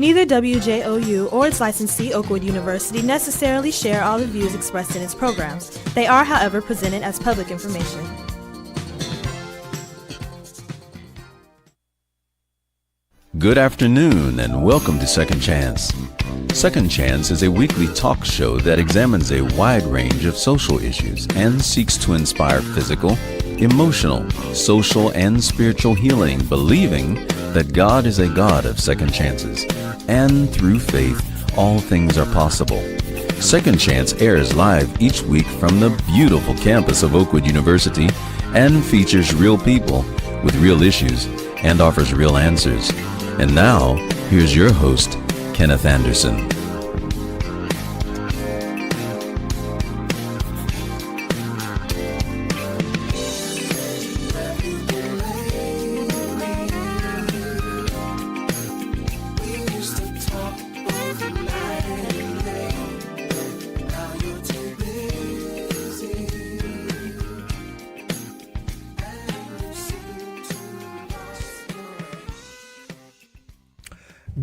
Neither WJOU or its licensee, Oakwood University, necessarily share all the views expressed in its programs. They are, however, presented as public information. Good afternoon and welcome to Second Chance. Second Chance is a weekly talk show that examines a wide range of social issues and seeks to inspire physical, emotional, social, and spiritual healing, believing that God is a God of second chances, and through faith, all things are possible. Second Chance airs live each week from the beautiful campus of Oakwood University and features real people with real issues and offers real answers. And now, here's your host, Kenneth Anderson.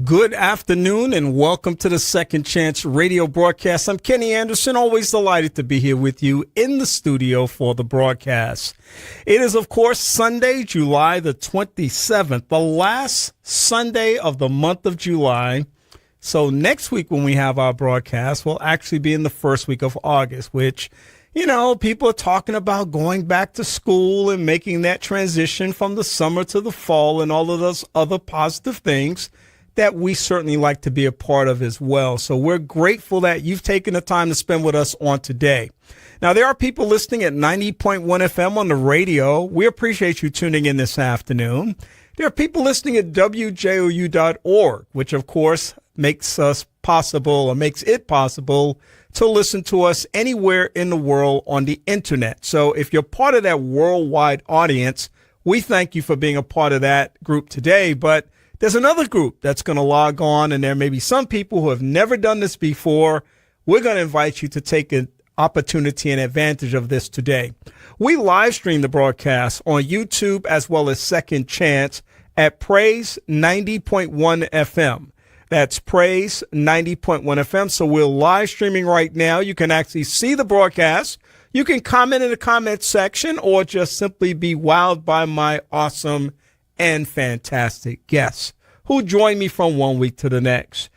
Good afternoon and welcome to the Second Chance radio broadcast. I'm Kenny Anderson, always delighted to be here with you in the studio for the broadcast. It is, of course, Sunday, July the 27th, the last Sunday of the month of July. So next week when we have our broadcast, we'll actually be in the first week of August, which, you know, people are talking about going back to school and making that transition from the summer to the fall and all of those other positive things that we certainly like to be a part of as well. So we're grateful that you've taken the time to spend with us on today. Now, there are people listening at 90.1 FM on the radio. We appreciate you tuning in this afternoon. There are people listening at WJOU.org, which, of course, makes it possible to listen to us anywhere in the world on the internet. So if you're part of that worldwide audience, we thank you for being a part of that group today. But there's another group that's going to log on, and there may be some people who have never done this before. We're going to invite you to take an opportunity and advantage of this today. We live stream the broadcast on YouTube as well as Second Chance at Praise 90.1 FM. That's Praise 90.1 FM. So we're live streaming right now. You can actually see the broadcast. You can comment in the comment section or just simply be wowed by my awesome and fantastic guests who join me from one week to the next.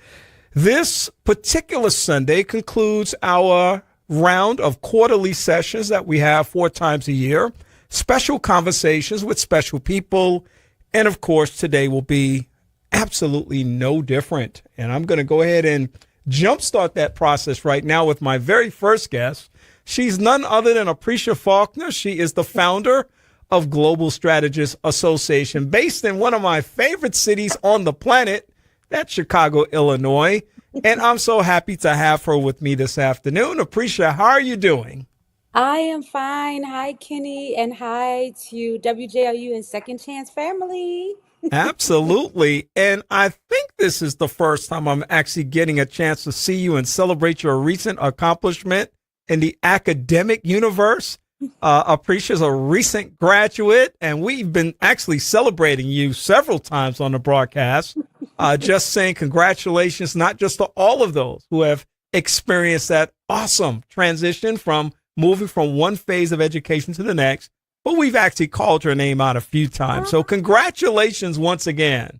This particular Sunday concludes our round of quarterly sessions that we have 4 times a year, special conversations with special people, and of course today will be absolutely no different. And I'm going to go ahead and jumpstart that process right now with my very first guest. She's none other than Appreccia Faulkner. She is the founder of Global Strategists Association, based in one of my favorite cities on the planet, that's Chicago, Illinois. And I'm so happy to have her with me this afternoon. Appreccia, how are you doing? I am fine. Hi, Kenny, and hi to WJOU and Second Chance family. Absolutely. And I think this is the first time I'm actually getting a chance to see you and celebrate your recent accomplishment in the academic universe. Appreccia is a recent graduate, and we've been actually celebrating you several times on the broadcast. Just saying congratulations, not just to all of those who have experienced that awesome transition from moving from one phase of education to the next, but we've actually called your name out a few times. So congratulations once again.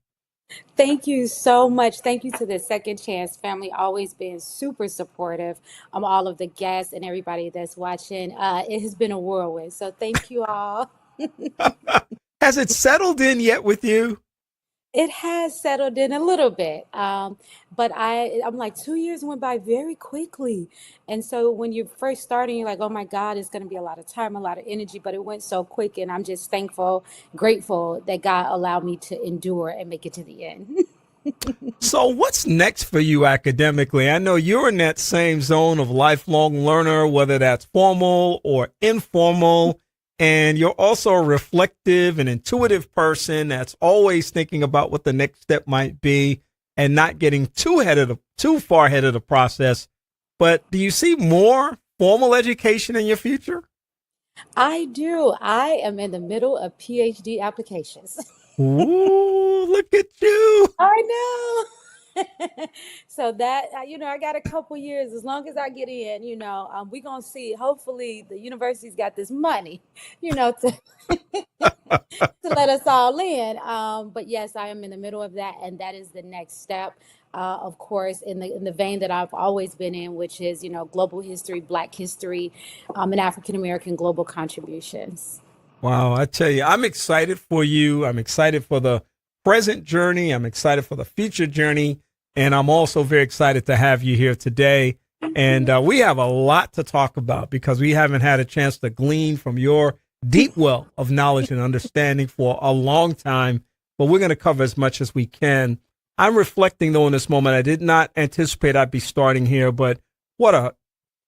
Thank you so much. Thank you to the Second Chance family, always been super supportive. All of the guests and everybody that's watching. It has been a whirlwind. So thank you all. Has it settled in yet with you? It has settled in a little bit. But I'm like 2 years went by very quickly. And so when you're first starting, you're like, oh my God, it's going to be a lot of time, a lot of energy, but it went so quick. And I'm just thankful, grateful that God allowed me to endure and make it to the end. So what's next for you academically? I know you're in that same zone of lifelong learner, whether that's formal or informal. And you're also a reflective and intuitive person that's always thinking about what the next step might be and not getting too far ahead of the process. But do you see more formal education in your future? I do. I am in the middle of PhD applications. Ooh, look at you. I know. So that, I got a couple years. As long as I get in, we're going to see. Hopefully, the university's got this money, to to let us all in. But yes, I am in the middle of that, and that is the next step. Of course, in the vein that I've always been in, which is global history, Black history, and African American global contributions. Wow, I tell you, I'm excited for you. I'm excited for the present journey. I'm excited for the future journey. And I'm also very excited to have you here today. And we have a lot to talk about because we haven't had a chance to glean from your deep well of knowledge and understanding for a long time. But we're going to cover as much as we can. I'm reflecting, though, in this moment. I did not anticipate I'd be starting here, but what a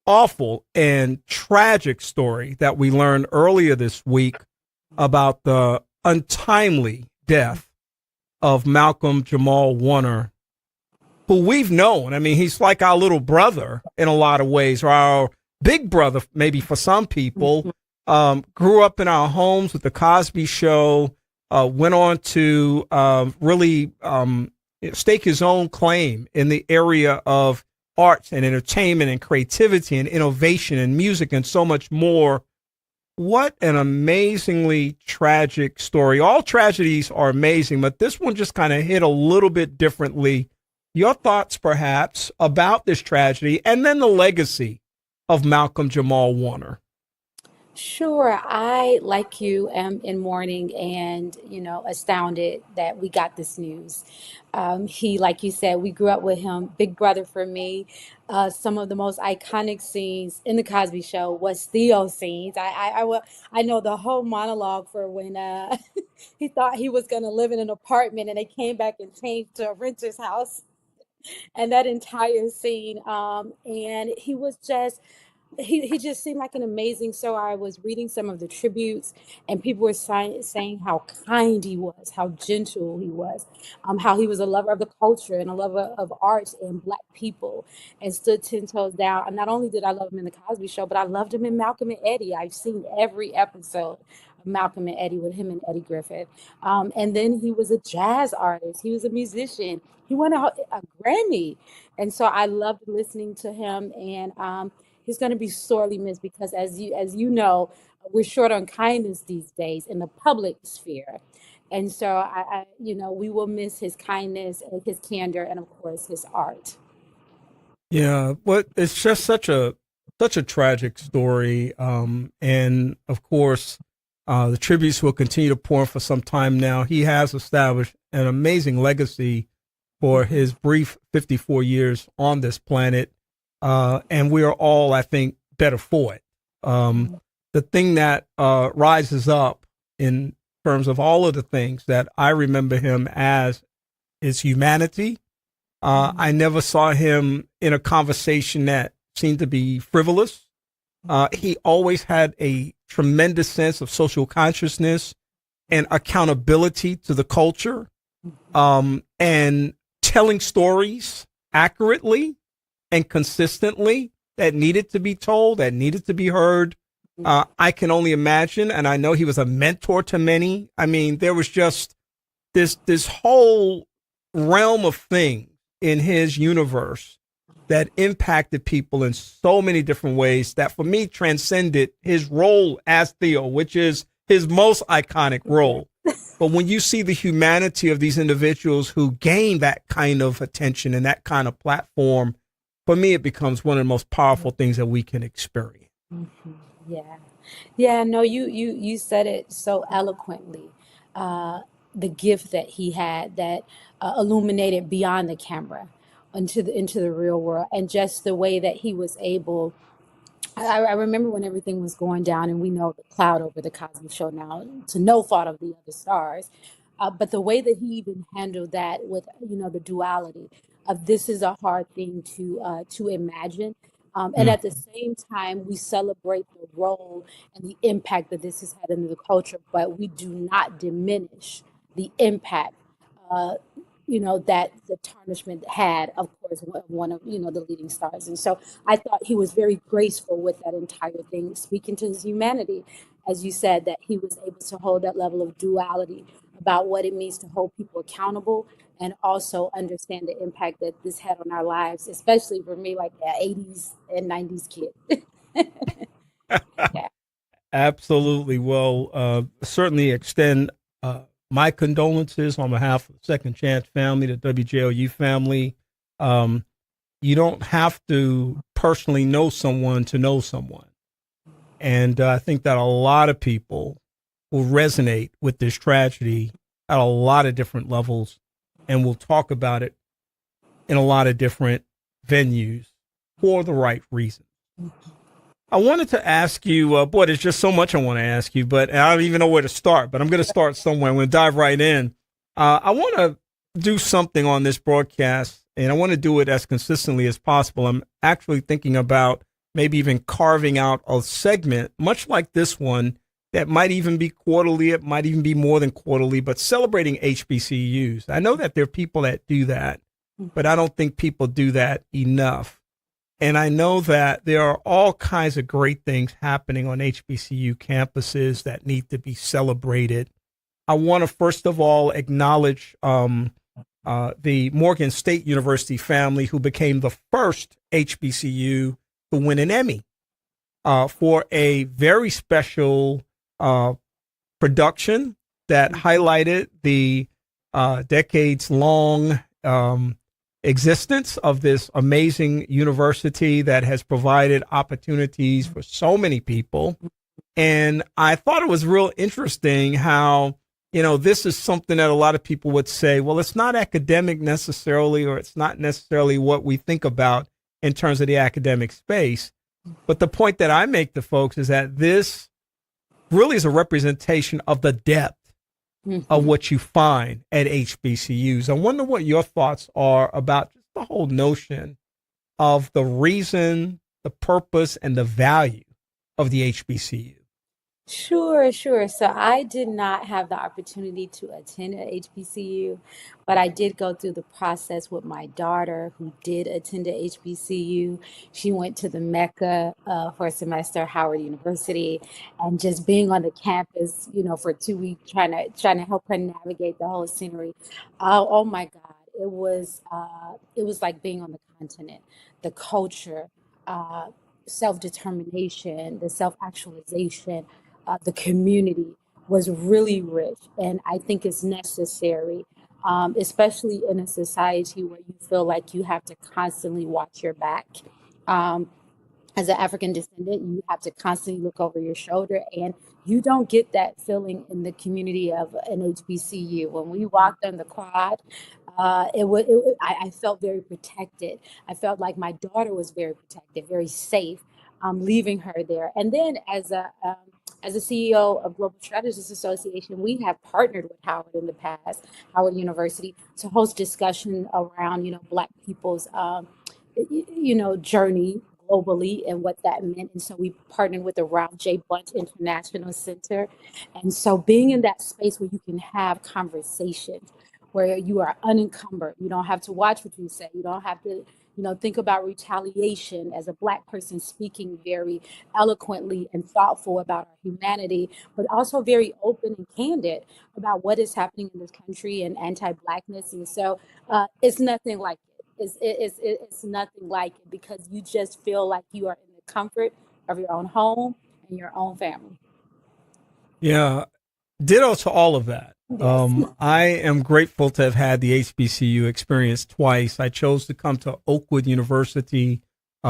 awful and tragic story that we learned earlier this week about the untimely death of Malcolm Jamal Warner, who we've known. I mean, he's like our little brother in a lot of ways, or our big brother, maybe for some people. Grew up in our homes with the Cosby Show, went on to really stake his own claim in the area of arts and entertainment and creativity and innovation and music and so much more. What an amazingly tragic story. All tragedies are amazing, but this one just kind of hit a little bit differently. Your thoughts, perhaps, about this tragedy and then the legacy of Malcolm Jamal Warner. Sure. I, like you, am in mourning and, astounded that we got this news. He, like you said, we grew up with him, big brother for me. Some of the most iconic scenes in the Cosby Show was Theo scenes. I know the whole monologue for when he thought he was going to live in an apartment and they came back and changed to a renter's house, and that entire scene. And he just seemed like an amazing. So I was reading some of the tributes, and people were saying how kind he was, how gentle he was, how he was a lover of the culture and a lover of arts and Black people, and stood 10 toes down. And not only did I love him in the Cosby Show, but I loved him in Malcolm and Eddie. I've seen every episode of Malcolm and Eddie with him and Eddie Griffith. And then he was a jazz artist. He was a musician. He won a Grammy, and so I loved listening to him. And he's going to be sorely missed because, as you know, we're short on kindness these days in the public sphere, and so we will miss his kindness and his candor, and of course his art. Yeah, but it's just such a tragic story, and of course, the tributes will continue to pour for some time now. He has established an amazing legacy for his brief 54 years on this planet. And we are all, I think, better for it. The thing that rises up in terms of all of the things that I remember him as is humanity. I never saw him in a conversation that seemed to be frivolous. He always had a tremendous sense of social consciousness and accountability to the culture, and telling stories accurately and consistently that needed to be told, that needed to be heard. I can only imagine, and I know he was a mentor to many. I mean, there was just this whole realm of things in his universe that impacted people in so many different ways that, for me, transcended his role as Theo, which is his most iconic role. But when you see the humanity of these individuals who gain that kind of attention and that kind of platform, for me, it becomes one of the most powerful things that we can experience. Mhm. Yeah. Yeah, no, you said it so eloquently. Uh, the gift that he had that illuminated beyond the camera into the real world, and just the way that he was able. I remember when everything was going down, and we know the cloud over the Cosby Show now, to no fault of the other stars. But the way that he even handled that with, the duality of this is a hard thing to imagine. And Yeah. at the same time, we celebrate the role and the impact that this has had in the culture, but we do not diminish the impact. Uh, that the tarnishment had, of course, one of the leading stars. And so I thought he was very graceful with that entire thing, speaking to his humanity, as you said, that he was able to hold that level of duality about what it means to hold people accountable and also understand the impact that this had on our lives, especially for me, like an 80s and 90s kid. Yeah. Absolutely. Well, certainly extend my condolences on behalf of the Second Chance family, the WJLU family. You don't have to personally know someone to know someone. And I think that a lot of people will resonate with this tragedy at a lot of different levels, and we'll talk about it in a lot of different venues for the right reason. I wanted to ask you, boy, there's just so much I want to ask you, but I don't even know where to start, but I'm going to start somewhere. I'm going to dive right in. I want to do something on this broadcast, and I want to do it as consistently as possible. I'm actually thinking about maybe even carving out a segment, much like this one, that might even be quarterly. It might even be more than quarterly, but celebrating HBCUs. I know that there are people that do that, but I don't think people do that enough. And I know that there are all kinds of great things happening on HBCU campuses that need to be celebrated. I want to first of all acknowledge the Morgan State University family, who became the first HBCU to win an Emmy for a very special production that highlighted the decades-long existence of this amazing university that has provided opportunities for so many people. And I thought it was real interesting how, this is something that a lot of people would say, well, it's not academic necessarily, or it's not necessarily what we think about in terms of the academic space. But the point that I make to folks is that this really is a representation of the depth of what you find at HBCUs. I wonder what your thoughts are about just the whole notion of the reason, the purpose, and the value of the HBCU. Sure, sure. So I did not have the opportunity to attend a HBCU, but I did go through the process with my daughter who did attend a HBCU. She went to the Mecca for a semester, Howard University, and just being on the campus, for 2 weeks, trying to help her navigate the whole scenery. Oh my God, it was like being on the continent, the culture, self-determination, the self-actualization, the community was really rich. And I think it's necessary, especially in a society where you feel like you have to constantly watch your back. As an African descendant, you have to constantly look over your shoulder, and you don't get that feeling in the community of an HBCU. When we walked on the quad, I felt very protected. I felt like my daughter was very protected, very safe, leaving her there. And then as a CEO of Global Strategists Association, we have partnered with Howard in the past, Howard University, to host discussion around, Black people's, journey globally and what that meant. And so we partnered with the Ralph J. Bunche International Center. And so being in that space where you can have conversations, where you are unencumbered, you don't have to watch what you say, you don't have to think about retaliation, as a Black person speaking very eloquently and thoughtful about our humanity, but also very open and candid about what is happening in this country and anti-Blackness. And so it's nothing like it. It's nothing like it, because you just feel like you are in the comfort of your own home and your own family. Yeah, ditto to all of that. Yes. I am grateful to have had the HBCU experience twice. I chose to come to Oakwood University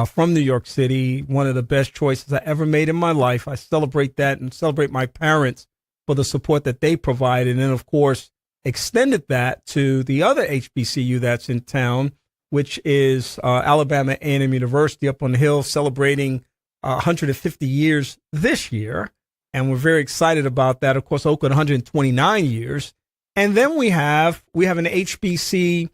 from New York City, one of the best choices I ever made in my life. I celebrate that and celebrate my parents for the support that they provided. And then, of course, extended that to the other HBCU that's in town, which is Alabama A&M University up on the hill, celebrating 150 years this year. And we're very excited about that. Of course, Oakland, 129 years. And then we have an HBC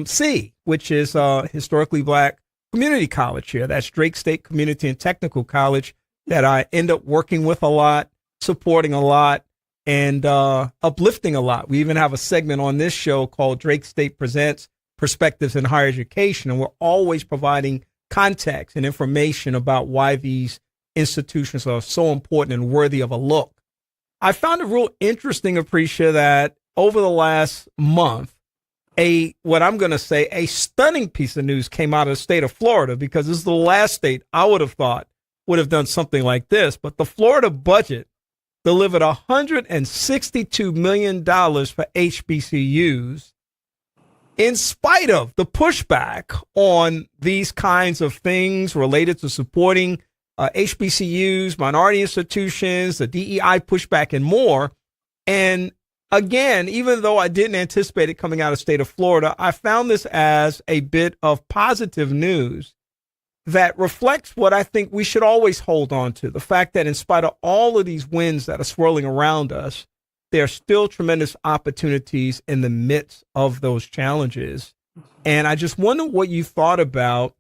C, which is historically Black community college here. That's Drake State Community and Technical College, that I end up working with a lot, supporting a lot, and uplifting a lot. We even have a segment on this show called Drake State Presents Perspectives in Higher Education. And we're always providing context and information about why these institutions are so important and worthy of a look. I found it real interesting, Appreccia, that over the last month, what I'm going to say, a stunning piece of news came out of the state of Florida, because this is the last state I would have thought would have done something like this. But the Florida budget delivered $162 million for HBCUs, in spite of the pushback on these kinds of things related to supporting HBCUs, minority institutions, the DEI pushback, and more. And again, even though I didn't anticipate it coming out of the state of Florida, I found this as a bit of positive news that reflects what I think we should always hold on to. The fact that in spite of all of these winds that are swirling around us, there are still tremendous opportunities in the midst of those challenges. And I just wonder what you thought about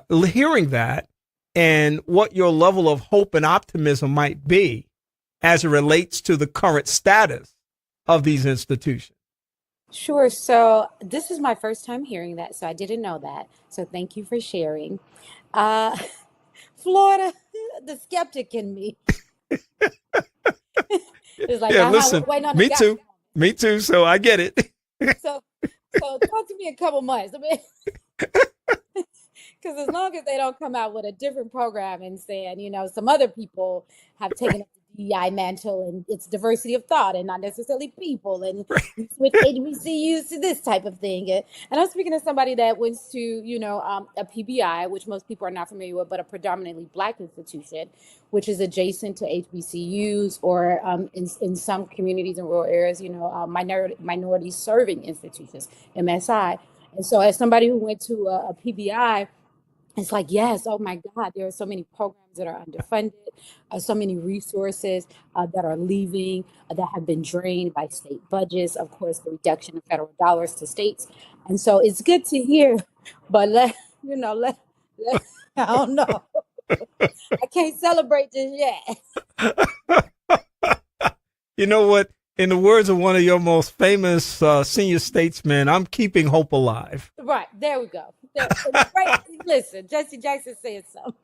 hearing that, and what your level of hope and optimism might be as it relates to the current status of these institutions. Sure. So this is my first time hearing that, so I didn't know that. So thank you for sharing. Uh, Florida, the skeptic in me is like, Yeah, listen, wait on me too. Me too. So I get it. So talk to me in a couple months. I mean, because as long as they don't come out with a different program and saying, some other people have taken up the DEI mantle and it's diversity of thought and not necessarily people, and we switch HBCUs to this type of thing. And I'm speaking to somebody that went to, a PBI, which most people are not familiar with, but a predominantly Black institution, which is adjacent to HBCUs, or in some communities in rural areas, minority serving institutions, MSI. And so as somebody who went to a PBI, it's like, yes, oh my God, there are so many programs that are underfunded, so many resources that are leaving, that have been drained by state budgets, of course, the reduction of federal dollars to states. And so it's good to hear, but I don't know. I can't celebrate this yet. You know what? In the words of one of your most famous senior statesmen, I'm keeping hope alive. Right. There we go. Right. Listen, Jesse Jackson said something.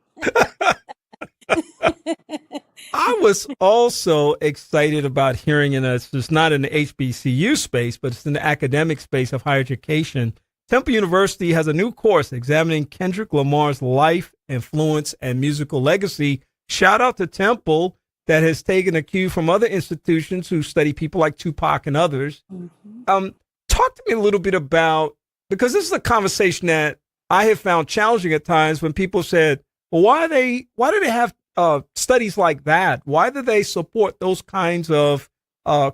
I was also excited about hearing, and it's just not in the HBCU space, but it's in the academic space of higher education. Temple University has a new course examining Kendrick Lamar's life, influence, and musical legacy. Shout out to Temple, that has taken a cue from other institutions who study people like Tupac and others. Mm-hmm. Talk to me a little bit about, because this is a conversation that I have found challenging at times, when people said, well, why do they have studies like that? Why do they support those kinds of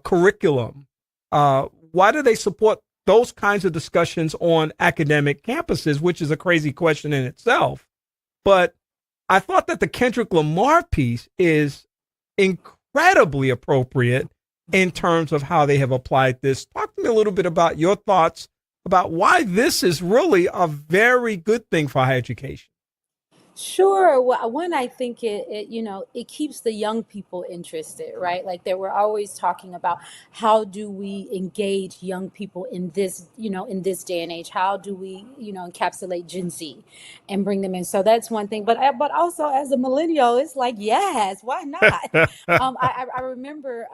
curriculum? Why do they support those kinds of discussions on academic campuses, which is a crazy question in itself. But I thought that the Kendrick Lamar piece is incredibly appropriate in terms of how they have applied this. Talk to me a little bit about your thoughts about why this is really a very good thing for higher education. Sure. Well, one, I think it keeps the young people interested, right? Like they were always talking about, how do we engage young people in this, in this day and age? How do we, encapsulate Gen Z and bring them in? So that's one thing. But also as a millennial, it's like, yes, why not? I remember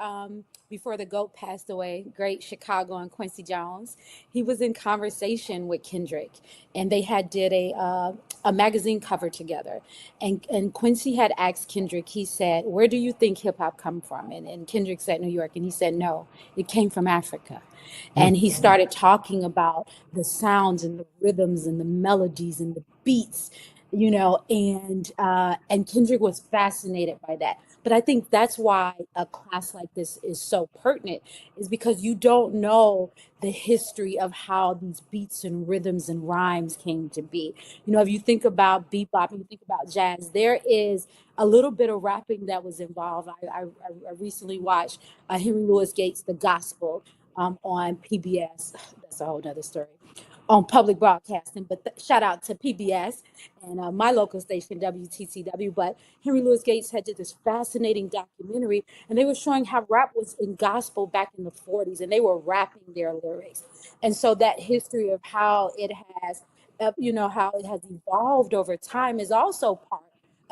before the GOAT passed away, great Chicago and Quincy Jones, he was in conversation with Kendrick, and they did a magazine cover together. And Quincy had asked Kendrick, he said, where do you think hip hop come from? And Kendrick said New York. And he said, no, it came from Africa. And he started talking about the sounds and the rhythms and the melodies and the beats, and Kendrick was fascinated by that. But I think that's why a class like this is so pertinent, is because you don't know the history of how these beats and rhythms and rhymes came to be. If you think about bebop and you think about jazz, there is a little bit of rapping that was involved. I recently watched Henry Louis Gates' The Gospel on PBS. That's a whole nother story. On public broadcasting, but shout out to PBS and my local station, WTCW. But Henry Louis Gates had did this fascinating documentary, and they were showing how rap was in gospel back in the 40s, and they were rapping their lyrics. And so that history of how it has, how it has evolved over time is also part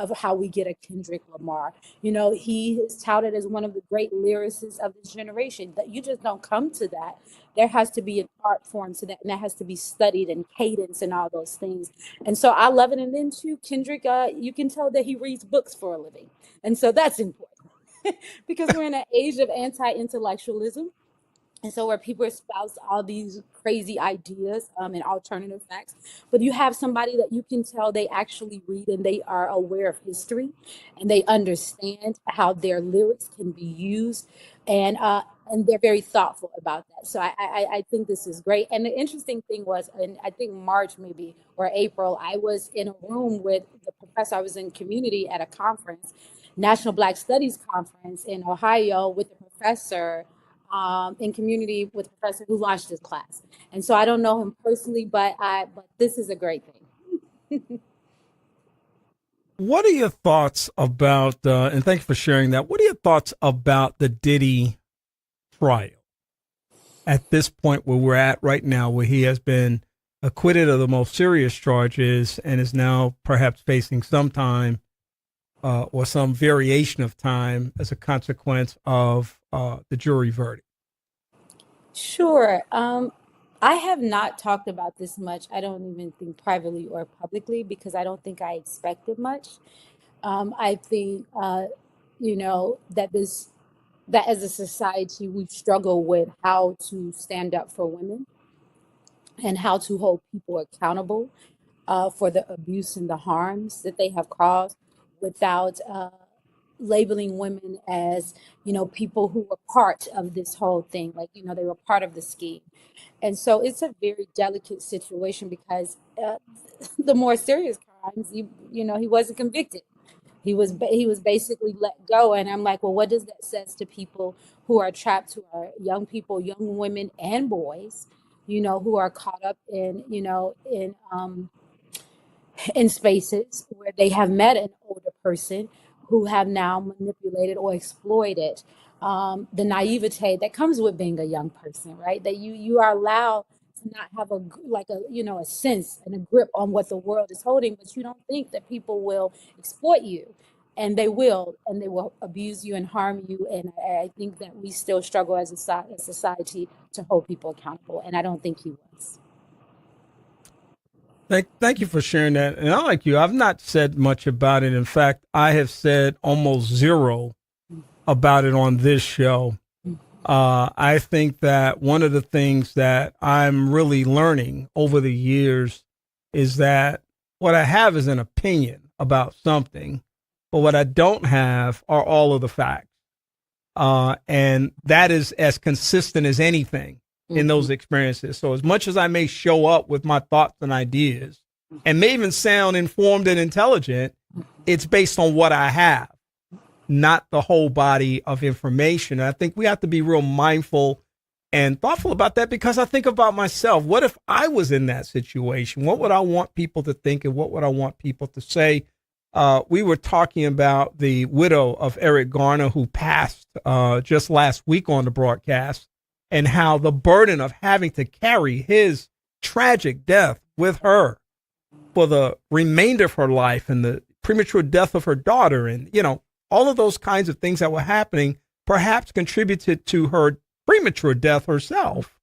of how we get a Kendrick Lamar. He is touted as one of the great lyricists of this generation. That you just don't come to that. There has to be an art form to that, and that has to be studied and cadence and all those things. And so I love it. And then too, Kendrick, you can tell that he reads books for a living, and so that's important because we're in an age of anti-intellectualism. And so where people espouse all these crazy ideas and alternative facts, but you have somebody that you can tell they actually read and they are aware of history and they understand how their lyrics can be used, and they're very thoughtful about that. So I think this is great. And the interesting thing was, in I think March maybe or April, I was in a room with the professor. I was in community at a conference, National Black Studies Conference in Ohio, with the professor in community with a professor who launched this class. And so I don't know him personally, but this is a great thing. What are your thoughts about, and thank you for sharing that, what are your thoughts about the Diddy trial at this point where we're at right now, where he has been acquitted of the most serious charges and is now perhaps facing some time or some variation of time as a consequence of the jury verdict? Sure. I have not talked about this much. I don't even think privately or publicly because I don't think I expected much. I think, that as a society, we struggle with how to stand up for women and how to hold people accountable for the abuse and the harms that they have caused without labeling women as, people who were part of this whole thing, like, they were part of the scheme. And so it's a very delicate situation because the more serious crimes, he wasn't convicted. He was basically let go. And I'm like, well, what does that says to people who are trapped, who are young people, young women and boys, who are caught up in spaces where they have met an older person who have now manipulated or exploited the naivete that comes with being a young person, right? That you are allowed to not have a sense and a grip on what the world is holding, but you don't think that people will exploit you, and they will abuse you and harm you. And I think that we still struggle as a society to hold people accountable, and I don't think he was. Thank you for sharing that. And I like you. I've not said much about it. In fact, I have said almost zero about it on this show. I think that one of the things that I'm really learning over the years is that what I have is an opinion about something, but what I don't have are all of the facts. And that is as consistent as anything in those experiences. So as much as I may show up with my thoughts and ideas and may even sound informed and intelligent, it's based on what I have, not the whole body of information. And I think we have to be real mindful and thoughtful about that, because I think about myself. What if I was in that situation? What would I want people to think, and what would I want people to say? We were talking about the widow of Eric Garner, who passed just last week on the broadcast, and how the burden of having to carry his tragic death with her for the remainder of her life, and the premature death of her daughter, and, all of those kinds of things that were happening perhaps contributed to her premature death herself.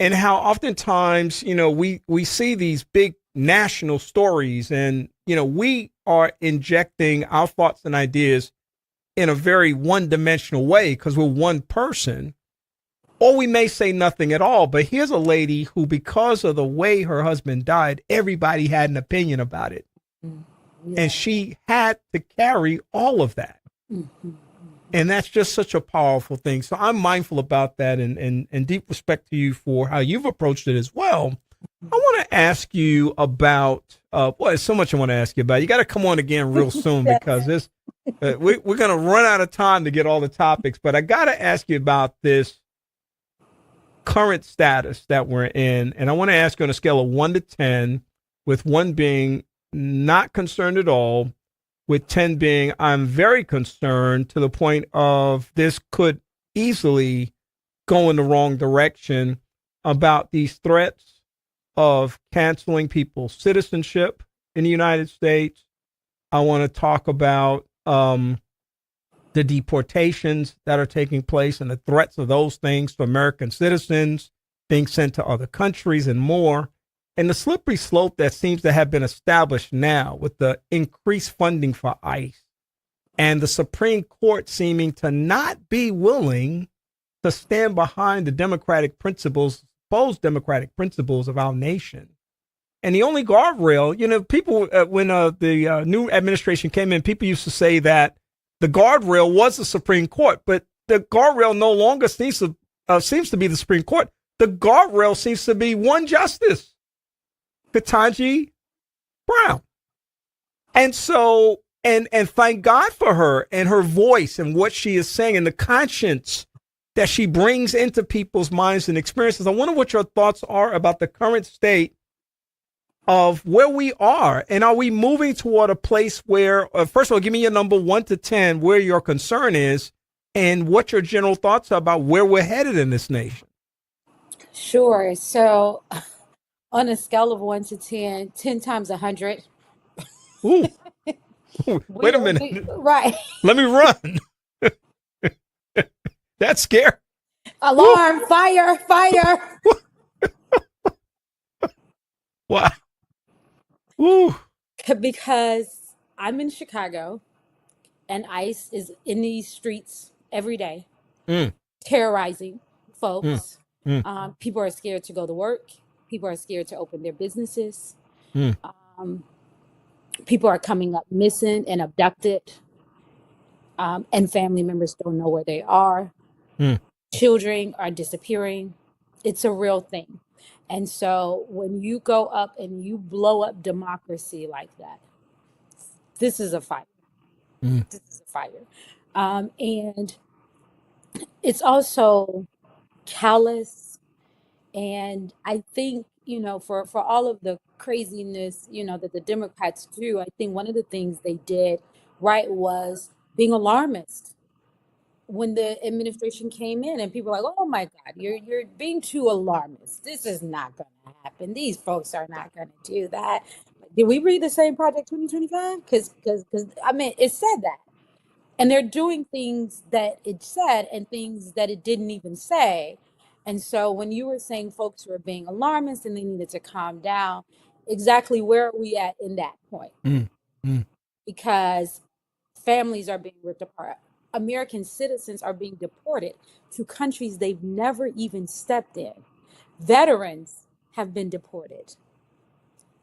And how oftentimes, we see these big national stories, and, we are injecting our thoughts and ideas in a very one-dimensional way because we're one person. Or we may say nothing at all. But here's a lady who, because of the way her husband died, everybody had an opinion about it. Yeah. And she had to carry all of that. Mm-hmm. And that's just such a powerful thing. So I'm mindful about that, and deep respect to you for how you've approached it as well. I want to ask you about, there's so much I want to ask you about. You got to come on again real soon because this we're going to run out of time to get all the topics. But I got to ask you about this current status that we're in. And I want to ask you on a scale of 1 to 10, with 1 being not concerned at all, with 10 being I'm very concerned, to the point of this could easily go in the wrong direction, about these threats of canceling people's citizenship in the United States, I want to talk about the deportations that are taking place and the threats of those things to American citizens being sent to other countries and more. And the slippery slope that seems to have been established now with the increased funding for ICE and the Supreme Court seeming to not be willing to stand behind the democratic principles, supposed democratic principles of our nation. And the only guardrail, people, when the new administration came in, people used to say that the guardrail was the Supreme Court, but the guardrail no longer seems to be the Supreme Court. The guardrail seems to be one justice, Ketanji Brown. And so, and thank God for her and her voice and what she is saying and the conscience that she brings into people's minds and experiences. I wonder what your thoughts are about the current state of where we are. And are we moving toward a place where, first of all, give me your number 1 to 10, where your concern is and what your general thoughts are about where we're headed in this nation. Sure. So on a scale of 1 to 10, 10 times 100. Ooh. Wait a minute. Right. Let me run. That's scary. Alarm, Ooh. Fire. Wow. Ooh. Because I'm in Chicago and ICE is in these streets every day, terrorizing folks. People are scared to go to work. People are scared to open their businesses. People are coming up missing and abducted. And family members don't know where they are. Children are disappearing. It's a real thing. And so when you go up and you blow up democracy like that, this is a fire. This is a fire. And it's also callous. And I think, for all of the craziness, that the Democrats do, I think one of the things they did right was being alarmist. When the administration came in and people were like, oh my God, you're being too alarmist. This is not going to happen. These folks are not going to do that. Did we read the same Project 2025? Because it said that. And they're doing things that it said and things that it didn't even say. And so when you were saying folks were being alarmist and they needed to calm down, exactly where are we at in that point? Because families are being ripped apart. American citizens are being deported to countries they've never even stepped in. Veterans have been deported.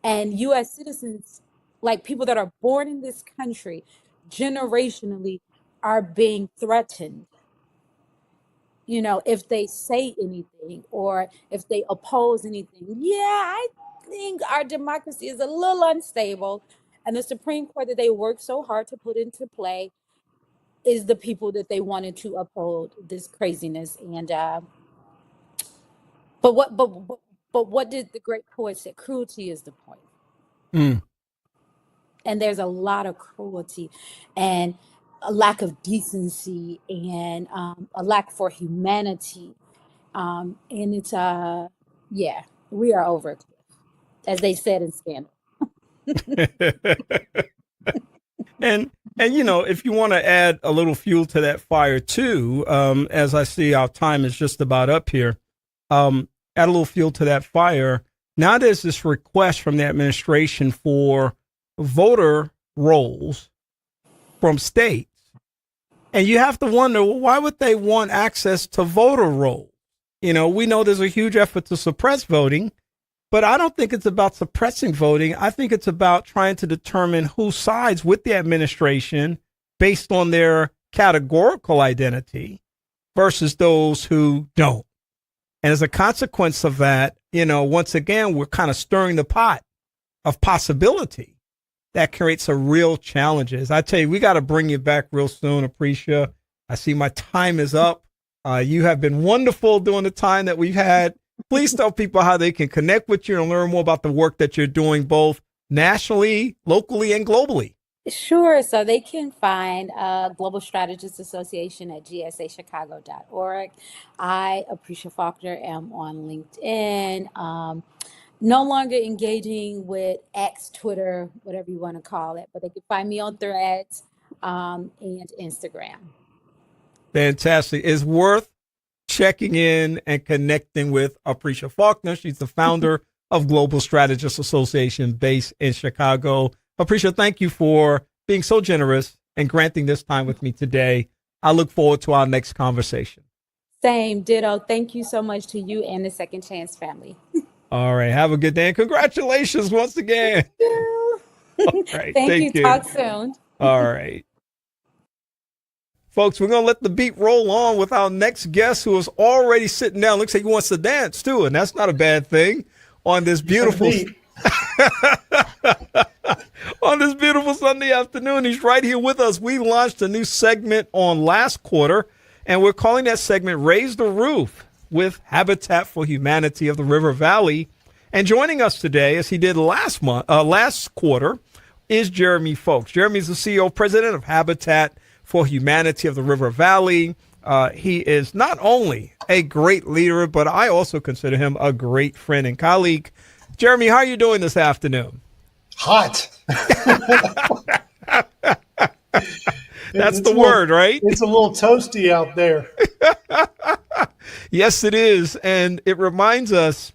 And U.S. citizens, like people that are born in this country, generationally are being threatened. If they say anything or if they oppose anything. Yeah, I think our democracy is a little unstable. And the Supreme Court that they worked so hard to put into play is the people that they wanted to uphold this craziness. And but what did the great poet say? Cruelty is the point. And there's a lot of cruelty and a lack of decency and a lack for humanity. And it's we are over it, as they said in Scandal. And if you want to add a little fuel to that fire too, as I see our time is just about up here, add a little fuel to that fire. Now there's this request from the administration for voter rolls from states. And you have to wonder, well, why would they want access to voter rolls? We know there's a huge effort to suppress voting, but I don't think it's about suppressing voting. I think it's about trying to determine who sides with the administration based on their categorical identity versus those who don't. And as a consequence of that, once again, we're kind of stirring the pot of possibility that creates some real challenges. I tell you, we got to bring you back real soon, Appreccia. I see my time is up. You have been wonderful during the time that we've had. Please tell people how they can connect with you and learn more about the work that you're doing both nationally, locally, and globally. Sure. So they can find Global Strategists Association at gsachicago.org. I, Appreccia Faulkner, am on LinkedIn. No longer engaging with X, Twitter, whatever you want to call it, but they can find me on Threads and Instagram. Fantastic. It's worth checking in and connecting with Appreccia Faulkner. She's the founder of Global Strategists Association based in Chicago. Appreccia, thank you for being so generous and granting this time with me today. I look forward to our next conversation. Same, ditto. Thank you so much to you and the Second Chance family. All right. Have a good day. And congratulations once again. Thank you. All right. Thank Take you. care. Talk soon. All right. Folks, we're going to let the beat roll on with our next guest who is already sitting down. Looks like he wants to dance, too, and that's not a bad thing on this beautiful on this beautiful Sunday afternoon. He's right here with us. We launched a new segment on last quarter, and we're calling that segment Raise the Roof with Habitat for Humanity of the River Valley. And joining us today, as he did last quarter, is Jeremy Foulks. Jeremy's the CEO, president of Habitat for Humanity of the River Valley. He is not only a great leader, but I also consider him a great friend and colleague. Jeremy, how are you doing this afternoon? Hot. That's the word, right? It's a little toasty out there. Yes, it is. And it reminds us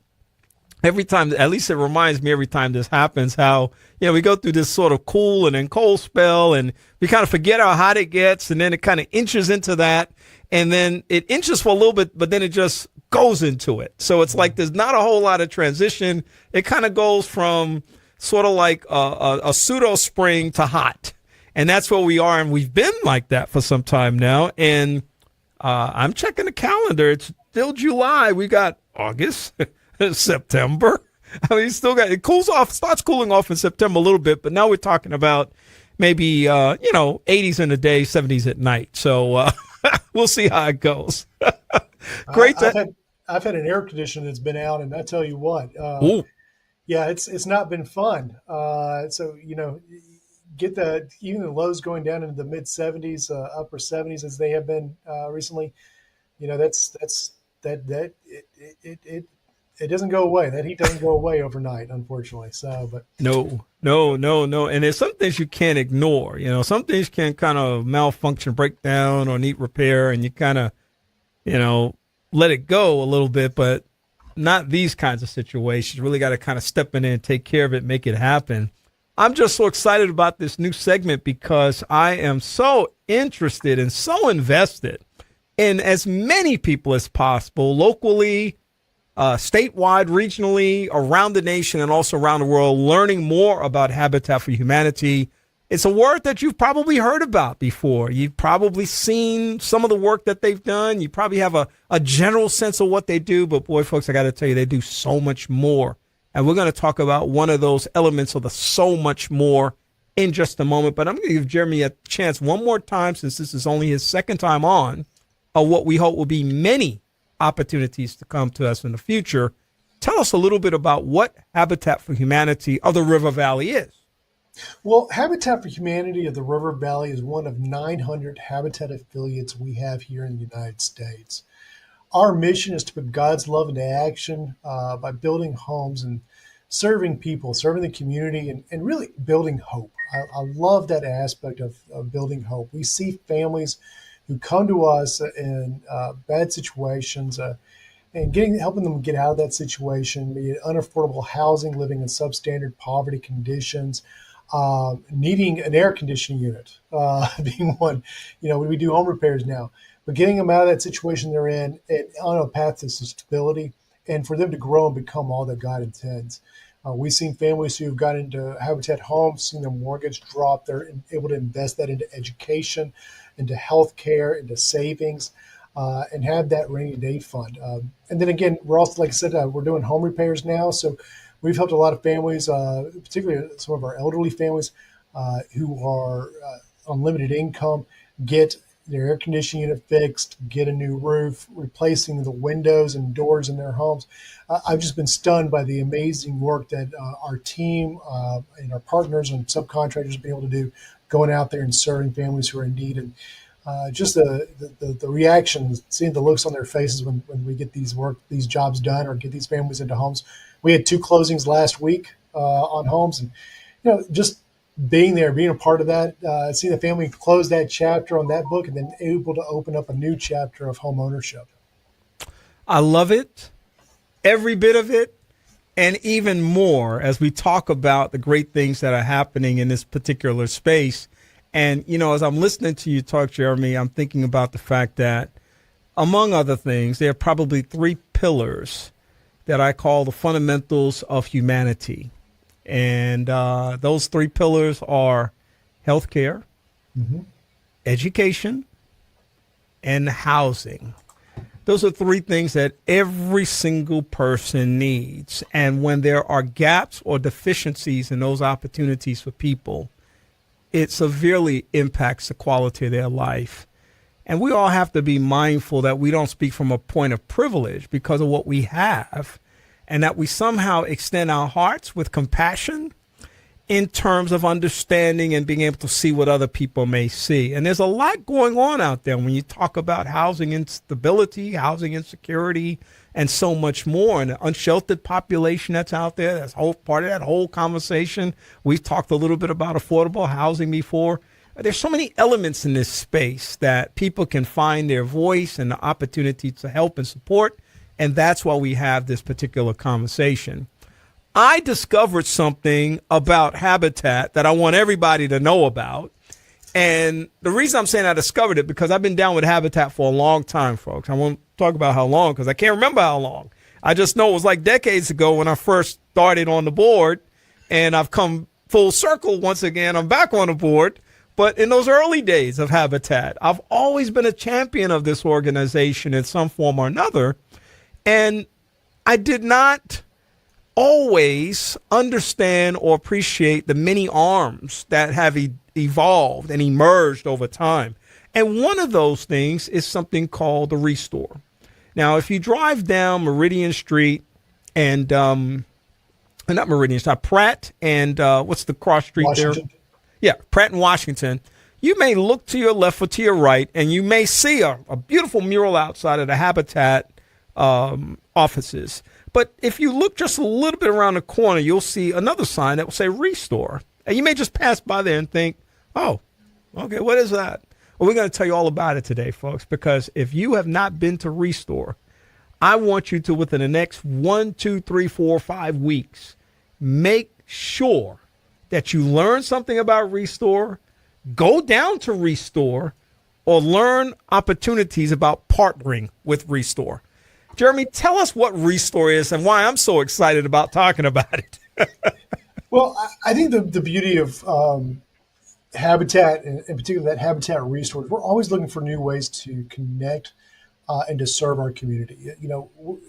every time, at least it reminds me every time this happens, how, we go through this sort of cool and then cold spell, and we kind of forget how hot it gets, and then it kind of inches into that, and then it inches for a little bit, but then it just goes into it. So it's like there's not a whole lot of transition. It kind of goes from sort of like a pseudo spring to hot. And that's where we are, and we've been like that for some time now. And I'm checking the calendar. It's still July. We got August, September. I mean, it cools off, starts cooling off in September a little bit, but now we're talking about maybe, 80s in the day, 70s at night. So we'll see how it goes. Great. I've had an air conditioner that's been out, and I tell you what, it's not been fun. Get even the lows going down into the mid 70s, upper 70s as they have been recently. It doesn't go away. That heat doesn't go away overnight, unfortunately. So, but no. And there's some things you can't ignore. Some things can kind of malfunction, break down, or need repair, and you kind of, let it go a little bit, but not these kinds of situations. Really got to kind of step in and take care of it, make it happen. I'm just so excited about this new segment because I am so interested and so invested in as many people as possible, locally, statewide, regionally, around the nation, and also around the world, learning more about Habitat for Humanity. It's a word that you've probably heard about before. You've probably seen some of the work that they've done. You probably have a general sense of what they do. But boy, folks, I got to tell you, they do so much more. And we're going to talk about one of those elements of the so much more in just a moment. But I'm going to give Jeremy a chance one more time, since this is only his second time on, of what we hope will be many opportunities to come to us in the future. Tell us a little bit about what Habitat for Humanity of the River Valley is. Well, Habitat for Humanity of the River Valley is one of 900 Habitat affiliates we have here in the United States. Our mission is to put God's love into action by building homes and serving people, serving the community, and really building hope. I love that aspect of building hope. We see families who come to us in bad situations and helping them get out of that situation, be it unaffordable housing, living in substandard poverty conditions, needing an air conditioning unit being one. When we do home repairs now, but getting them out of that situation they're in and on a path to stability, and for them to grow and become all that God intends. We've seen families who've got into Habitat homes, seen their mortgage drop. They're able to invest that into education, into health care, into savings, and have that rainy day fund. And then again, we're also, like I said, we're doing home repairs now. So we've helped a lot of families, particularly some of our elderly families who are on limited income, get their air conditioning unit fixed, get a new roof, replacing the windows and doors in their homes. I've just been stunned by the amazing work that our team and our partners and subcontractors have been able to do, going out there and serving families who are in need. And just the reactions, seeing the looks on their faces when we get these jobs done or get these families into homes. We had 2 closings last week on homes, and just being there, being a part of that, seeing the family close that chapter on that book, and then able to open up a new chapter of home ownership. I love it, every bit of it, and even more as we talk about the great things that are happening in this particular space. And, as I'm listening to you talk, Jeremy, I'm thinking about the fact that, among other things, there are probably 3 pillars that I call the fundamentals of humanity. And those 3 pillars are healthcare, education, and housing. Those are 3 things that every single person needs. And when there are gaps or deficiencies in those opportunities for people, it severely impacts the quality of their life. And we all have to be mindful that we don't speak from a point of privilege because of what we have, and that we somehow extend our hearts with compassion in terms of understanding and being able to see what other people may see. And there's a lot going on out there when you talk about housing instability, housing insecurity, and so much more. And the unsheltered population that's out there, that's whole part of that whole conversation. We've talked a little bit about affordable housing before. There's so many elements in this space that people can find their voice and the opportunity to help and support. And that's why we have this particular conversation. I discovered something about Habitat that I want everybody to know about. And the reason I'm saying I discovered it, because I've been down with Habitat for a long time, folks. I won't talk about how long because I can't remember how long. I just know it was like decades ago when I first started on the board, and I've come full circle once again. I'm back on the board. But in those early days of Habitat, I've always been a champion of this organization in some form or another. And I did not always understand or appreciate the many arms that have evolved and emerged over time. And one of those things is something called the Restore. Now, if you drive down Meridian Street and not Meridian Street, Pratt and what's the cross street Washington. there? Yeah, Pratt and Washington. You may look to your left or to your right, and you may see a beautiful mural outside of the Habitat offices. But if you look just a little bit around the corner, you'll see another sign that will say Restore. And you may just pass by there and think, oh, okay, what is that? Well, we're going to tell you all about it today, folks, because if you have not been to Restore, I want you to, within the next 1, 2, 3, 4, 5 weeks, make sure that you learn something about Restore, go down to Restore, or learn opportunities about partnering with Restore. Jeremy, tell us what Restore is and why I'm so excited about talking about it. Well, I think the beauty of Habitat, and in particular that Habitat Restore, we're always looking for new ways to connect and to serve our community.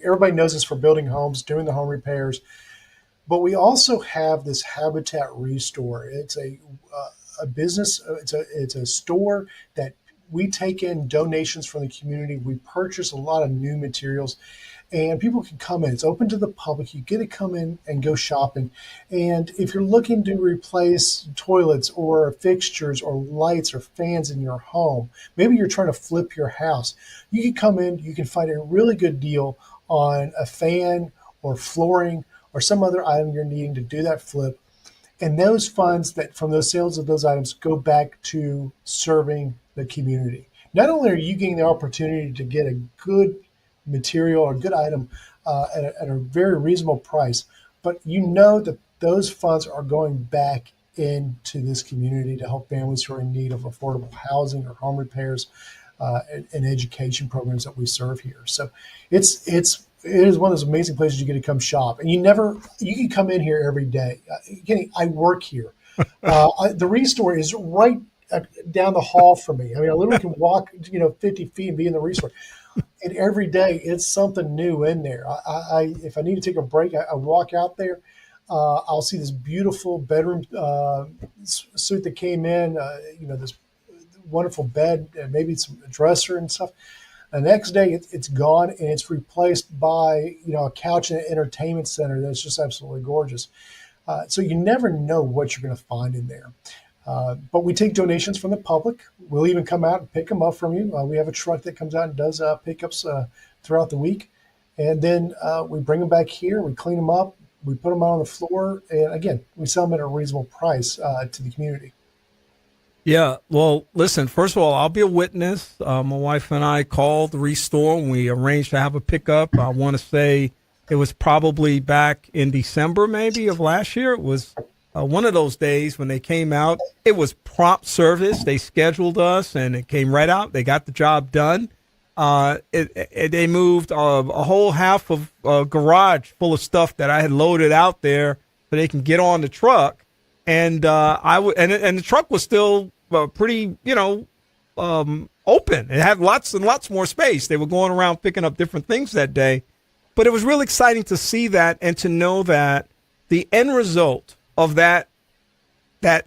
Everybody knows us for building homes, doing the home repairs, but we also have this Habitat Restore. It's a business. It's a store that we take in donations from the community. We purchase a lot of new materials, and people can come in. It's open to the public. You get to come in and go shopping. And if you're looking to replace toilets or fixtures or lights or fans in your home, maybe you're trying to flip your house, you can come in, you can find a really good deal on a fan or flooring or some other item you're needing to do that flip. And those funds that from those sales of those items go back to serving the community. Not only are you getting the opportunity to get a good material or good item at a very reasonable price, but you know that those funds are going back into this community to help families who are in need of affordable housing or home repairs and education programs that we serve here. So it is one of those amazing places you get to come shop, and you can come in here every day. I work here. The Restore is right down the hall from me. I mean, I literally can walk, 50 feet and be in the Restore. And every day it's something new in there. If I need to take a break, I walk out there. I'll see this beautiful bedroom suite that came in, this wonderful bed, and maybe some dresser and stuff. The next day it's gone and it's replaced by, a couch and an entertainment center that's just absolutely gorgeous. So you never know what you're going to find in there. But we take donations from the public. We'll even come out and pick them up from you. We have a truck that comes out and does pickups throughout the week. And then we bring them back here, we clean them up, we put them out on the floor. And again, we sell them at a reasonable price to the community. Yeah, well, listen, first of all, I'll be a witness. My wife and I called the Restore and we arranged to have a pickup. I want to say it was probably back in December, maybe, of last year. It was one of those days when they came out. It was prompt service. They scheduled us and it came right out. They got the job done. They moved a whole half of a garage full of stuff that I had loaded out there so they can get on the truck. And and the truck was still pretty, open. It had lots and lots more space. They were going around picking up different things that day. But it was really exciting to see that and to know that the end result of that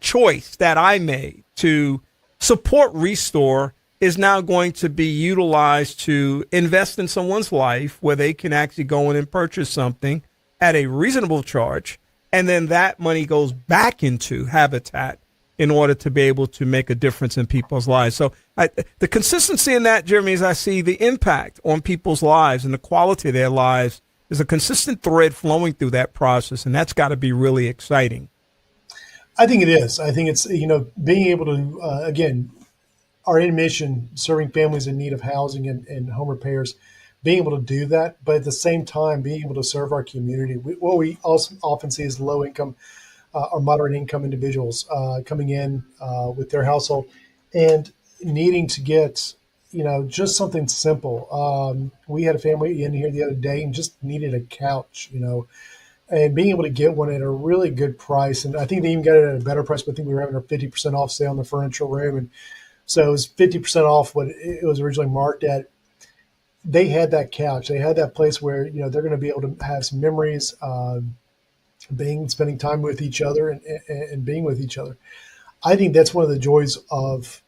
choice that I made to support Restore is now going to be utilized to invest in someone's life where they can actually go in and purchase something at a reasonable charge. And then that money goes back into Habitat in order to be able to make a difference in people's lives. So the consistency in that, Jeremy, as I see the impact on people's lives and the quality of their lives is a consistent thread flowing through that process. And that's got to be really exciting. I think it is. I think it's, being able to, again, our end mission, serving families in need of housing and home repairs, being able to do that, but at the same time, being able to serve our community. What we also often see is low income or moderate income individuals coming in with their household and needing to get, just something simple. We had a family in here the other day and just needed a couch, and being able to get one at a really good price. And I think they even got it at a better price, but I think we were having a 50% off sale in the furniture room. And so it was 50% off what it was originally marked at. They had that couch. They had that place where, they're going to be able to have some memories, spending time with each other and being with each other. I think that's one of the joys of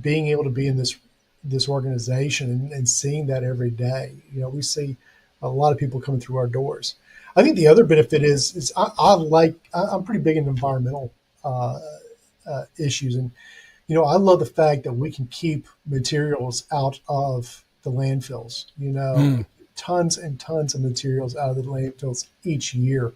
being able to be in this organization and seeing that every day. We see a lot of people coming through our doors. I think the other benefit is I'm pretty big in environmental issues. And, I love the fact that we can keep materials out of the landfills, tons and tons of materials out of the landfills each year.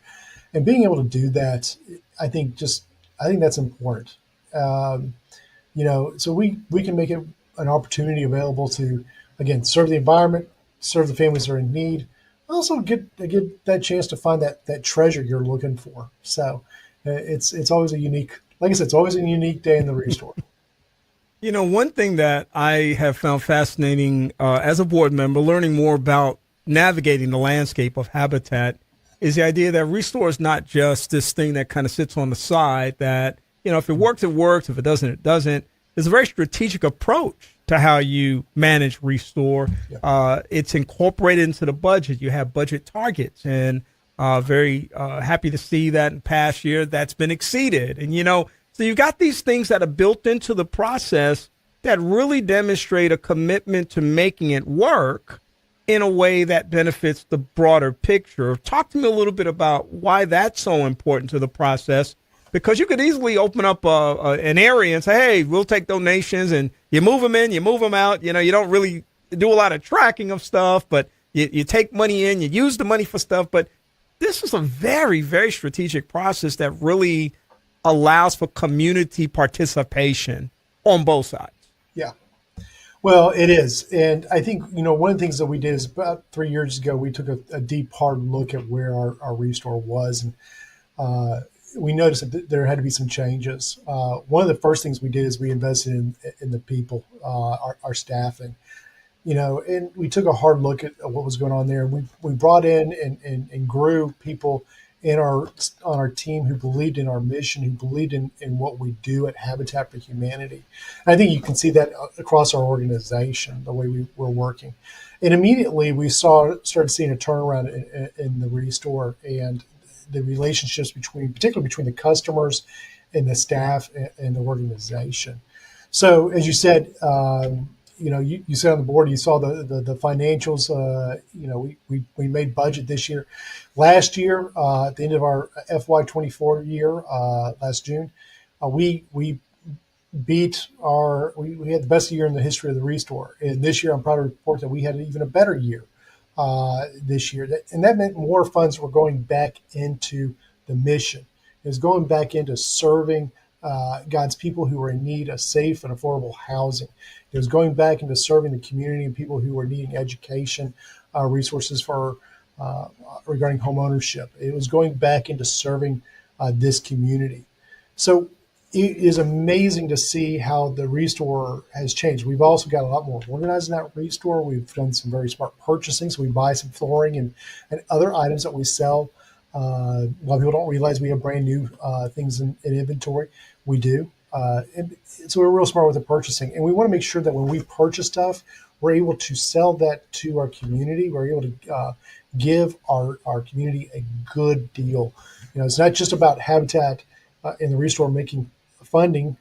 And being able to do that, I think that's important. So we can make it an opportunity available to, again, serve the environment, serve the families that are in need, also get that chance to find that treasure you're looking for. So it's always a unique, like I said, it's always a unique day in the Restore. One thing that I have found fascinating as a board member, learning more about navigating the landscape of Habitat, is the idea that Restore is not just this thing that kind of sits on the side that, if it works, it works. If it doesn't, it doesn't. There's a very strategic approach to how you manage Restore. Yeah. It's incorporated into the budget. You have budget targets, and very happy to see that in past year that's been exceeded. And, so you've got these things that are built into the process that really demonstrate a commitment to making it work in a way that benefits the broader picture. Talk to me a little bit about why that's so important to the process, because you could easily open up an area and say, hey, we'll take donations, and you move them in, you move them out. You don't really do a lot of tracking of stuff, but you take money in, you use the money for stuff. But this is a very, very strategic process that really allows for community participation on both sides. Yeah. Well, it is. And I think, one of the things that we did is about 3 years ago, we took a deep, hard look at where our Restore was. And we noticed that there had to be some changes. One of the first things we did is we invested in the people, our staffing, and we took a hard look at what was going on there. We brought in and grew people on our team who believed in our mission, who believed in what we do at Habitat for Humanity. And I think you can see that across our organization, the way we're working. And immediately we started seeing a turnaround in the Restore and the relationships particularly between the customers and the staff and the organization. So as you said, you said on the board, you saw the financials. We made budget this year. Last year, at the end of our FY24 year, last June, We we had the best year in the history of the Restore. And this year, I'm proud to report that we had even a better year this year. And that meant more funds were going back into the mission. It was going back into serving God's people who were in need of safe and affordable housing. It was going back into serving the community and people who were needing education, resources for regarding home ownership. It was going back into serving this community. So it is amazing to see how the Restore has changed. We've also got a lot more organized in that Restore. We've done some very smart purchasing. So we buy some flooring and other items that we sell. A lot of people don't realize we have brand new things in inventory. We do. And so we're real smart with the purchasing. And we want to make sure that when we purchase stuff, we're able to sell that to our community. We're able to give our community a good deal. It's not just about Habitat in the Restore making funding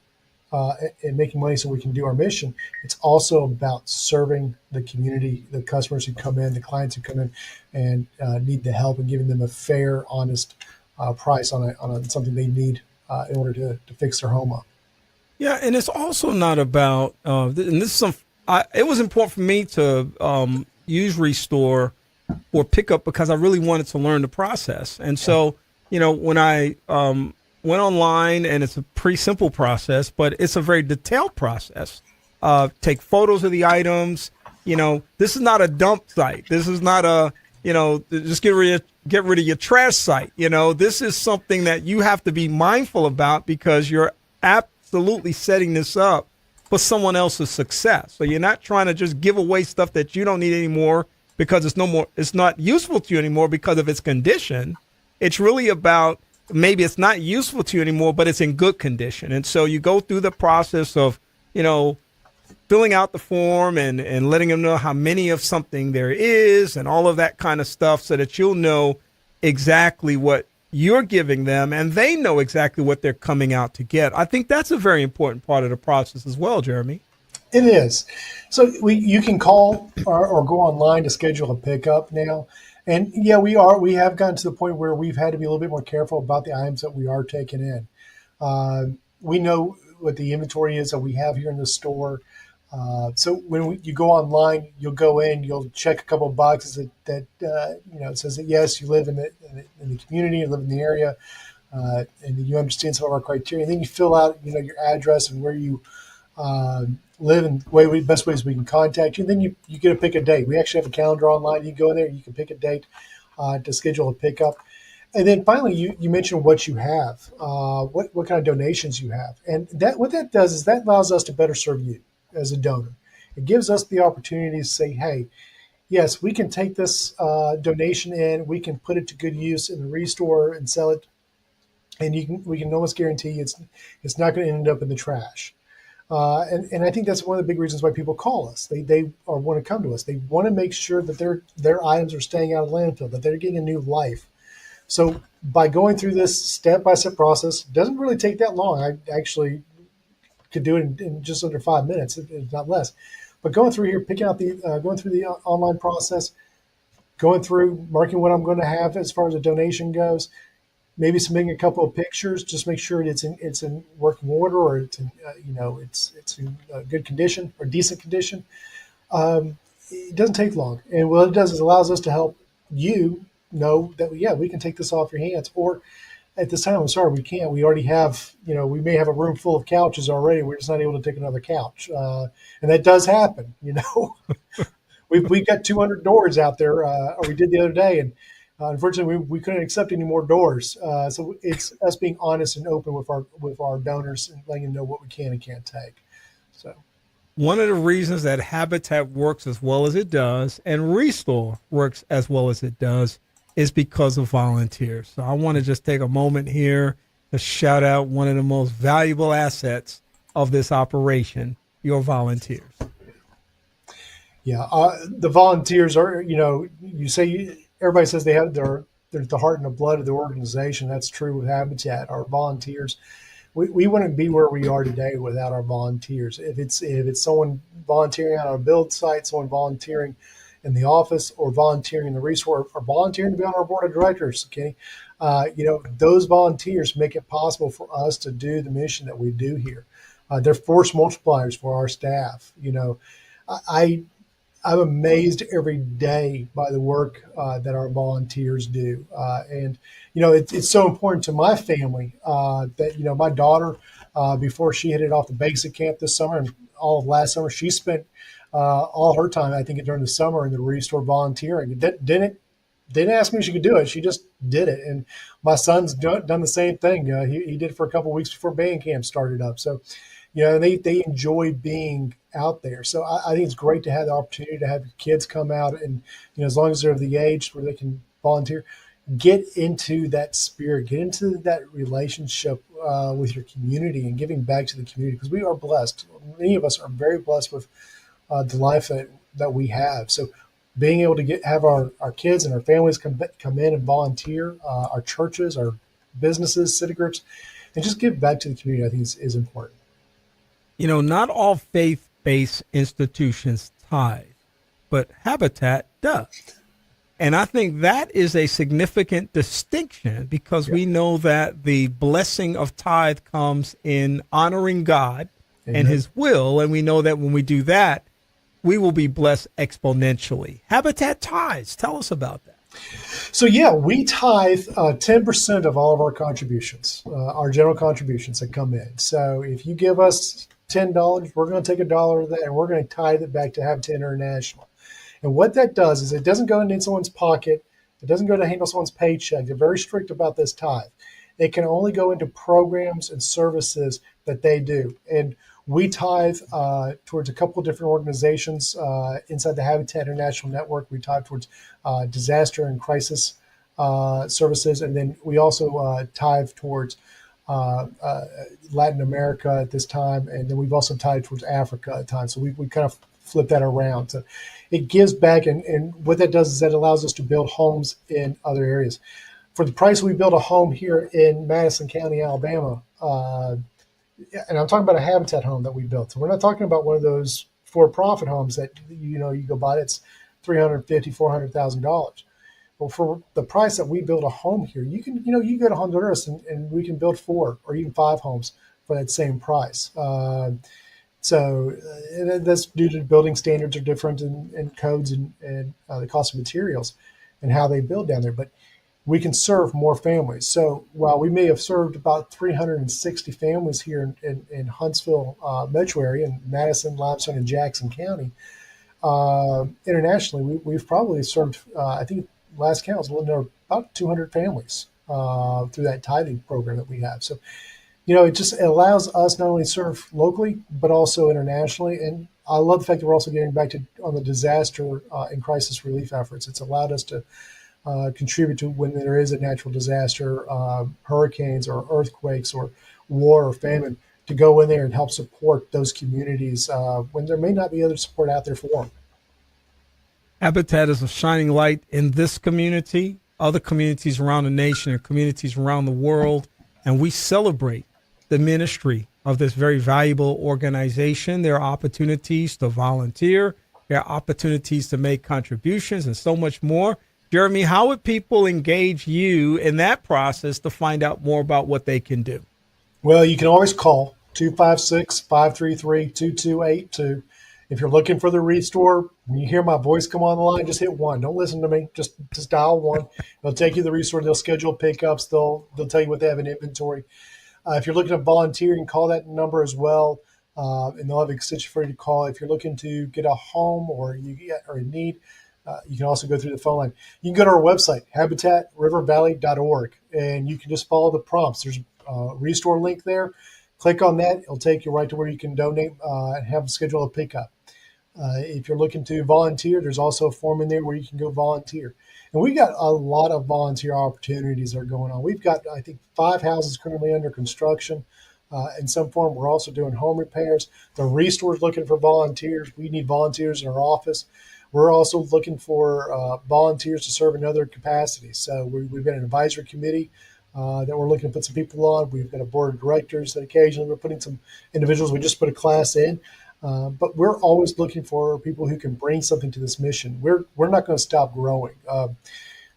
and making money so we can do our mission. It's also about serving the community, the customers who come in, the clients who come in and need the help, and giving them a fair, honest price on something they need in order to fix their home up. Yeah, and it's also not about, and this is it was important for me to use Restore or Pickup because I really wanted to learn the process. And so, when I went online, and it's a pretty simple process, but it's a very detailed process. Take photos of the items. This is not a dump site. This is not a, just get rid of your trash site. This is something that you have to be mindful about because you're absolutely setting this up for someone else's success. So you're not trying to just give away stuff that you don't need anymore because it's not useful to you anymore because of its condition. It's really about, maybe it's not useful to you anymore, but it's in good condition. And so you go through the process of, filling out the form and letting them know how many of something there is and all of that kind of stuff so that you'll know exactly what you're giving them and they know exactly what they're coming out to get. I think that's a very important part of the process as well, Jeremy. It is. So you can call or go online to schedule a pickup now. And yeah, we have gotten to the point where we've had to be a little bit more careful about the items that we are taking in. We know what the inventory is that we have here in the store. So when you go online, you'll go in, you'll check a couple of boxes that it says that yes, you live in the community, you live in the area, and you understand some of our criteria. And then you fill out your address and where you live and best ways we can contact you. And then you get to pick a date. We actually have a calendar online. You go in there, you can pick a date to schedule a pickup. And then finally, you mentioned what you have, what kind of donations you have. And what that does is that allows us to better serve you as a donor. It gives us the opportunity to say, hey, yes, we can take this donation in, we can put it to good use in the Restore and sell it. And we can almost guarantee it's not going to end up in the trash. And I think that's one of the big reasons why people call us. They want to come to us. They want to make sure that their items are staying out of landfill, that they're getting a new life. So by going through this step-by-step process, it doesn't really take that long. I actually could do it in just under 5 minutes, if not less. But going through here, picking out going through the online process, going through, marking what I'm going to have as far as the donation goes, maybe submitting a couple of pictures, just make sure it's in working order, or it's in good condition or decent condition. It doesn't take long, and what it does is allows us to help you know that we can take this off your hands. Or at this time, I'm sorry, we can't. We already have we may have a room full of couches already. We're just not able to take another couch, and that does happen. We've got 200 doors out there, or we did the other day, and unfortunately, we couldn't accept any more doors. So it's us being honest and open with our donors and letting them know what we can and can't take. So one of the reasons that Habitat works as well as it does and Restore works as well as it does is because of volunteers. So I want to just take a moment here to shout out one of the most valuable assets of this operation, your volunteers. Yeah, the volunteers are, you say everybody says they're the heart and the blood of the organization. That's true with Habitat. Our volunteers, we wouldn't be where we are today without our volunteers. If it's someone volunteering on a build site, someone volunteering, in the office or volunteering in the resource or volunteering to be on our board of directors, Kenny. Those volunteers make it possible for us to do the mission that we do here. They're force multipliers for our staff. I I'm amazed every day by the work that our volunteers do. It's so important to my family that, my daughter, before she headed off to basic camp this summer and all of last summer, she spent all her time, I think, during the summer in the Restore volunteering. Didn't ask me if she could do it. She just did it. And my son's done the same thing. He did it for a couple of weeks before band camp started up. So, they enjoy being out there. So I think it's great to have the opportunity to have your kids come out and, as long as they're of the age where they can volunteer, get into that spirit, get into that relationship with your community and giving back to the community, because we are blessed. Many of us are very blessed with the life that we have. So being able to have our kids and our families come in and volunteer, our churches, our businesses, city groups, and just give back to the community, I think is important. Not all faith-based institutions tithe, but Habitat does. And I think that is a significant distinction, because we know that the blessing of tithe comes in honoring God and his will. And we know that when we do that, we will be blessed exponentially. Habitat tithes. Tell us about that. So, we tithe 10% of all of our contributions, our general contributions that come in. So if you give us $10, we're going to take $1 of that and we're going to tithe it back to Habitat International. And what that does is it doesn't go into someone's pocket. It doesn't go to handle someone's paycheck. They're very strict about this tithe. It can only go into programs and services that they do. And we tithe towards a couple of different organizations inside the Habitat International Network. We tithe towards disaster and crisis services. And then we also tithe towards Latin America at this time. And then we've also tithed towards Africa at times. So we kind of flip that around. So it gives back. And what that does is that allows us to build homes in other areas. For the price we built a home here in Madison County, Alabama, and I'm talking about a Habitat home that we built. So we're not talking about one of those for-profit homes that, you go buy that's $350,000, $400,000. Well, for the price that we build a home here, you can, you go to Honduras and we can build 4 or even 5 homes for that same price. So that's due to building standards are different and codes and the cost of materials and how they build down there. But we can serve more families. So while we may have served about 360 families here in Huntsville metro area, in Madison, Limestone, and Jackson County, internationally, we've probably served, I think last count was a little about 200 families through that tithing program that we have. So, it allows us not only to serve locally, but also internationally. And I love the fact that we're also getting back on the disaster and crisis relief efforts. It's allowed us to contribute to when there is a natural disaster, hurricanes or earthquakes or war or famine, to go in there and help support those communities when there may not be other support out there for them. Habitat is a shining light in this community, other communities around the nation, and communities around the world. And we celebrate the ministry of this very valuable organization. There are opportunities to volunteer. There are opportunities to make contributions and so much more. Jeremy, how would people engage you in that process to find out more about what they can do? Well, you can always call 256-533-2282. If you're looking for the Restore, when you hear my voice come on the line, just hit 1. Don't listen to me. Just dial 1. They'll take you to the Restore. They'll schedule pickups. They'll tell you what they have in inventory. If you're looking to volunteer, you can call that number as well, and they'll have an extension for you to call. If you're looking to get a home or in need, you can also go through the phone line. You can go to our website, habitatrivervalley.org, and you can just follow the prompts. There's a Restore link there. Click on that. It'll take you right to where you can donate and have schedule a pickup. If you're looking to volunteer, there's also a form in there where you can go volunteer. And we've got a lot of volunteer opportunities that are going on. We've got, I think, 5 houses currently under construction in some form. We're also doing home repairs. The Restore is looking for volunteers. We need volunteers in our office. We're also looking for volunteers to serve in other capacities. So we've got an advisory committee that we're looking to put some people on. We've got a board of directors that occasionally we're putting some individuals. We just put a class in. But we're always looking for people who can bring something to this mission. We're not going to stop growing.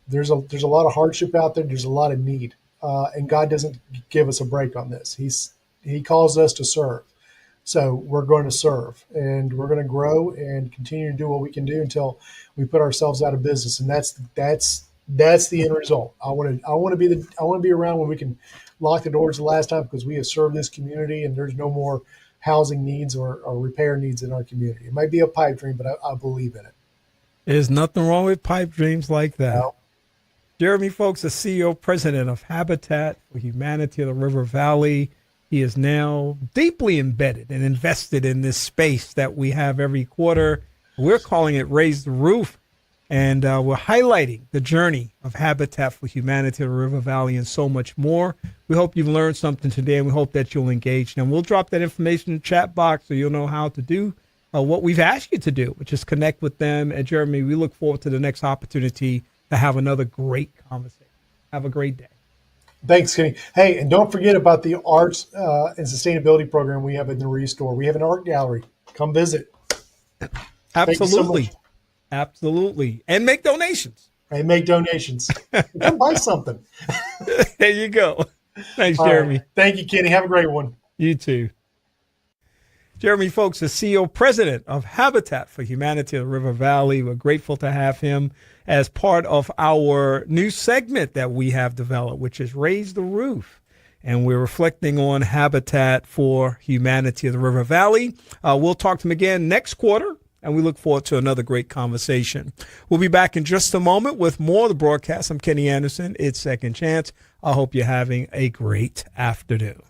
There's a lot of hardship out there. There's a lot of need, and God doesn't give us a break on this. He calls us to serve, so we're going to serve, and we're going to grow and continue to do what we can do until we put ourselves out of business. And that's the end result. I want to be around when we can lock the doors the last time, because we have served this community and there's no more housing needs or repair needs in our community. It might be a pipe dream, but I believe in it. There's nothing wrong with pipe dreams like that. No. Jeremy Foulks, the CEO, president of Habitat for Humanity of the River Valley. He is now deeply embedded and invested in this space that we have every quarter. We're calling it Raise the Roof, and we're highlighting the journey of Habitat for Humanity of the River Valley and so much more. We hope you've learned something today, and we hope that you'll engage. And we'll drop that information in the chat box so you'll know how to do what we've asked you to do, which is connect with them. And Jeremy, we look forward to the next opportunity to have another great conversation. Have a great day. Thanks, Kenny. Hey, and don't forget about the arts and sustainability program we have in the Restore. We have an art gallery. Come visit. Absolutely. So absolutely. And make donations. And make donations. Come buy something. There you go. Thanks, All Jeremy. Right. Thank you, Kenny. Have a great one. You too. Jeremy Foulks, the CEO, president of Habitat for Humanity of the River Valley. We're grateful to have him as part of our new segment that we have developed, which is Raise the Roof. And we're reflecting on Habitat for Humanity of the River Valley. We'll talk to him again next quarter, and we look forward to another great conversation. We'll be back in just a moment with more of the broadcast. I'm Kenny Anderson. It's Second Chance. I hope you're having a great afternoon.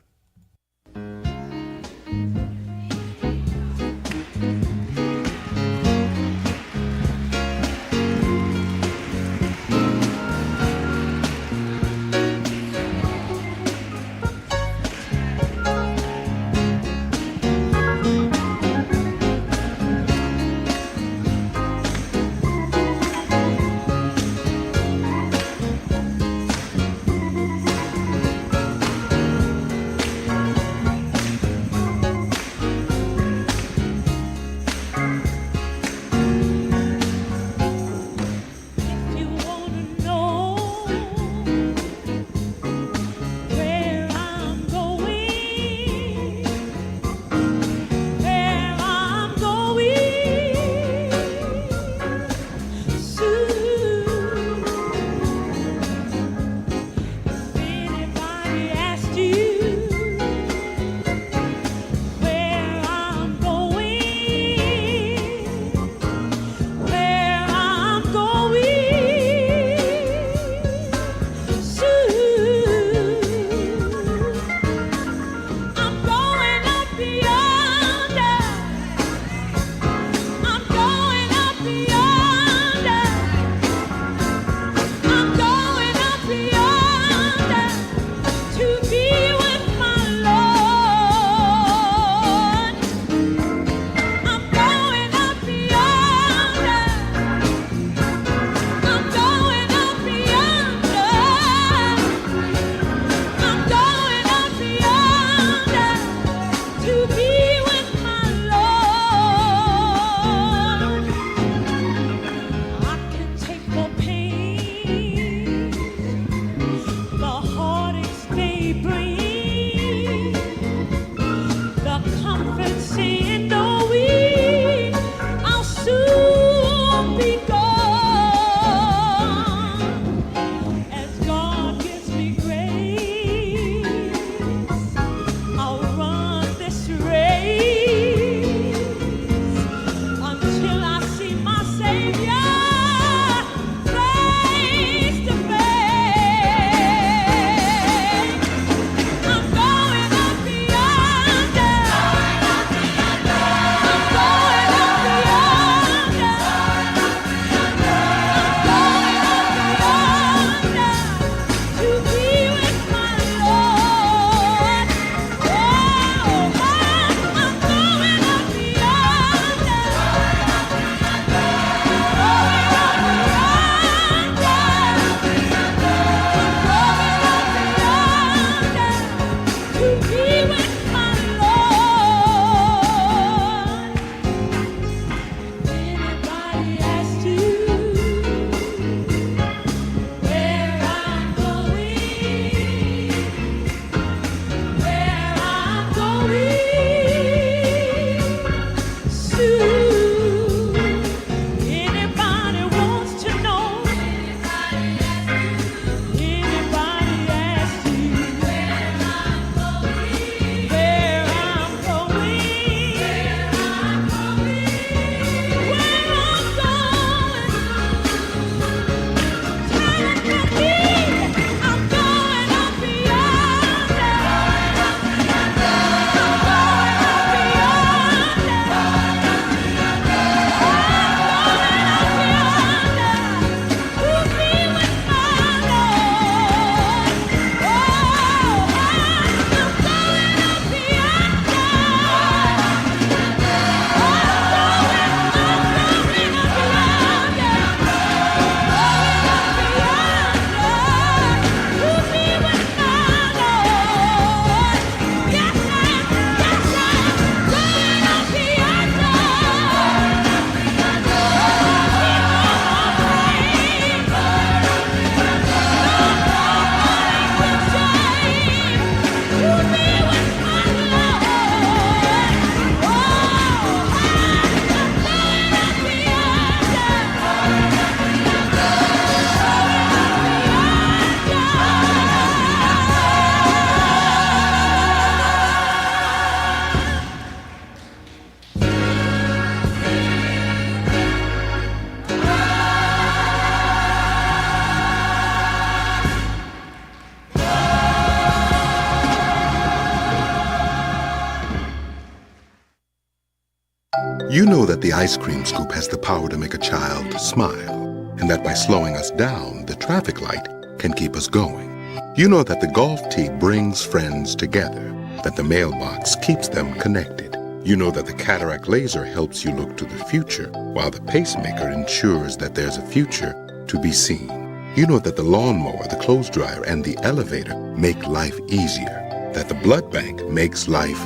You know that the ice cream scoop has the power to make a child smile, and that by slowing us down, the traffic light can keep us going. You know that the golf tee brings friends together, that the mailbox keeps them connected. You know that the cataract laser helps you look to the future, while the pacemaker ensures that there's a future to be seen. You know that the lawnmower, the clothes dryer, and the elevator make life easier, that the blood bank makes life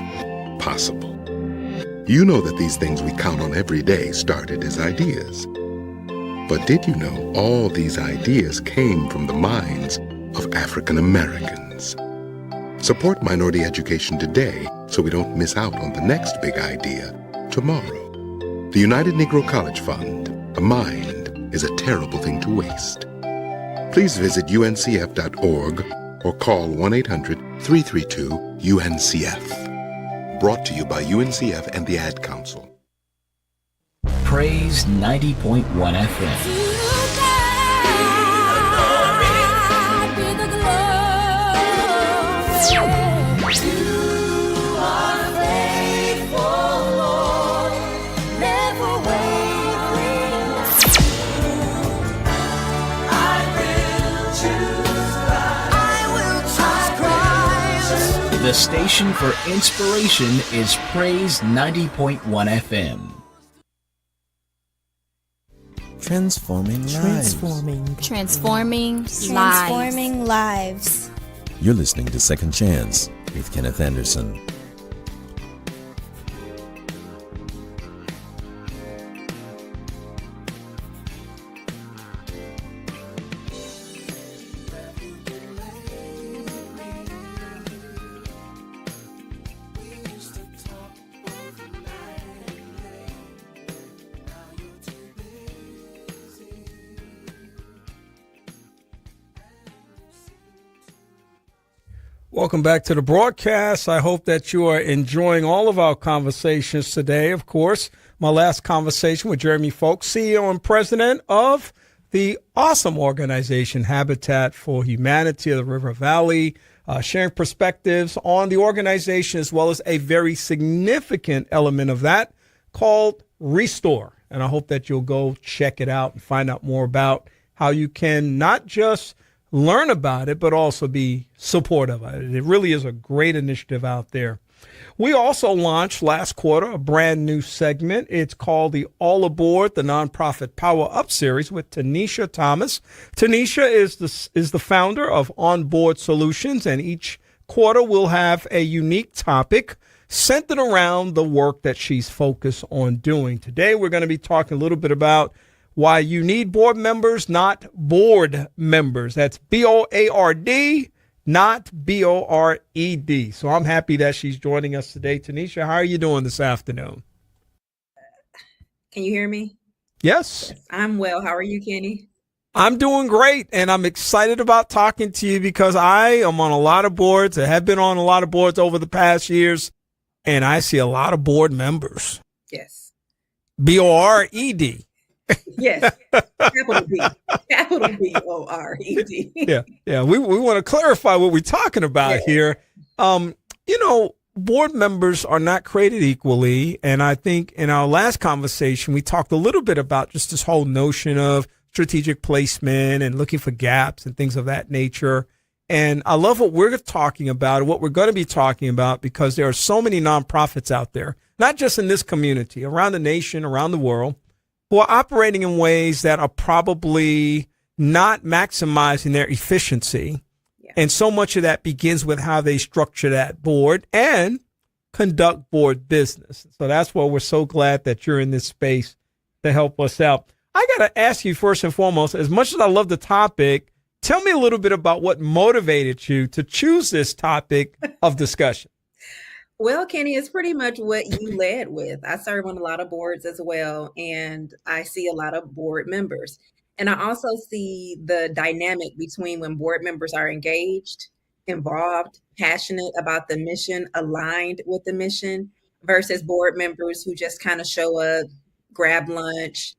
possible. You know that these things we count on every day started as ideas. But did you know all these ideas came from the minds of African Americans? Support minority education today so we don't miss out on the next big idea tomorrow. The United Negro College Fund, a mind is a terrible thing to waste. Please visit uncf.org or call 1-800-332-UNCF. Brought to you by UNCF and the Ad Council. Praise 90.1 FM. The station for inspiration is Praise 90.1 FM. Transforming lives. Transforming lives. You're listening to Second Chance with Kenneth Anderson. Welcome back to the broadcast. I hope that you are enjoying all of our conversations today. Of course, my last conversation with Jeremy Foulks, CEO and president of the awesome organization Habitat for Humanity of the River Valley, sharing perspectives on the organization as well as a very significant element of that called Restore. And I hope that you'll go check it out and find out more about how you can not just learn about it, but also be supportive of it. It really is a great initiative out there. We also launched last quarter a brand new segment. It's called the All Aboard, the Nonprofit Power Up series with Tenesha Thomas. Tenesha is the founder of Onboard Solutions, and each quarter we'll have a unique topic centered around the work that she's focused on doing. Today we're going to be talking a little bit about why you need board members, not board members. That's B-O-A-R-D, not B-O-R-E-D. So I'm happy that she's joining us today. Tenesha, how are you doing this afternoon? Can you hear me? Yes. I'm well. How are you, Kenny? I'm doing great, and I'm excited about talking to you because I am on a lot of boards. I have been on a lot of boards over the past years, and I see a lot of board members. Yes. B-O-R-E-D. Yes, capital B-O-R-E-D. Yeah. We want to clarify what we're talking about here. Board members are not created equally, and I think in our last conversation we talked a little bit about just this whole notion of strategic placement and looking for gaps and things of that nature. And I love what we're talking about, what we're going to be talking about, because there are so many nonprofits out there, not just in this community, around the nation, around the world, who are operating in ways that are probably not maximizing their efficiency. Yeah. And so much of that begins with how they structure that board and conduct board business. So that's why we're so glad that you're in this space to help us out. I got to ask you first and foremost, as much as I love the topic, tell me a little bit about what motivated you to choose this topic of discussion. Well, Kenny, it's pretty much what you led with. I serve on a lot of boards as well, and I see a lot of board members. And I also see the dynamic between when board members are engaged, involved, passionate about the mission, aligned with the mission, versus board members who just kind of show up, grab lunch,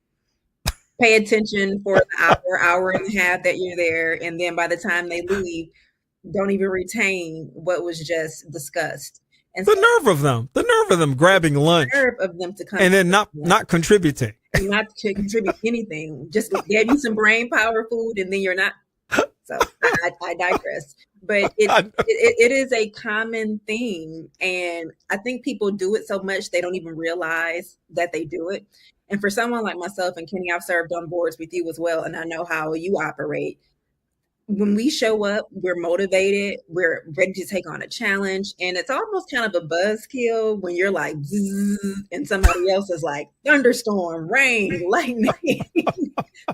pay attention for the hour and a half that you're there, and then by the time they leave, don't even retain what was just discussed. And The so the nerve of them grabbing lunch the nerve of them to come and then not contributing. not to contribute anything, just gave you some brain power food, and then you're not. So I digress. But it is a common thing, and I think people do it so much they don't even realize that they do it. And for someone like myself and Kenny, I've served on boards with you as well, and I know how you operate. When we show up, we're motivated, we're ready to take on a challenge, and it's almost kind of a buzzkill when you're like, zzz, and somebody else is like, thunderstorm, rain, lightning,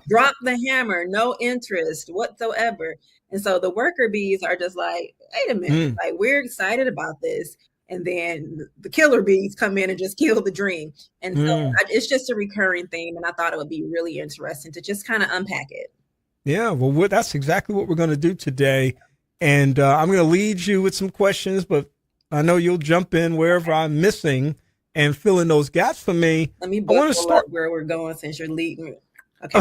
drop the hammer, no interest whatsoever. And so the worker bees are just like, wait a minute, like we're excited about this. And then the killer bees come in and just kill the dream. And so it's just a recurring theme. And I thought it would be really interesting to just kind of unpack it. Yeah, well, that's exactly what we're going to do today. And I'm going to lead you with some questions, but I know you'll jump in wherever I'm missing and fill in those gaps for me. Let me start where we're going since you're leading me. Okay.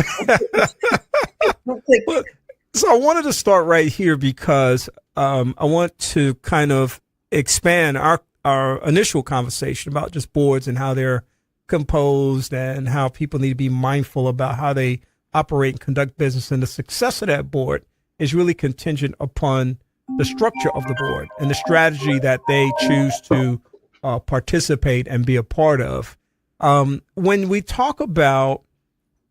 So I wanted to start right here because I want to kind of expand our initial conversation about just boards and how they're composed and how people need to be mindful about how they operate and conduct business. And the success of that board is really contingent upon the structure of the board and the strategy that they choose to participate and be a part of. When we talk about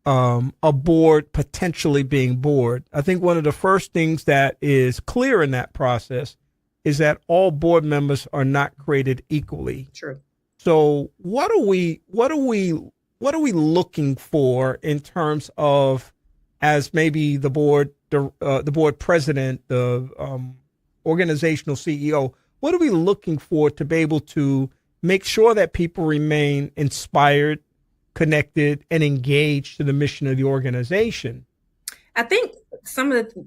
a board potentially being bored, I think one of the first things that is clear in that process is that all board members are not created equally. True. So what are we looking for in terms of, as maybe the board president, the organizational CEO, what are we looking for to be able to make sure that people remain inspired, connected, and engaged to the mission of the organization? I think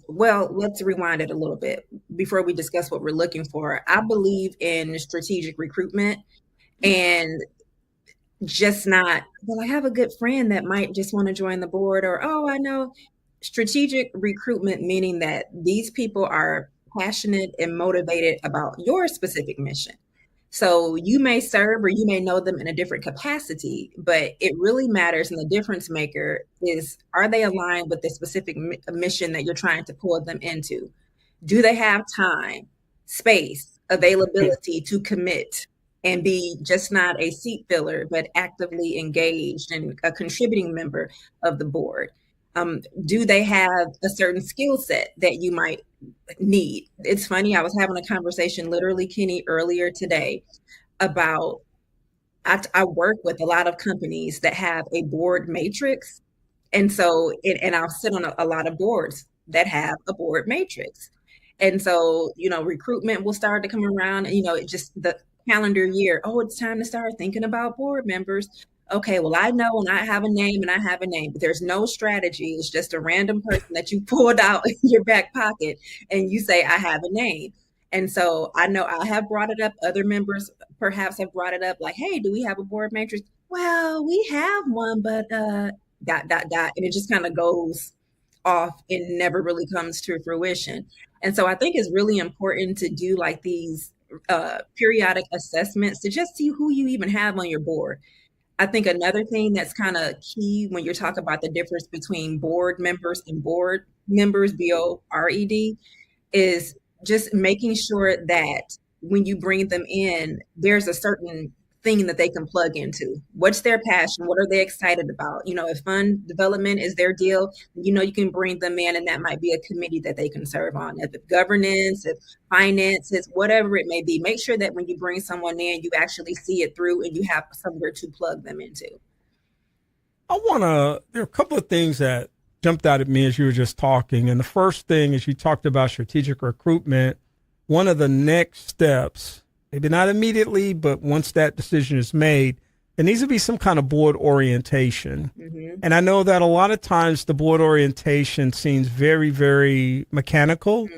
let's rewind it a little bit before we discuss what we're looking for. I believe in strategic recruitment and just not, well, I have a good friend that might just want to join the board, or, oh, I know. Strategic recruitment, meaning that these people are passionate and motivated about your specific mission. So you may serve or you may know them in a different capacity, but it really matters. And the difference maker is, are they aligned with the specific mission that you're trying to pull them into? Do they have time, space, availability to commit and be just not a seat filler, but actively engaged and a contributing member of the board? Do they have a certain skill set that you might need? It's funny, I was having a conversation literally, Kenny, earlier today about, I work with a lot of companies that have a board matrix. And so, and I'll sit on a lot of boards that have a board matrix. And so, recruitment will start to come around, and, it just the calendar year, oh, it's time to start thinking about board members. Okay, well, I know, and I have a name, but there's no strategy. It's just a random person that you pulled out in your back pocket and you say, I have a name. And so I know I have brought it up. Other members perhaps have brought it up, like, hey, do we have a board matrix? Well, we have one, but And it just kind of goes off and never really comes to fruition. And so I think it's really important to do like these periodic assessments to just see who you even have on your board. I think another thing that's kind of key when you're talking about the difference between board members and board members, B.O.R.E.D, is just making sure that when you bring them in, there's a certain thing that they can plug into. What's their passion? What are they excited about? If fund development is their deal, you can bring them in, and that might be a committee that they can serve on. If it's governance, if finances, whatever it may be, make sure that when you bring someone in, you actually see it through and you have somewhere to plug them into. There are a couple of things that jumped out at me as you were just talking. And the first thing is, you talked about strategic recruitment. One of the next steps, maybe not immediately, but once that decision is made, there needs to be some kind of board orientation. Mm-hmm. And I know that a lot of times the board orientation seems very, very mechanical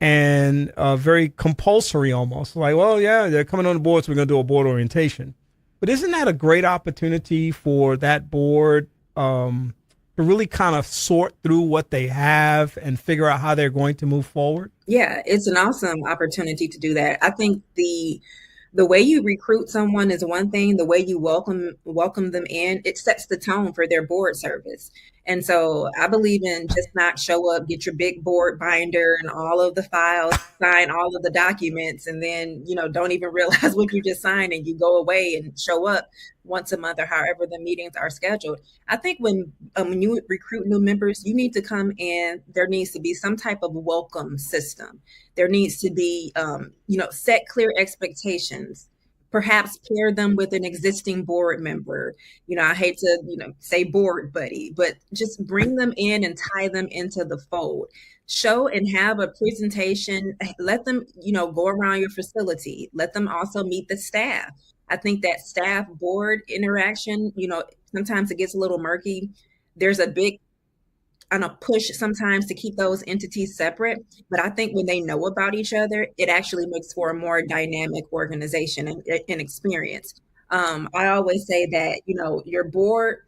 and very compulsory almost. Like, well, yeah, they're coming on the board, so we're going to do a board orientation. But isn't that a great opportunity for that board to really kind of sort through what they have and figure out how they're going to move forward? Yeah, it's an awesome opportunity to do that. I think the The way you recruit someone is one thing. The way you welcome them in, it sets the tone for their board service. And so I believe in just not show up, get your big board binder and all of the files, sign all of the documents, and then, don't even realize what you just signed, and you go away and show up once a month or however the meetings are scheduled. I think when you recruit new members, you need to come in. There needs to be some type of welcome system. There needs to be, set clear expectations. Perhaps pair them with an existing board member. I hate to, say board buddy, but just bring them in and tie them into the fold. Show and have a presentation. Let them, go around your facility. Let them also meet the staff. I think that staff board interaction, sometimes it gets a little murky. There's a big push sometimes to keep those entities separate. But I think when they know about each other, it actually makes for a more dynamic organization and experience. I always say that, your board,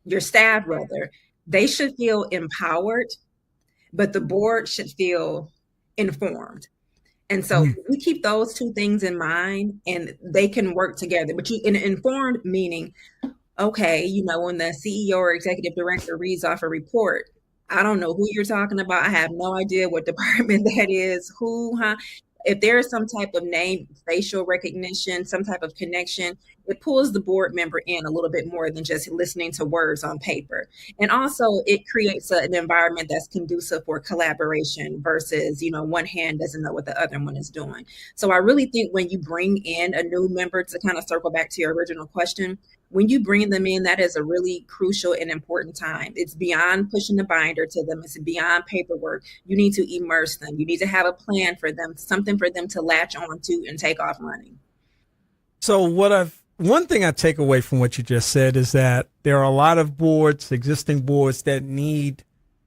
your staff rather, they should feel empowered, but the board should feel informed. And so we keep those two things in mind, and they can work together. But informed meaning, okay, when the CEO or executive director reads off a report, I don't know who you're talking about. I have no idea what department that is, If there is some type of name, facial recognition, some type of connection, it pulls the board member in a little bit more than just listening to words on paper. And also it creates an environment that's conducive for collaboration versus, one hand doesn't know what the other one is doing. So I really think when you bring in a new member, to kind of circle back to your original question, when you bring them in, that is a really crucial and important time. It's beyond pushing the binder to them. It's beyond paperwork. You need to immerse them. You need to have a plan for them, something for them to latch on to and take off running. So one thing I take away from what you just said is that there are a lot of boards, existing boards, that need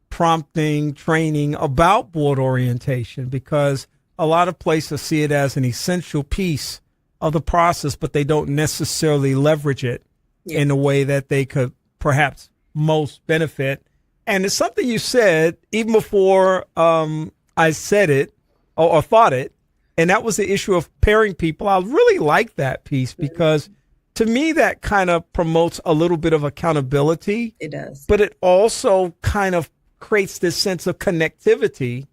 prompting, training about board orientation, because a lot of places see it as an essential piece of the process, but they don't necessarily leverage it in a way that they could perhaps most benefit. And it's something you said even before I said it or thought it, and that was the issue of pairing people. I really like that piece because to me that kind of promotes a little bit of accountability. It does. But it also kind of creates this sense of connectivity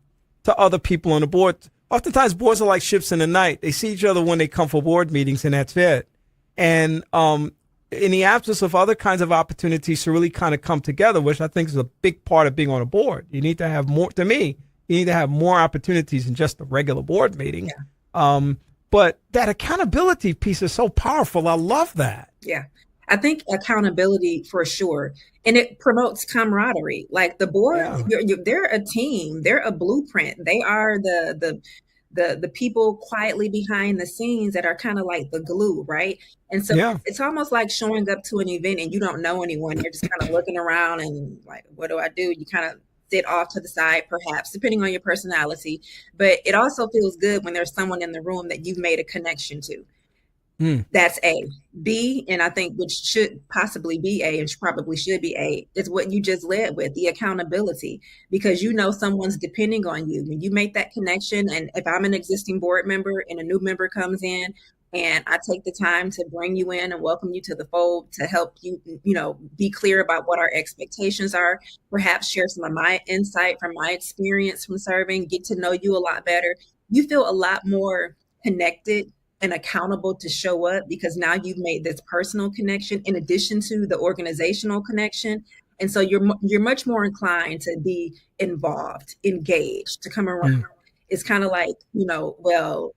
to other people on the board. Oftentimes boards are like ships in the night. They see each other when they come for board meetings, and that's it. And in the absence of other kinds of opportunities to really kind of come together, which I think is a big part of being on a board, you need to have more, to me, you need to have more opportunities than just a regular board meeting. Yeah. But that accountability piece is so powerful. I love that. Yeah. I think accountability for sure. And it promotes camaraderie. Like the board, they're a team. They're a blueprint. They are the people quietly behind the scenes that are kind of like the glue, right? And so it's almost like showing up to an event and you don't know anyone. You're just kind of looking around and like, what do I do? You kind of sit off to the side, perhaps, depending on your personality. But it also feels good when there's someone in the room that you've made a connection to. That's A. B, and I think which should possibly be A, and probably should be A, is what you just led with, the accountability, because someone's depending on you. When you make that connection, and if I'm an existing board member and a new member comes in, and I take the time to bring you in and welcome you to the fold to help you, be clear about what our expectations are, perhaps share some of my insight from my experience from serving, get to know you a lot better. You feel a lot more connected and accountable to show up because now you've made this personal connection in addition to the organizational connection. And so you're much more inclined to be involved, engaged, to come around. It's kind of like, well,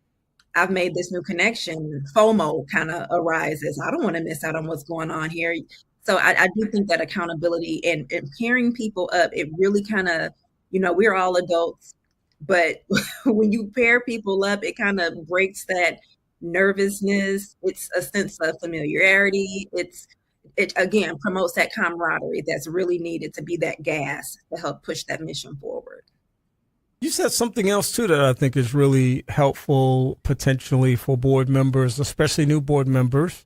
I've made this new connection. FOMO kind of arises. I don't want to miss out on what's going on here. So I do think that accountability and pairing people up, it really kind of, we're all adults, but when you pair people up, it kind of breaks that nervousness. It's a sense of familiarity. It again promotes that camaraderie that's really needed to be that gas to help push that mission forward. You said something else too that I think is really helpful potentially for board members, especially new board members,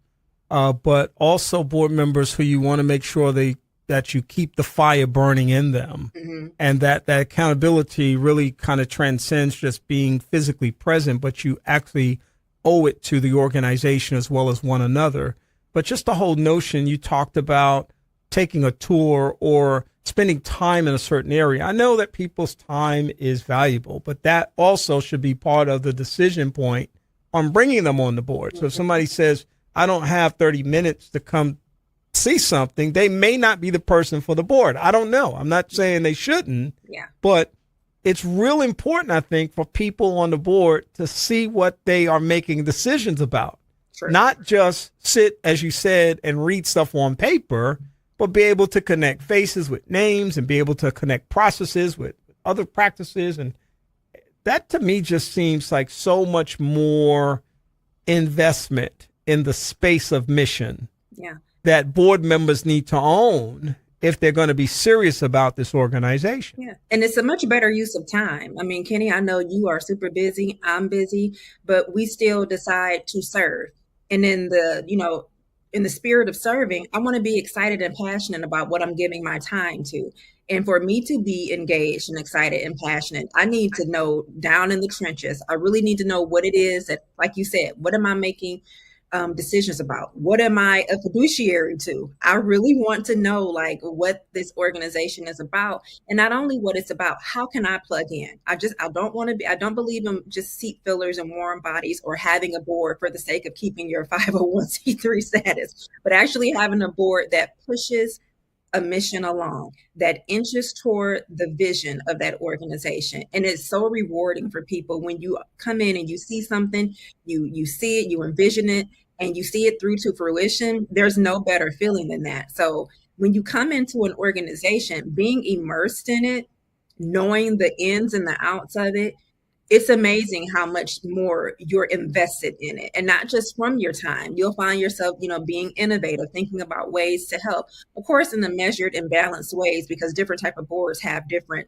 but also board members who you want to make sure that you keep the fire burning in them, and that accountability really kind of transcends just being physically present, but you actually owe it to the organization as well as one another. But just the whole notion you talked about taking a tour or spending time in a certain area. I know that people's time is valuable, but that also should be part of the decision point on bringing them on the board. So if somebody says, I don't have 30 minutes to come see something, they may not be the person for the board. I don't know. I'm not saying they shouldn't, but it's real important, I think, for people on the board to see what they are making decisions about. True. Not just sit, as you said, and read stuff on paper, but be able to connect faces with names and be able to connect processes with other practices. And that to me just seems like so much more investment in the space of mission that board members need to own if they're going to be serious about this organization. Yeah. And it's a much better use of time. I mean, Kenny, I know you are super busy. I'm busy, but we still decide to serve. And in the spirit of serving, I want to be excited and passionate about what I'm giving my time to. And for me to be engaged and excited and passionate, I need to know down in the trenches. I really need to know what it is that, like you said, what am I making decisions about? What am I a fiduciary to? I really want to know like what this organization is about, and not only what it's about, how can I plug in? I don't believe in just seat fillers and warm bodies or having a board for the sake of keeping your 501c3 status, but actually having a board that pushes a mission along, that inches toward the vision of that organization. And it's so rewarding for people when you come in and you see something, you see it, you envision it, and you see it through to fruition. There's no better feeling than that. So when you come into an organization, being immersed in it, knowing the ins and the outs of it, it's amazing how much more you're invested in it, and not just from your time. You'll find yourself, being innovative, thinking about ways to help, of course, in the measured and balanced ways, because different type of boards have different,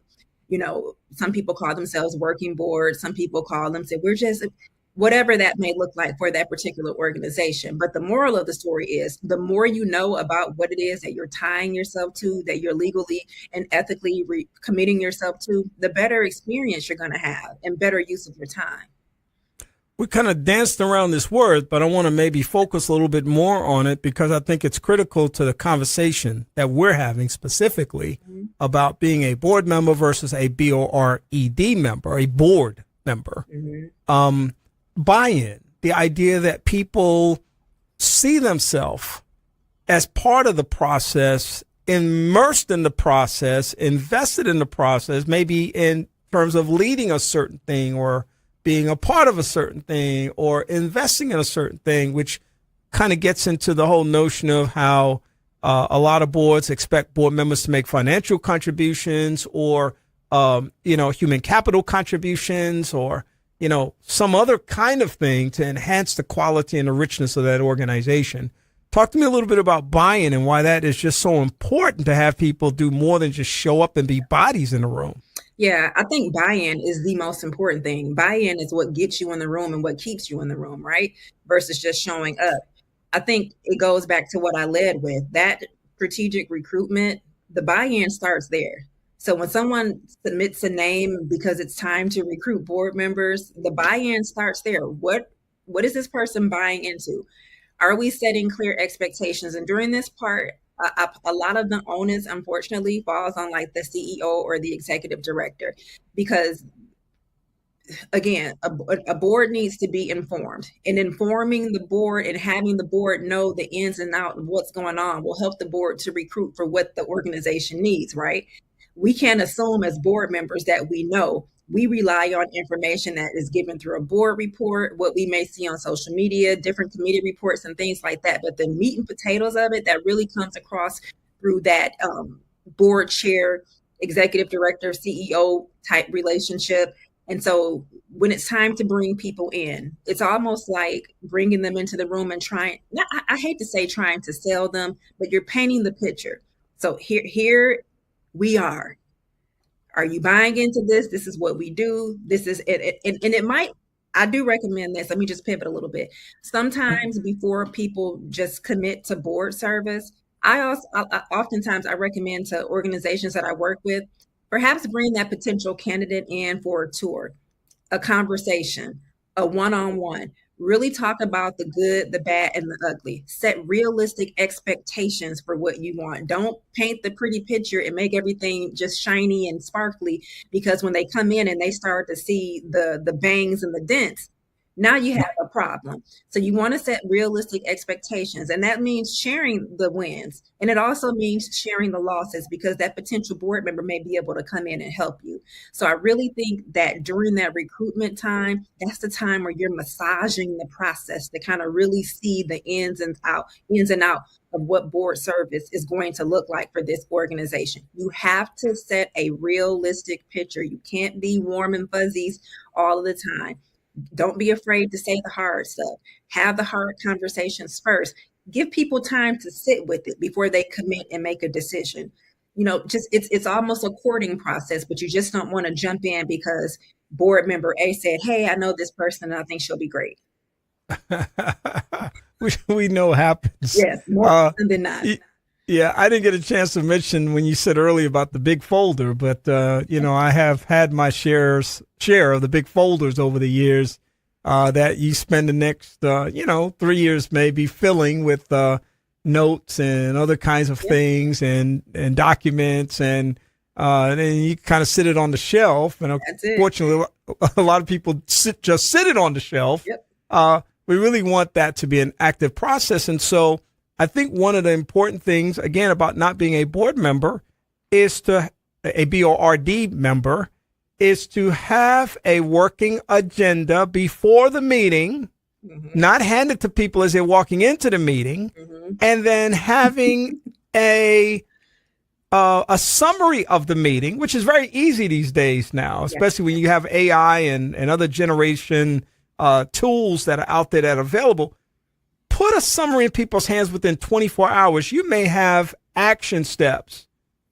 some people call themselves working boards. Some people call them, say, we're just, whatever that may look like for that particular organization. But the moral of the story is the more you know about what it is that you're tying yourself to, that you're legally and ethically committing yourself to, the better experience you're going to have and better use of your time. We kind of danced around this word, but I want to maybe focus a little bit more on it because I think it's critical to the conversation that we're having specifically about being a board member versus a BORED member, a board member. Buy-in, the idea that people see themselves as part of the process, immersed in the process, invested in the process, maybe in terms of leading a certain thing or being a part of a certain thing or investing in a certain thing, which kind of gets into the whole notion of how a lot of boards expect board members to make financial contributions or, human capital contributions or some other kind of thing to enhance the quality and the richness of that organization. Talk to me a little bit about buy-in and why that is just so important to have people do more than just show up and be bodies in the room. Yeah, I think buy-in is the most important thing. Buy-in is what gets you in the room and what keeps you in the room, right? Versus just showing up. I think it goes back to what I led with. That strategic recruitment, the buy-in starts there. So when someone submits a name because it's time to recruit board members, the buy-in starts there. What is this person buying into? Are we setting clear expectations? And during this part, a lot of the onus, unfortunately, falls on like the CEO or the executive director, because again, a board needs to be informed, and informing the board and having the board know the ins and outs of what's going on will help the board to recruit for what the organization needs, right? We can't assume as board members that we know. We rely on information that is given through a board report, what we may see on social media, different committee reports and things like that. But the meat and potatoes of it, that really comes across through that board chair, executive director, CEO type relationship. And so when it's time to bring people in, it's almost like bringing them into the room and I hate to say trying to sell them, but you're painting the picture. So here we are. Are you buying into this? This is what we do. This is it. And it might, I do recommend this. Let me just pivot a little bit. Sometimes before people just commit to board service, oftentimes I recommend to organizations that I work with, perhaps bring that potential candidate in for a tour, a conversation, a one-on-one. Really talk about the good, the bad, and the ugly. Set realistic expectations for what you want. Don't paint the pretty picture and make everything just shiny and sparkly, because when they come in and they start to see the bangs and the dents, now you have a problem. So you want to set realistic expectations, and that means sharing the wins. And it also means sharing the losses, because that potential board member may be able to come in and help you. So I really think that during that recruitment time, that's the time where you're massaging the process to kind of really see the ins and out of what board service is going to look like for this organization. You have to set a realistic picture. You can't be warm and fuzzies all of the time. Don't be afraid to say the hard stuff. Have the hard conversations first. Give people time to sit with it before they commit and make a decision. Just it's almost a courting process, but you just don't want to jump in because board member A said, "Hey, I know this person and I think she'll be great." we know happens. Yes, more often than not. Yeah, I didn't get a chance to mention when you said earlier about the big folder, but I have had my share of the big folders over the years that you spend the next 3 years maybe filling with notes and other kinds of things and documents, and then you kind of sit it on the shelf. And unfortunately, a lot of people just sit it on the shelf. Yep. We really want that to be an active process, and so I think one of the important things, again, about not being a board member a BORD member, is to have a working agenda before the meeting, not hand it to people as they're walking into the meeting, and then having a summary of the meeting, which is very easy these days now, especially when you have AI and other generation tools that are out there that are available. Put a summary in people's hands within 24 hours. You may have action steps,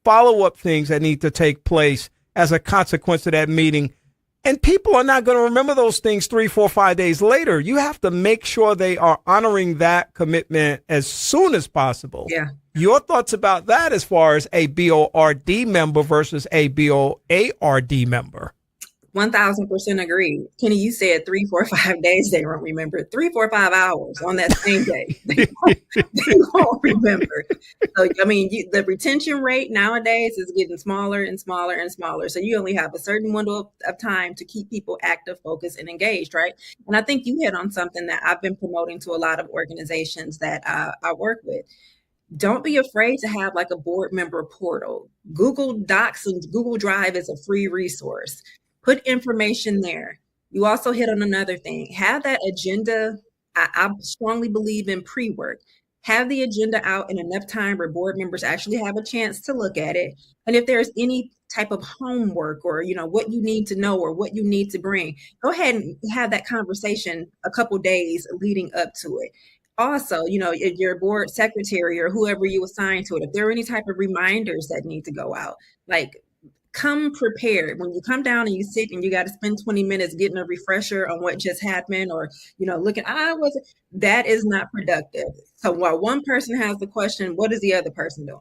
follow-up things that need to take place as a consequence of that meeting. And people are not going to remember those things 3, 4, 5 days later. You have to make sure they are honoring that commitment as soon as possible. Yeah. Your thoughts about that as far as a BORD member versus a BOARD member? 1000% agree. Kenny, you said 3, 4, 5 days they won't remember. 3, 4, 5 hours on that same day. They won't remember. So, the retention rate nowadays is getting smaller and smaller and smaller. So you only have a certain window of time to keep people active, focused, and engaged, right? And I think you hit on something that I've been promoting to a lot of organizations that I work with. Don't be afraid to have like a board member portal. Google Docs and Google Drive is a free resource. Put information there. You also hit on another thing. Have that agenda. I strongly believe in pre-work. Have the agenda out in enough time where board members actually have a chance to look at it. And if there's any type of homework or, what you need to know or what you need to bring, go ahead and have that conversation a couple days leading up to it. Also, if your board secretary or whoever you assign to it, if there are any type of reminders that need to go out, come prepared. When you come down and you sit and you got to spend 20 minutes getting a refresher on what just happened or, looking, that is not productive. So while one person has the question, what is the other person doing?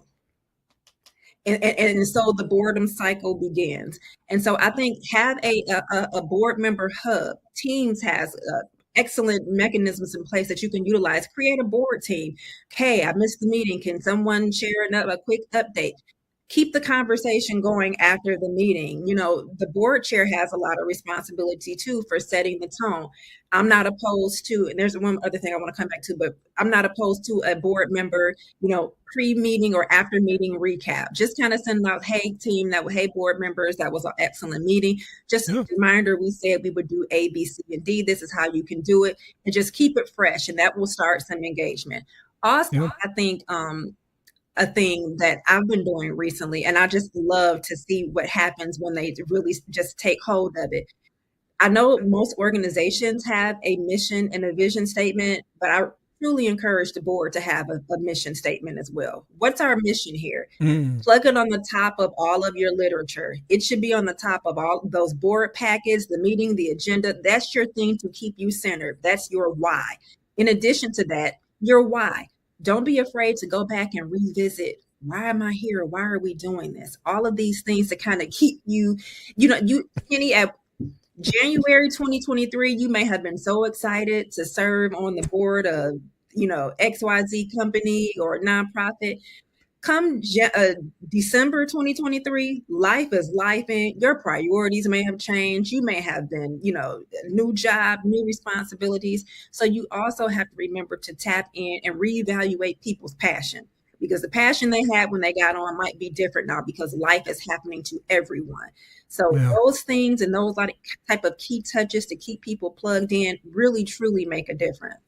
And so the boredom cycle begins. And so I think have a board member hub. Teams has excellent mechanisms in place that you can utilize. Create a board team. Hey, I missed the meeting. Can someone share a quick update? Keep the conversation going after the meeting. The board chair has a lot of responsibility too for setting the tone. I'm not opposed to, and there's one other thing I want to come back to, but I'm not opposed to a board member, pre-meeting or after meeting recap. Just kind of send out, hey team, hey board members, that was an excellent meeting. Just a reminder, we said we would do A, B, C, and D. This is how you can do it, and just keep it fresh, and that will start some engagement. Also, I think a thing that I've been doing recently, and I just love to see what happens when they really just take hold of it. I know most organizations have a mission and a vision statement, but I truly encourage the board to have a mission statement as well. What's our mission here? Plug it on the top of all of your literature. It should be on the top of all those board packets, the meeting, the agenda. That's your thing to keep you centered. That's your why. In addition to that, your why. Don't be afraid to go back and revisit. Why am I here? Why are we doing this? All of these things to kind of keep you, Kenny, January 2023, you may have been so excited to serve on the board of, XYZ company or nonprofit. Come December 2023, life is life, and your priorities may have changed. You may have been, a new job, new responsibilities. So you also have to remember to tap in and reevaluate people's passion, because the passion they had when they got on might be different now because life is happening to everyone. So those things and those type of key touches to keep people plugged in really, truly make a difference.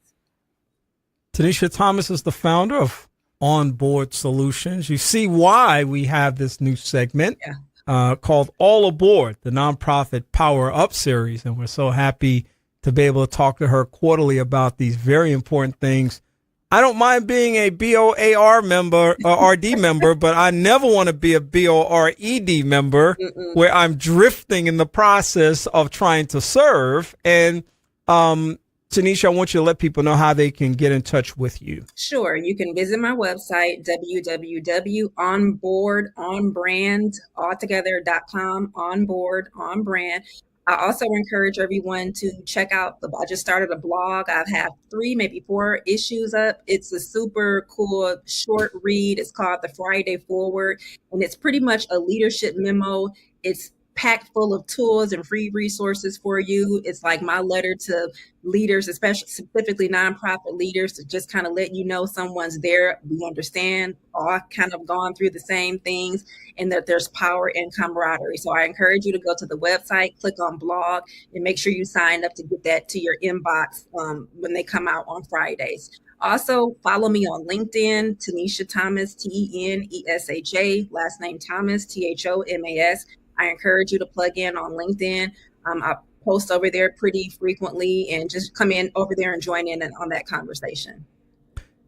Tenesha Thomas is the founder of Onboard Solutions. You see why we have this new segment called All Aboard, the nonprofit Power Up series. And we're so happy to be able to talk to her quarterly about these very important things. I don't mind being a BOAR member or RD member, but I never want to be a BORED member where I'm drifting in the process of trying to serve. And Tenesha, I want you to let people know how they can get in touch with you. Sure. You can visit my website, www.onboardonbrand.com, onboard, on brand. I also encourage everyone to check out I just started a blog. I have 3, maybe 4 issues up. It's a super cool short read. It's called The Friday Forward, and it's pretty much a leadership memo. It's packed full of tools and free resources for you. It's like my letter to leaders, especially specifically nonprofit leaders, to just kind of let you know someone's there. We understand, all kind of gone through the same things, and that there's power in camaraderie. So I encourage you to go to the website, click on blog, and make sure you sign up to get that to your inbox when they come out on Fridays. Also, follow me on LinkedIn, Tenesha Thomas, TENESHA, last name Thomas, THOMAS. I encourage you to plug in on LinkedIn. I post over there pretty frequently, and just come in over there and join in on that conversation.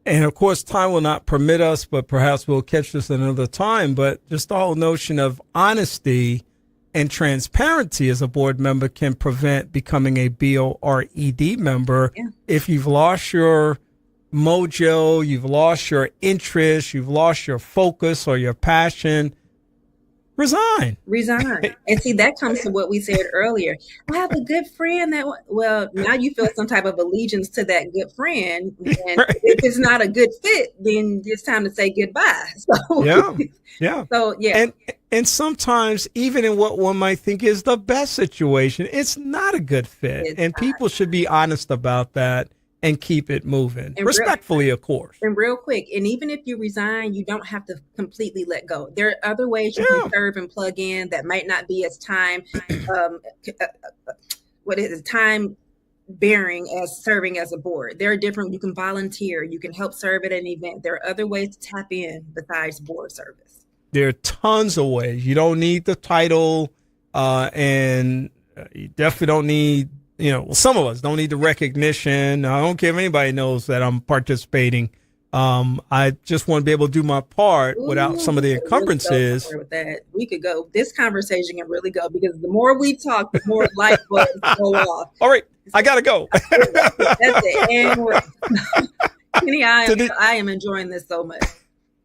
And of course, time will not permit us, but perhaps we'll catch this another time. But just the whole notion of honesty and transparency as a board member can prevent becoming a BORED member. Yeah. If you've lost your mojo, you've lost your interest, you've lost your focus or your passion, resign. And see, that comes to what we said earlier. I have a good friend well, now you feel some type of allegiance to that good friend. And right. If it's not a good fit, then it's time to say goodbye. So, yeah. So, yeah. And sometimes even in what one might think is the best situation, it's not a good fit. And people should be honest about that and keep it moving, and respectfully, of course. And real quick, and even if you resign, you don't have to completely let go. There are other ways you can serve and plug in that might not be as time bearing as serving as a board. There are different, you can volunteer, you can help serve at an event. There are other ways to tap in besides board service. There are tons of ways. You don't need the title, and you definitely don't need, some of us don't need the recognition. I don't care if anybody knows that I'm participating. I just want to be able to do my part without some of the encumbrances. With that, we could go. This conversation can really go, because the more we talk, the more light bulbs go off. All right, I gotta go. That's it. And Kenny, I am enjoying this so much.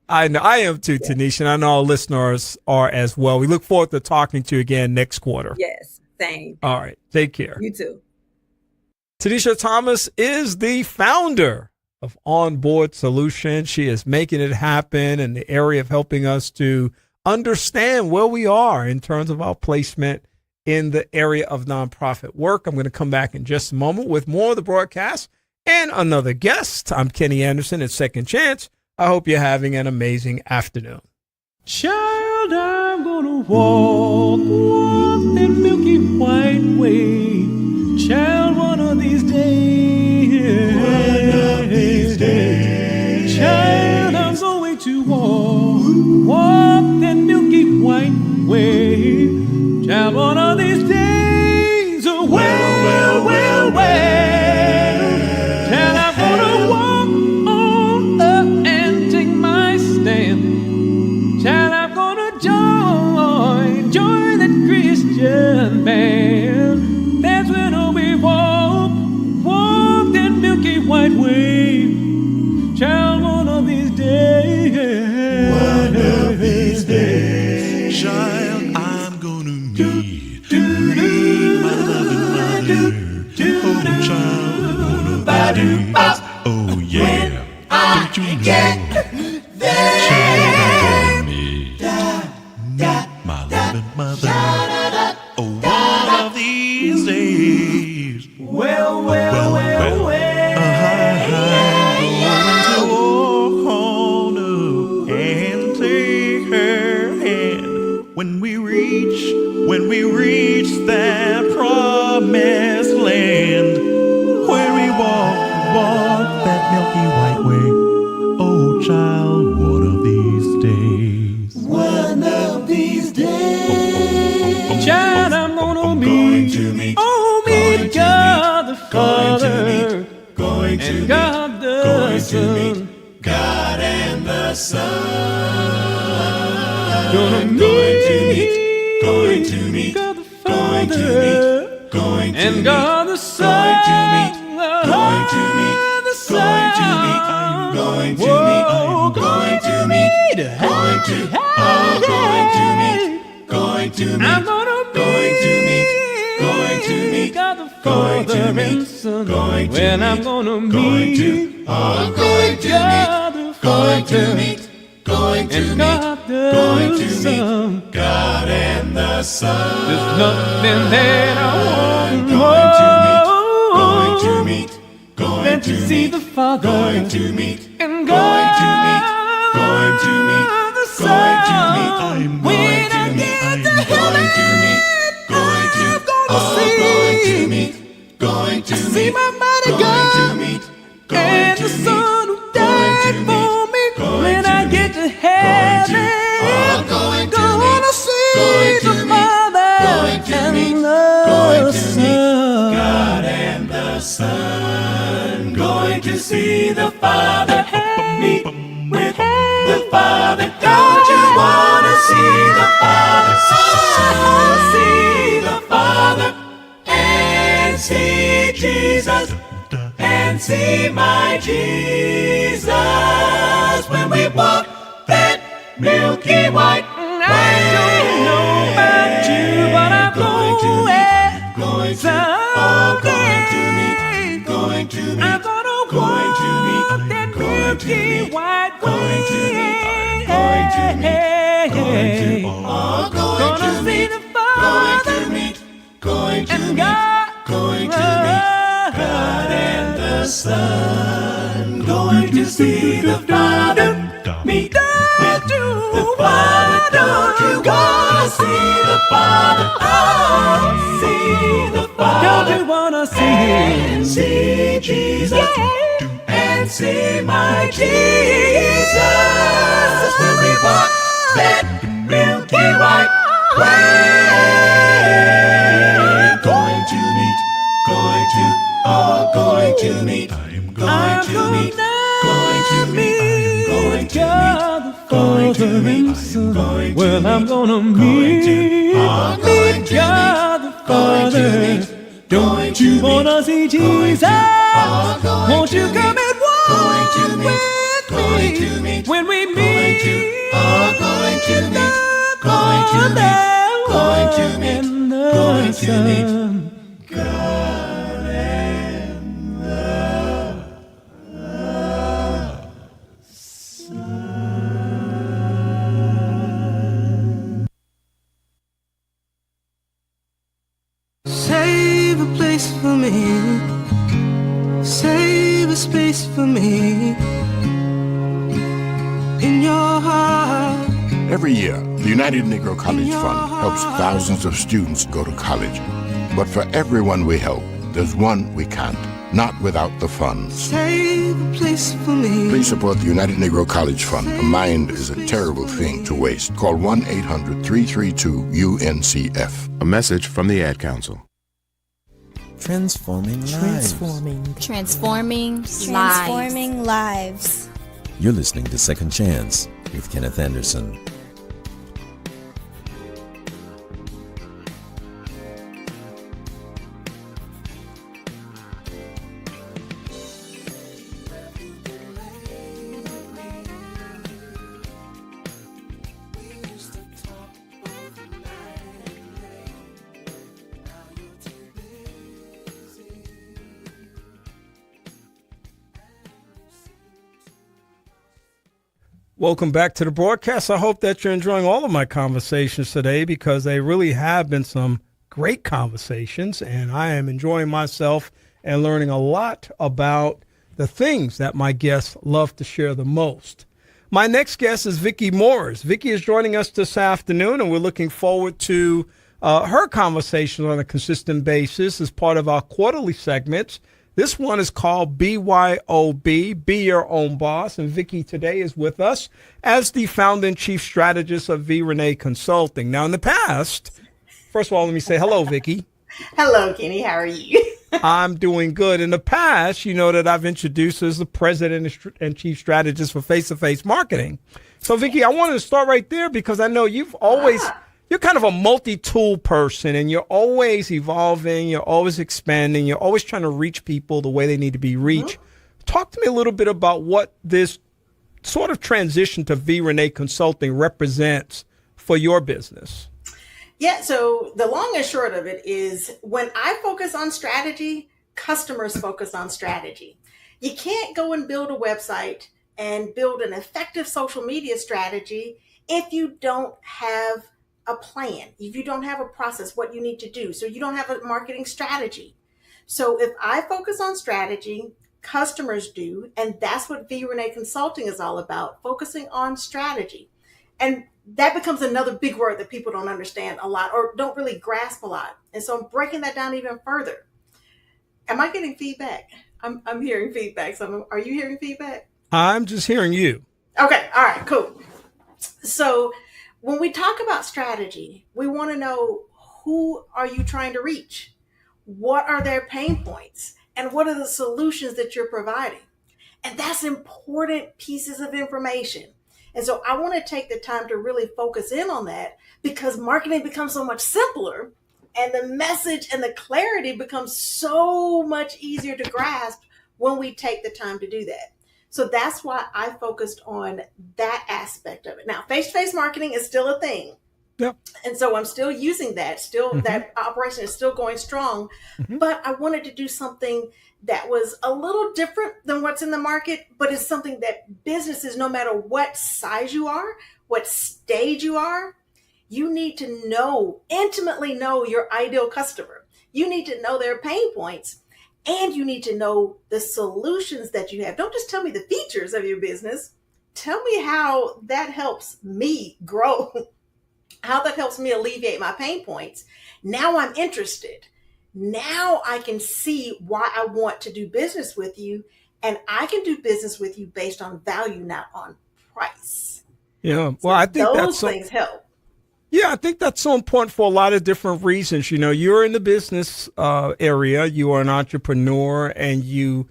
I know I am too, Tenesha. And I know our listeners are as well. We look forward to talking to you again next quarter. Yes, same. All right, take care. You too. Tenesha Thomas is the founder of Onboard Solutions. She is making it happen in the area of helping us to understand where we are in terms of our placement in the area of nonprofit work. I'm going to come back in just a moment with more of the broadcast and another guest. I'm Kenny Anderson at Second Chance. I hope you're having an amazing afternoon. Child, I'm gonna walk that milky white way. Child, one of these days. Child, I'm going to walk that milky white way. Child, one of these days. Well. Child, I'm gonna walk on up and take my stand. Child, I'm gonna join that Christian band. That's when I'll be walk that milky white way. Child, one of these days. One of these days, child, I'm gonna meet my love. Oh yeah. Don't you know? Child, me, my loving mother. Oh, one of these days. Well. I'm going to walk on up and take her hand when we reach that promised land. When we walk that milky white way. Oh, child, one of these days. One of these days. Child, I'm gonna meet God the Father, and God the Son. God and the Son. Gonna meet God the Father, and God the Son. Going to meet. I'm gonna meet God the Father and Son. Well, I'm gonna meet God the Father and God the Son. God and the Son. There's nothing that I want more than to see the Father and God the Son. When I get to heaven, I'm gonna see my mighty God and the Son who died for me. When I get to heaven, I'm gonna see the Father and the Son. God and the Son. Going to see the Father. Meet with the Father. Don't you wanna see the Father? See the Father and see Jesus and see my Jesus when we walk that milky white way. I don't know about you, but I'm going to meet. I'm gonna walk that milky white way. Gonna see the Father and God and the Son. Going to see the Father. Meet with the Father. Don't you wanna see the Father? Oh, see the Father. Don't you wanna see and see Jesus and see my Jesus when we walk that milky white way. Going to meet, going to meet, going to meet, going to meet, going to meet, going to meet. Well, I'm gonna meet God the Father. Don't you wanna see Jesus? Won't you come and walk with me when we meet the Father and the Son? God and the Save a place for me, save a space for me in your heart. Every year, the United Negro College Fund helps thousands of students go to college. But for everyone we help, there's one we can't, not without the funds. Save a place for me. Please support the United Negro College Fund. A mind is a terrible thing to waste. Call 1-800-332-UNCF. A message from the Ad Council. Transforming lives. You're listening to Second Chance with Kenneth Anderson. Welcome back to the broadcast. I hope that you're enjoying all of my conversations today because they really have been some great conversations, and I am enjoying myself and learning a lot about the things that my guests love to share the most. My next guest is Vicki Morris. Vicki is joining us this afternoon, and we're looking forward to her conversations on a consistent basis as part of our quarterly segments. This one is called B.Y.O.B, Be Your Own Boss. And Vicki today is with us as the founder and chief strategist of Renee Consulting. Now, in the past, first of all, let me say hello, Vicki. Hello, Kenny. How are you? I'm doing good. In the past, you know that I've introduced as the president and chief strategist for face-to-face marketing. So, Vicki, I wanted to start right there because I know you've always... You're kind of a multi-tool person, and you're always evolving, you're always expanding, you're always trying to reach people the way they need to be reached. Talk to me a little bit about what this sort of transition to Renee Consulting represents for your business. Yeah, so the long and short of it is when I focus on strategy, customers focus on strategy. You can't go and build a website and build an effective social media strategy if you don't have a plan, if you don't have a process, what you need to do. So you don't have a marketing strategy. So if I focus on strategy, customers do, and that's what Renee Consulting is all about, focusing on strategy. And that becomes another big word that people don't understand a lot or don't really grasp a lot. And so I'm breaking that down even further. Am I getting feedback? I'm hearing feedback. So are you hearing feedback? I'm just hearing you. Okay. All right, cool. So when we talk about strategy, we want to know, who are you trying to reach? What are their pain points? And what are the solutions that you're providing? And that's important pieces of information. And so I want to take the time to really focus in on that because marketing becomes so much simpler and the message and the clarity becomes so much easier to grasp when we take the time to do that. So that's why I focused on that aspect of it. Now, face-to-face marketing is still a thing. Yep. And so I'm still using that. That operation is still going strong. But I wanted to do something that was a little different than what's in the market, but it's something that businesses, no matter what size you are, what stage you are, you need to intimately know your ideal customer. You need to know their pain points. And you need to know the solutions that you have. Don't just tell me the features of your business. Tell me how that helps me grow, how that helps me alleviate my pain points. Now I'm interested. Now I can see why I want to do business with you. And I can do business with you based on value, not on price. Yeah, well, I think those things help. Yeah, I think that's so important for a lot of different reasons. You know, you're in the business area, you are an entrepreneur, and you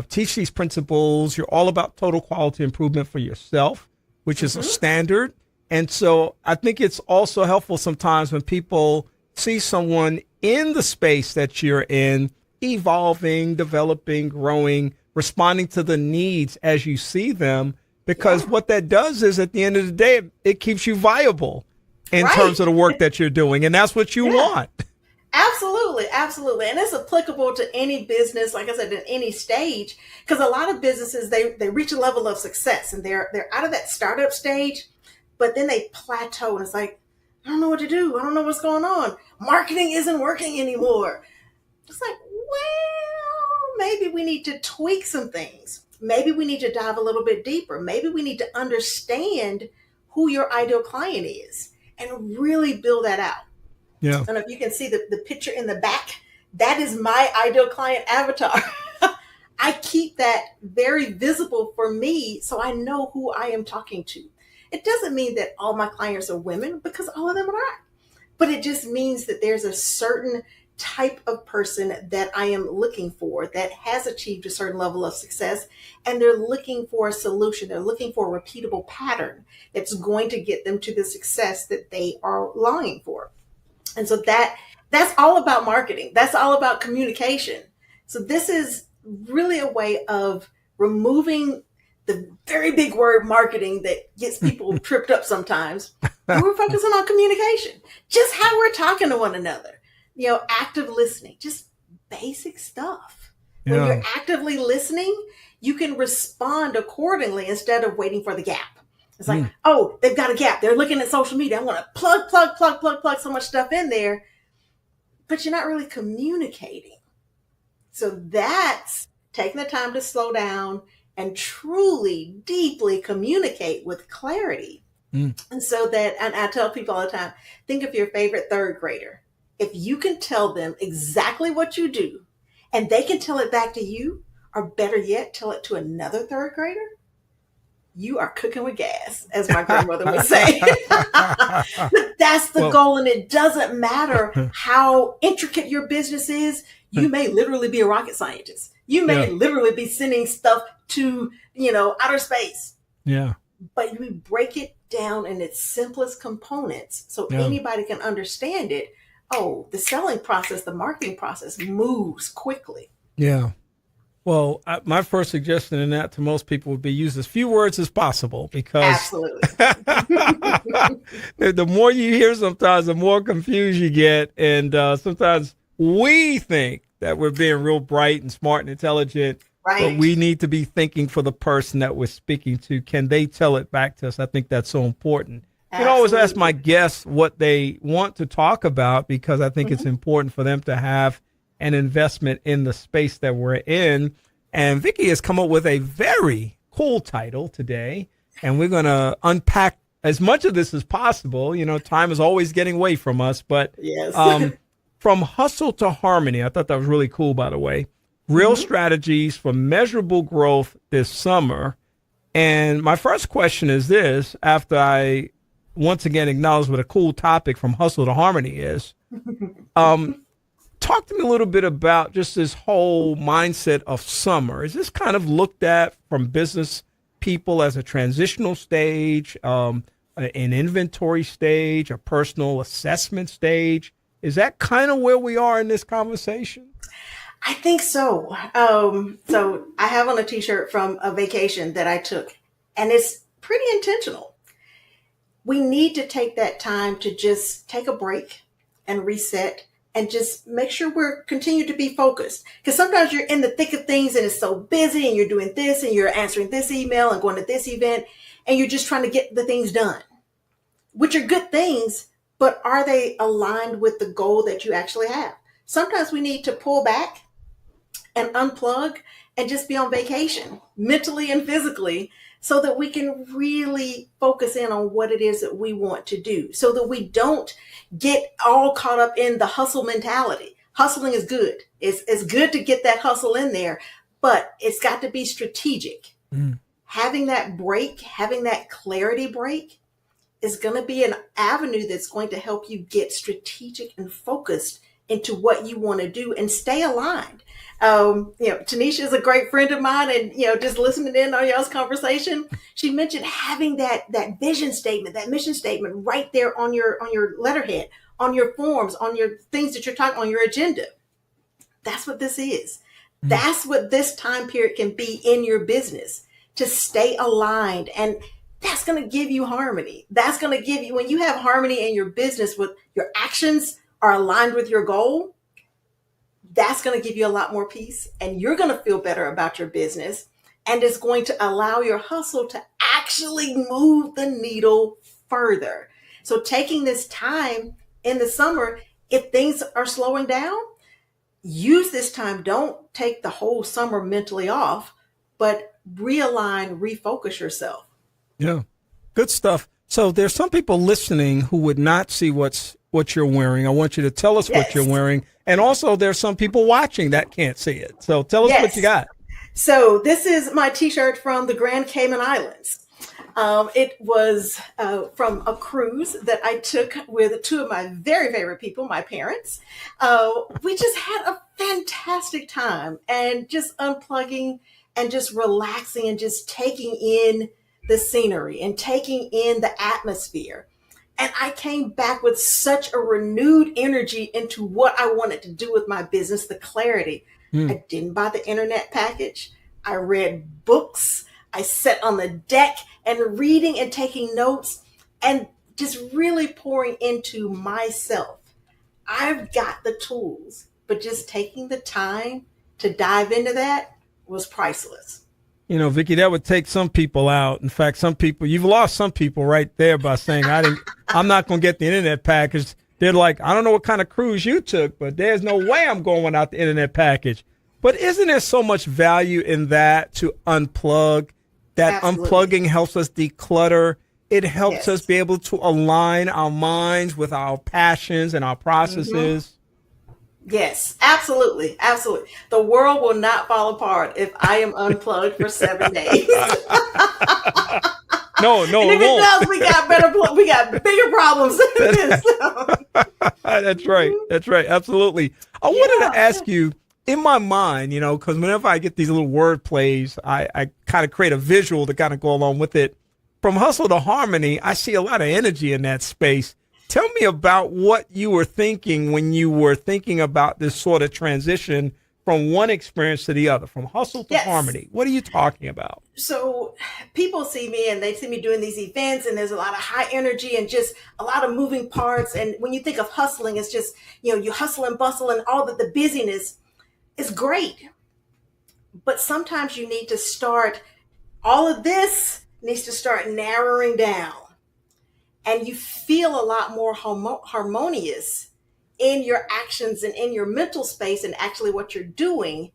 teach these principles. You're all about total quality improvement for yourself, which is a standard. And so I think it's also helpful sometimes when people see someone in the space that you're in, evolving, developing, growing, responding to the needs as you see them, because what that does is at the end of the day, it keeps you viable in terms of the work that you're doing. And that's what you want. Absolutely. Absolutely. And it's applicable to any business, like I said, in any stage, because a lot of businesses, they reach a level of success and they're out of that startup stage, but then they plateau and it's like, I don't know what to do. I don't know what's going on. Marketing isn't working anymore. It's like, well, maybe we need to tweak some things. Maybe we need to dive a little bit deeper. Maybe we need to understand who your ideal client is and really build that out. Yeah. I don't know if you can see the picture in the back. That is my ideal client avatar. I keep that very visible for me so I know who I am talking to. It doesn't mean that all my clients are women, because all of them are not. But it just means that there's a certain type of person that I am looking for that has achieved a certain level of success, and they're looking for a solution. They're looking for a repeatable pattern that's going to get them to the success that they are longing for. And so that's all about marketing. That's all about communication. So this is really a way of removing the very big word marketing that gets people tripped up sometimes. And we're focusing on communication, just how we're talking to one another, active listening, just basic stuff. When you're actively listening, you can respond accordingly instead of waiting for the gap. It's like, oh, they've got a gap. They're looking at social media. I want to plug so much stuff in there, but you're not really communicating. So that's taking the time to slow down and truly, deeply communicate with clarity. And so that, and I tell people all the time, think of your favorite third grader. If you can tell them exactly what you do and they can tell it back to you, or better yet, tell it to another third grader, you are cooking with gas, as my grandmother would say. But that's the goal. And it doesn't matter how intricate your business is. You may literally be a rocket scientist. You may literally be sending stuff to, outer space. Yeah. But we break it down in its simplest components so anybody can understand it. Oh, the selling process, the marketing process moves quickly. Yeah. Well, my first suggestion in that to most people would be use as few words as possible, because absolutely the more you hear sometimes, the more confused you get. And sometimes we think that we're being real bright and smart and intelligent. Right. But we need to be thinking for the person that we're speaking to. Can they tell it back to us? I think that's so important. You can always ask my guests what they want to talk about, because I think it's important for them to have an investment in the space that we're in. And Vicki has come up with a very cool title today, and we're going to unpack as much of this as possible. Time is always getting away from us, but from hustle to harmony. I thought that was really cool, by the way. Real strategies for measurable growth this summer. And my first question is this, after I once again acknowledge what a cool topic from hustle to harmony is. Talk to me a little bit about just this whole mindset of summer. Is this kind of looked at from business people as a transitional stage, an inventory stage, a personal assessment stage? Is that kind of where we are in this conversation? I think so. So I have on a t-shirt from a vacation that I took, and it's pretty intentional. We need to take that time to just take a break and reset and just make sure we're continue to be focused. Because sometimes you're in the thick of things and it's so busy and you're doing this and you're answering this email and going to this event and you're just trying to get the things done, which are good things, but are they aligned with the goal that you actually have? Sometimes we need to pull back and unplug and just be on vacation, mentally and physically, so that we can really focus in on what it is that we want to do, so that we don't get all caught up in the hustle mentality. Hustling is good. It's good to get that hustle in there, but it's got to be strategic. Having that break, having that clarity break is going to be an avenue that's going to help you get strategic and focused into what you want to do and stay aligned. Tenesha is a great friend of mine, and just listening in on y'all's conversation, she mentioned having that vision statement, that mission statement right there on your letterhead, on your forms, on your things that you're talking on your agenda. That's what this is. That's what this time period can be in your business, to stay aligned. And that's going to give you harmony. That's going to give you, when you have harmony in your business, with your actions are aligned with your goal, that's going to give you a lot more peace, and you're going to feel better about your business, and it's going to allow your hustle to actually move the needle further. So taking this time in the summer, if things are slowing down, use this time. Don't take the whole summer mentally off, but realign, refocus yourself. Yeah, good stuff. So there's some people listening who would not see what you're wearing. I want you to tell us what you're wearing. And also there's some people watching that can't see it. So tell us what you got. So this is my t-shirt from the Grand Cayman Islands. It was from a cruise that I took with two of my very favorite people, my parents. We just had a fantastic time, and just unplugging and just relaxing and just taking in the scenery and taking in the atmosphere. And I came back with such a renewed energy into what I wanted to do with my business, the clarity. I didn't buy the internet package. I read books. I sat on the deck and reading and taking notes and just really pouring into myself. I've got the tools, but just taking the time to dive into that was priceless. You know, Vicki, that would take some people out. In fact, some people, you've lost some people right there by saying, I'm not going to get the internet package. They're like, I don't know what kind of cruise you took, but there's no way I'm going without the internet package. But isn't there so much value in that to unplug? That Absolutely. Unplugging helps us declutter. It helps Yes. us be able to align our minds with our passions and our processes. Yes, absolutely. Absolutely. The world will not fall apart if I am unplugged for 7 days. No, and it if it won't. does, we got bigger problems than this. That's right. That's right. Absolutely. I wanted to ask you, in my mind, you know, because whenever I get these little word plays, I kind of create a visual to kind of go along with it. From hustle to harmony, I see a lot of energy in that space. Tell me about what you were thinking when you were thinking about this sort of transition from one experience to the other, from hustle to harmony. What are you talking about? So people see me and they see me doing these events, and there's a lot of high energy and just a lot of moving parts. And when you think of hustling, it's just, you know, you hustle and bustle and all the busyness is great. But sometimes you need to start, all of this needs to start narrowing down. And you feel a lot more harmonious in your actions and in your mental space and actually what you're doing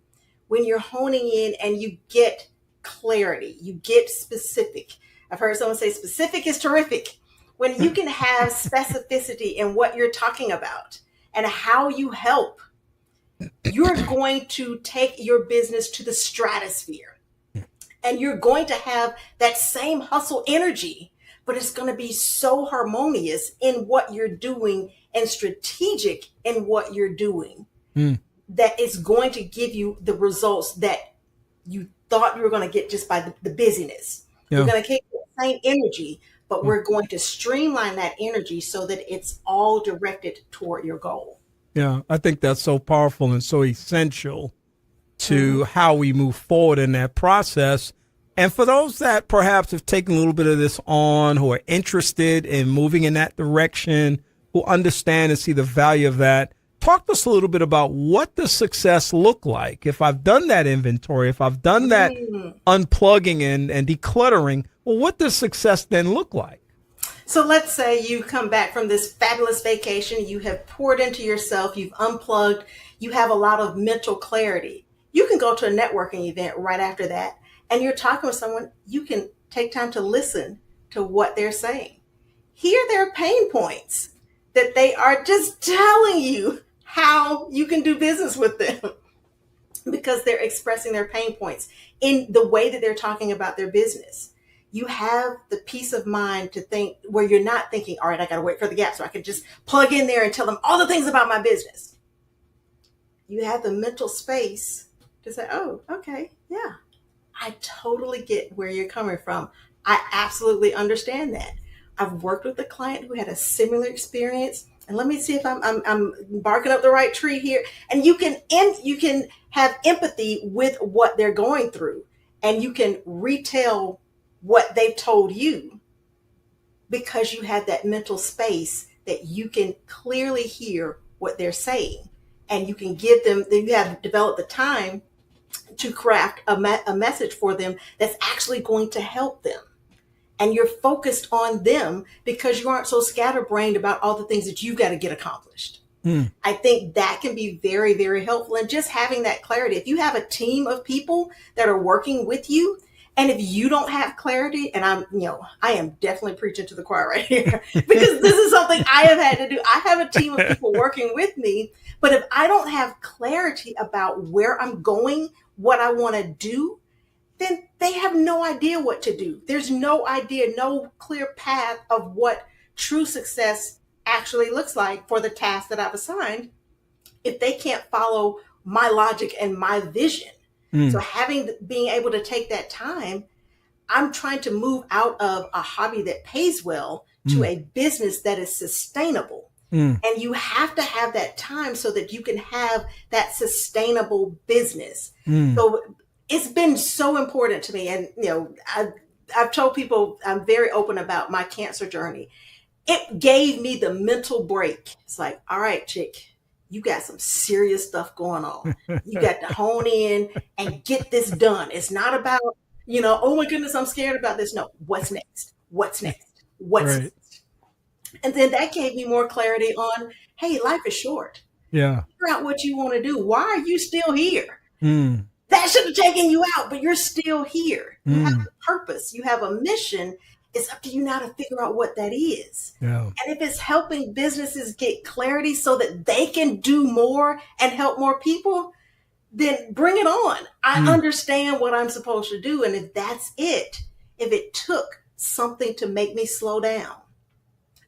when you're honing in and you get clarity, you get specific. I've heard someone say specific is terrific. When you can have specificity in what you're talking about and how you help, you're going to take your business to the stratosphere. And you're going to have that same hustle energy, but it's going to be so harmonious in what you're doing and strategic in what you're doing that it's going to give you the results that you thought you were going to get just by the busyness. Yeah. We're going to keep the same energy, but we're going to streamline that energy so that it's all directed toward your goal. Yeah, I think that's so powerful and so essential to how we move forward in that process. And for those that perhaps have taken a little bit of this on, who are interested in moving in that direction, who understand and see the value of that, talk to us a little bit about what does success look like? If I've done that inventory, if I've done that unplugging and decluttering, well, what does success then look like? So let's say you come back from this fabulous vacation, you have poured into yourself, you've unplugged, you have a lot of mental clarity. You can go to a networking event right after that, and you're talking with someone, you can take time to listen to what they're saying. Hear their pain points that they are just telling you how you can do business with them because they're expressing their pain points in the way that they're talking about their business. You have the peace of mind to think where you're not thinking, all right, I got to wait for the gap so I can just plug in there and tell them all the things about my business. You have the mental space to say, oh, okay, yeah, I totally get where you're coming from. I absolutely understand that. I've worked with a client who had a similar experience, and let me see if I'm barking up the right tree here. And you can have empathy with what they're going through, and you can retell what they've told you because you have that mental space that you can clearly hear what they're saying, and you can give them. Then you have developed the time to craft a message for them that's actually going to help them. And you're focused on them because you aren't so scatterbrained about all the things that you got to get accomplished. I think that can be very, very helpful. And just having that clarity, if you have a team of people that are working with you, and if you don't have clarity, and I am definitely preaching to the choir right here because this is something I have had to do. I have a team of people working with me, but if I don't have clarity about where I'm going, what I want to do, then they have no idea what to do. There's no idea, no clear path of what true success actually looks like for the task that I've assigned if they can't follow my logic and my vision. So being able to take that time, I'm trying to move out of a hobby that pays well to a business that is sustainable. And you have to have that time so that you can have that sustainable business. So it's been so important to me. And, I've told people I'm very open about my cancer journey. It gave me the mental break. It's like, all right, chick, you got some serious stuff going on. You got to hone in and get this done. It's not about Oh my goodness, I'm scared about this. No, what's next? What's next? What's Right. next? And then that gave me more clarity on, hey, life is short. Yeah. Figure out what you want to do. Why are you still here? Mm. That should have taken you out, but you're still here. You have Mm. a purpose. You have a mission. It's up to you now to figure out what that is. Yeah. And if it's helping businesses get clarity so that they can do more and help more people, then bring it on. I understand what I'm supposed to do. And if that's it, if it took something to make me slow down,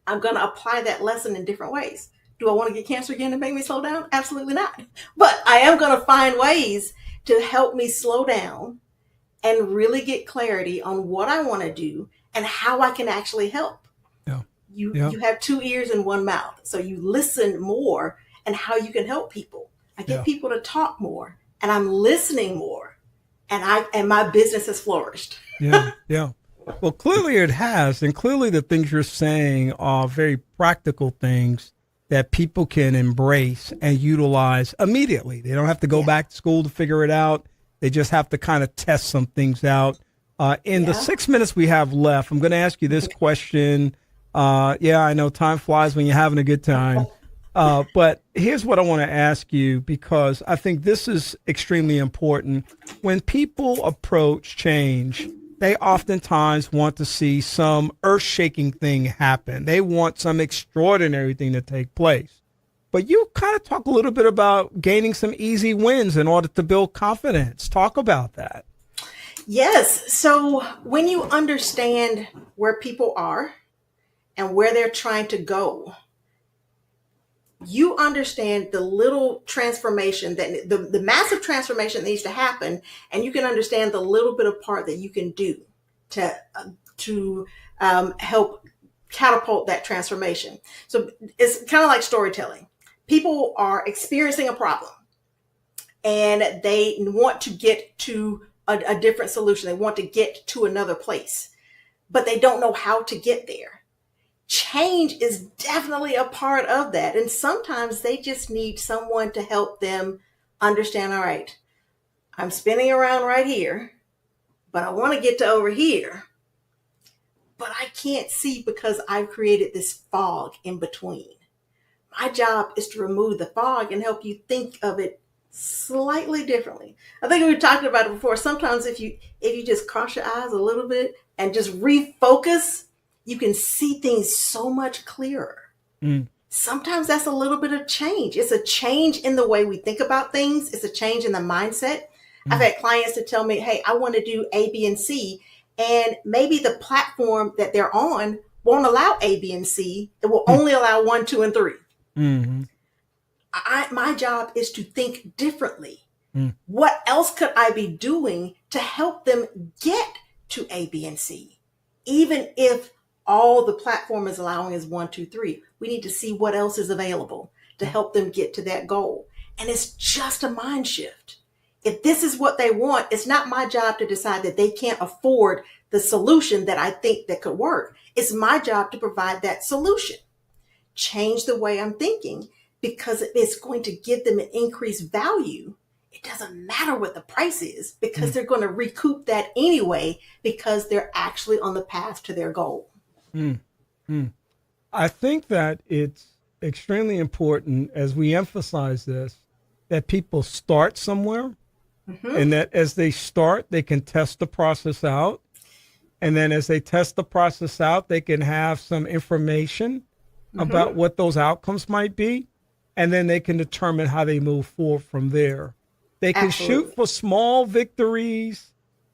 I'm going to apply that lesson in different ways. Do I want to get cancer again to make me slow down? Absolutely not. But I am going to find ways to help me slow down and really get clarity on what I want to do and how I can actually help. Yeah. You have 2 ears and 1 mouth. So you listen more and how you can help people. I get people to talk more and I'm listening more and my business has flourished. Yeah. Yeah. Well, clearly it has. And clearly the things you're saying are very practical things that people can embrace and utilize immediately. They don't have to go back to school to figure it out. They just have to kind of test some things out. In the 6 minutes we have left, I'm going to ask you this question. I know time flies when you're having a good time. But here's what I want to ask you, because I think this is extremely important. When people approach change, they oftentimes want to see some earth-shaking thing happen. They want some extraordinary thing to take place. But you kind of talk a little bit about gaining some easy wins in order to build confidence. Talk about that. Yes. So when you understand where people are and where they're trying to go, you understand the little transformation that the massive transformation that needs to happen, and you can understand the little bit of part that you can do to help catapult that transformation. So it's kind of like storytelling. People are experiencing a problem and they want to get to a different solution. They want to get to another place, but they don't know how to get there. Change is definitely a part of that. And sometimes they just need someone to help them understand, all right, I'm spinning around right here, but I want to get to over here, but I can't see because I've created this fog in between. My job is to remove the fog and help you think of it slightly differently. I think we talked about it before. Sometimes if you just cross your eyes a little bit and just refocus, you can see things so much clearer. Sometimes that's a little bit of change. It's a change in the way we think about things. It's a change in the mindset. I've had clients to tell me, hey, I want to do A, B, and C. And maybe the platform that they're on won't allow A, B, and C. It will only allow 1, 2, and 3. My job is to think differently. What else could I be doing to help them get to A, B, and C? Even if all the platform is allowing is 1, 2, 3. We need to see what else is available to help them get to that goal. And it's just a mind shift. If this is what they want, it's not my job to decide that they can't afford the solution that I think that could work. It's my job to provide that solution. Change the way I'm thinking, because it's going to give them an increased value. It doesn't matter what the price is, because they're going to recoup that anyway, because they're actually on the path to their goal. I think that it's extremely important, as we emphasize this, that people start somewhere, and that as they start, they can test the process out. And then as they test the process out, they can have some information about what those outcomes might be. And then they can determine how they move forward from there. They can shoot for small victories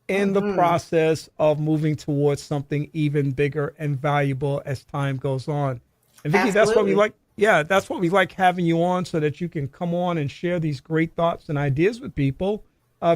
in the process of moving towards something even bigger and valuable as time goes on. And Vicki, that's what we like. Yeah, that's what we like having you on, so that you can come on and share these great thoughts and ideas with people,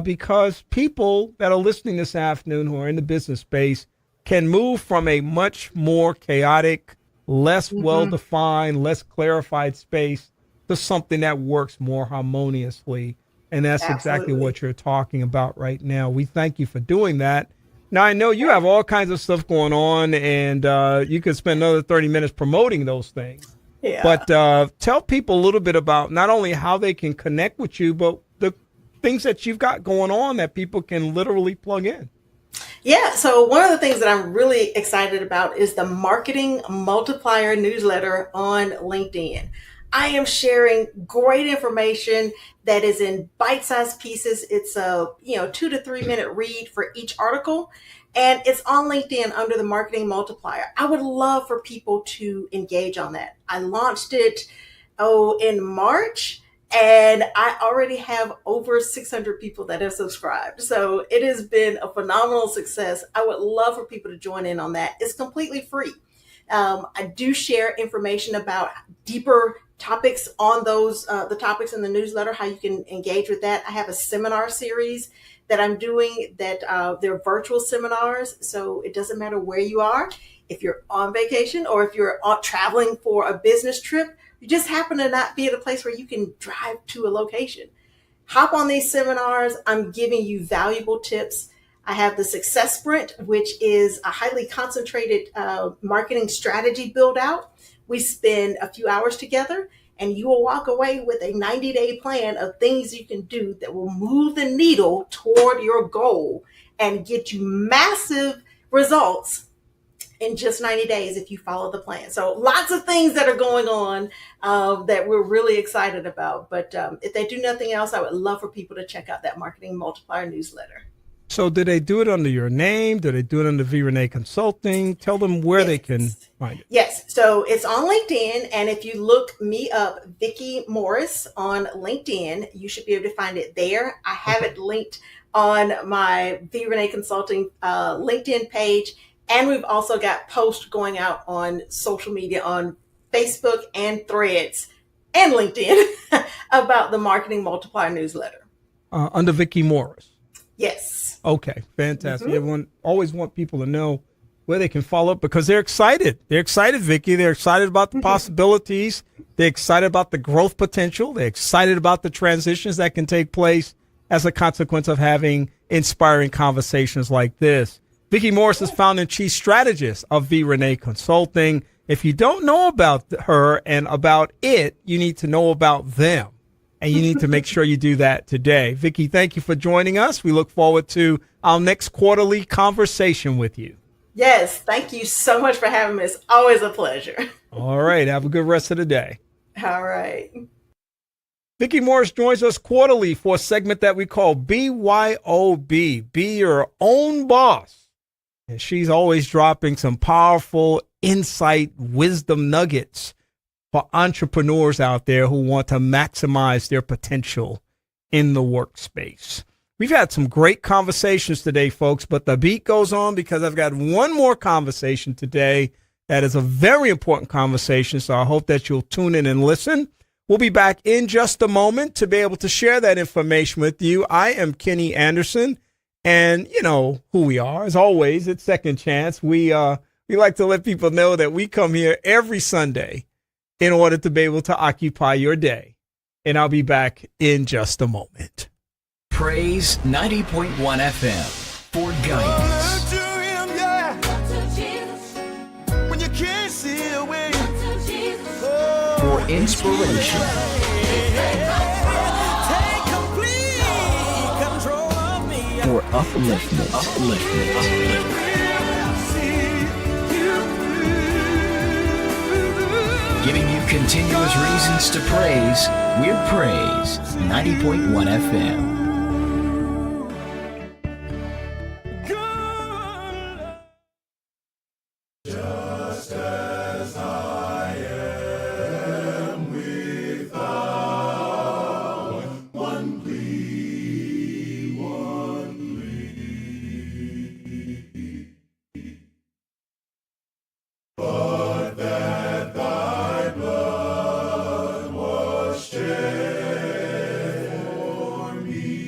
because people that are listening this afternoon who are in the business space can move from a much more chaotic, less well-defined, less clarified space to something that works more harmoniously. And that's exactly what you're talking about right now. We thank you for doing that. Now, I know you have all kinds of stuff going on, and you could spend another 30 minutes promoting those things. Yeah. But tell people a little bit about not only how they can connect with you, but the things that you've got going on that people can literally plug in. Yeah, so one of the things that I'm really excited about is the Marketing Multiplier newsletter on LinkedIn. I am sharing great information that is in bite-sized pieces. It's a 2 to 3 minute read for each article, and it's on LinkedIn under the Marketing Multiplier. I would love for people to engage on that. I launched it in March, and I already have over 600 people that have subscribed. So it has been a phenomenal success. I would love for people to join in on that. It's completely free. I do share information about deeper topics on the topics in the newsletter, how you can engage with that. I have a seminar series that I'm doing that they're virtual seminars. So it doesn't matter where you are. If you're on vacation or if you're traveling for a business trip, you just happen to not be at a place where you can drive to a location. Hop on these seminars. I'm giving you valuable tips. I have the Success Sprint, which is a highly concentrated marketing strategy build out. We spend a few hours together, and you will walk away with a 90-day plan of things you can do that will move the needle toward your goal and get you massive results in just 90 days if you follow the plan. So lots of things that are going on that we're really excited about. But if they do nothing else, I would love for people to check out that Marketing Multiplier newsletter. So do they do it under your name? Do they do it under V. Renee Consulting? Tell them where they can find it. Yes. So it's on LinkedIn. And if you look me up, Vicki Morris on LinkedIn, you should be able to find it there. I have it linked on my V. Renee Consulting LinkedIn page. And we've also got posts going out on social media, on Facebook and Threads and LinkedIn about the Marketing Multiplier newsletter. Under Vicki Morris. Yes. Okay, fantastic. Everyone always want people to know where they can follow up because they're excited. They're excited, Vicki. They're excited about the possibilities. They're excited about the growth potential. They're excited about the transitions that can take place as a consequence of having inspiring conversations like this. Vicki Morris is founder and chief strategist of V. Renee Consulting. If you don't know about her and about it, you need to know about them. And you need to make sure you do that today. Vicki, thank you for joining us. We look forward to our next quarterly conversation with you. Yes, thank you so much for having me. It's always a pleasure. All right. Have a good rest of the day. All right. Vicki Morris joins us quarterly for a segment that we call B.Y.O.B. Be Your Own Boss. And she's always dropping some powerful insight, wisdom nuggets for entrepreneurs out there who want to maximize their potential in the workspace. We've had some great conversations today, folks, but the beat goes on because I've got one more conversation today that is a very important conversation, so I hope that you'll tune in and listen. We'll be back in just a moment to be able to share that information with you. I am Kenny Anderson, and you know who we are. As always, it's Second Chance. We like to let people know that we come here every Sunday in order to be able to occupy your day. And I'll be back in just a moment. Praise 90.1 FM for guidance. For inspiration. For upliftment. Giving you continuous reasons to praise, we're Praise 90.1 FM. For me.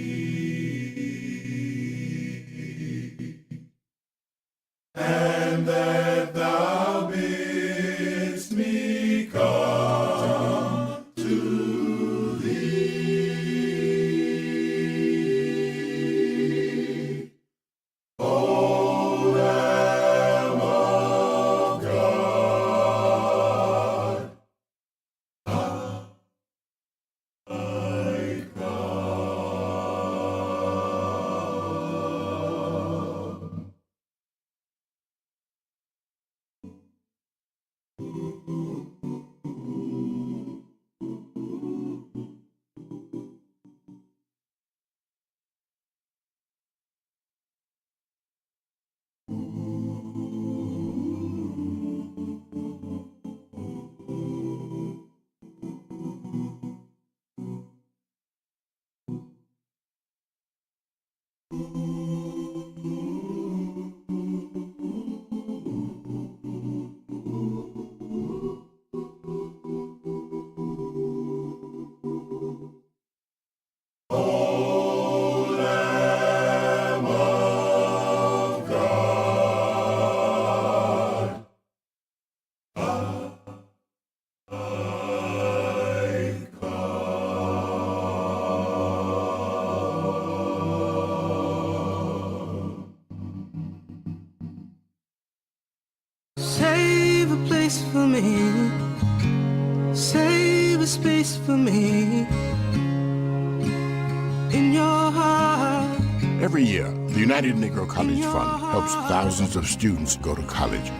Every year, the United Negro College Fund helps thousands of students go to college.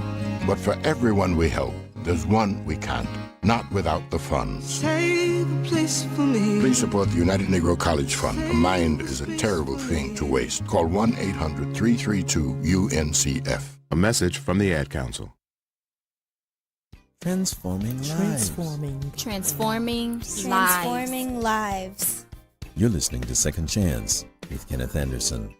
But for everyone we help, there's one we can't, not without the funds. Save a place for me. Please support the United Negro College Fund. A mind is a terrible thing to waste. Call 1-800-332-UNCF. A message from the Ad Council. Transforming lives. Transforming lives. You're listening to Second Chance with Kenneth Anderson.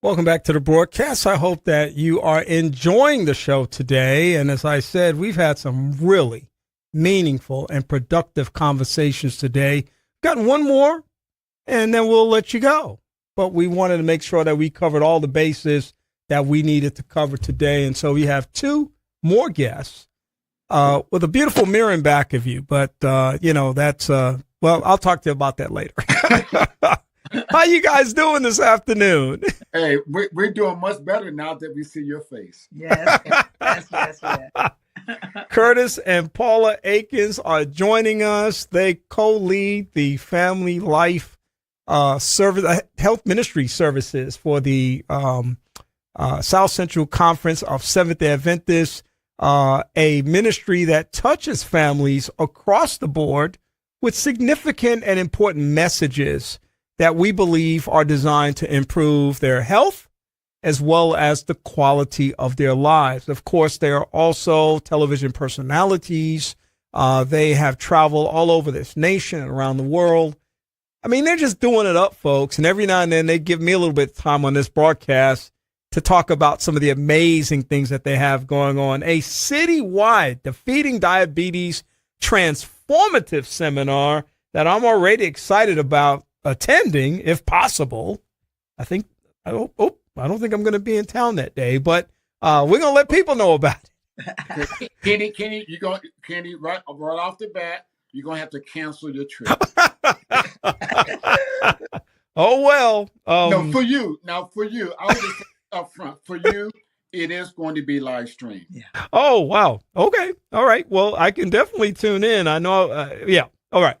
Welcome back to the broadcast. I hope that you are enjoying the show today. And as I said, we've had some really meaningful and productive conversations today. Got one more, and then we'll let you go. But we wanted to make sure that we covered all the bases that we needed to cover today. And so we have two more guests with a beautiful mirror in back of you. But, that's, I'll talk to you about that later. How you guys doing this afternoon? Hey, we're doing much better now that we see your face. Yes. Curtis and Paula Eakins are joining us. They co-lead the Family Life Service Health Ministry Services for the South Central Conference of Seventh-day Adventists, a ministry that touches families across the board with significant and important messages that we believe are designed to improve their health as well as the quality of their lives. Of course, they are also television personalities. They have traveled all over this nation and around the world. I mean, they're just doing it up, folks. And every now and then they give me a little bit of time on this broadcast to talk about some of the amazing things that they have going on. A citywide Defeating Diabetes Transformative seminar that I'm already excited about attending, if possible. I don't think I'm going to be in town that day, but we're going to let people know about it. Kenny, right off the bat, you're going to have to cancel your trip. Oh, well. No, for you, I'll just say up front, for you, it is going to be live streamed. Yeah. Oh, wow. Okay. All right. Well, I can definitely tune in. I know. Yeah. All right.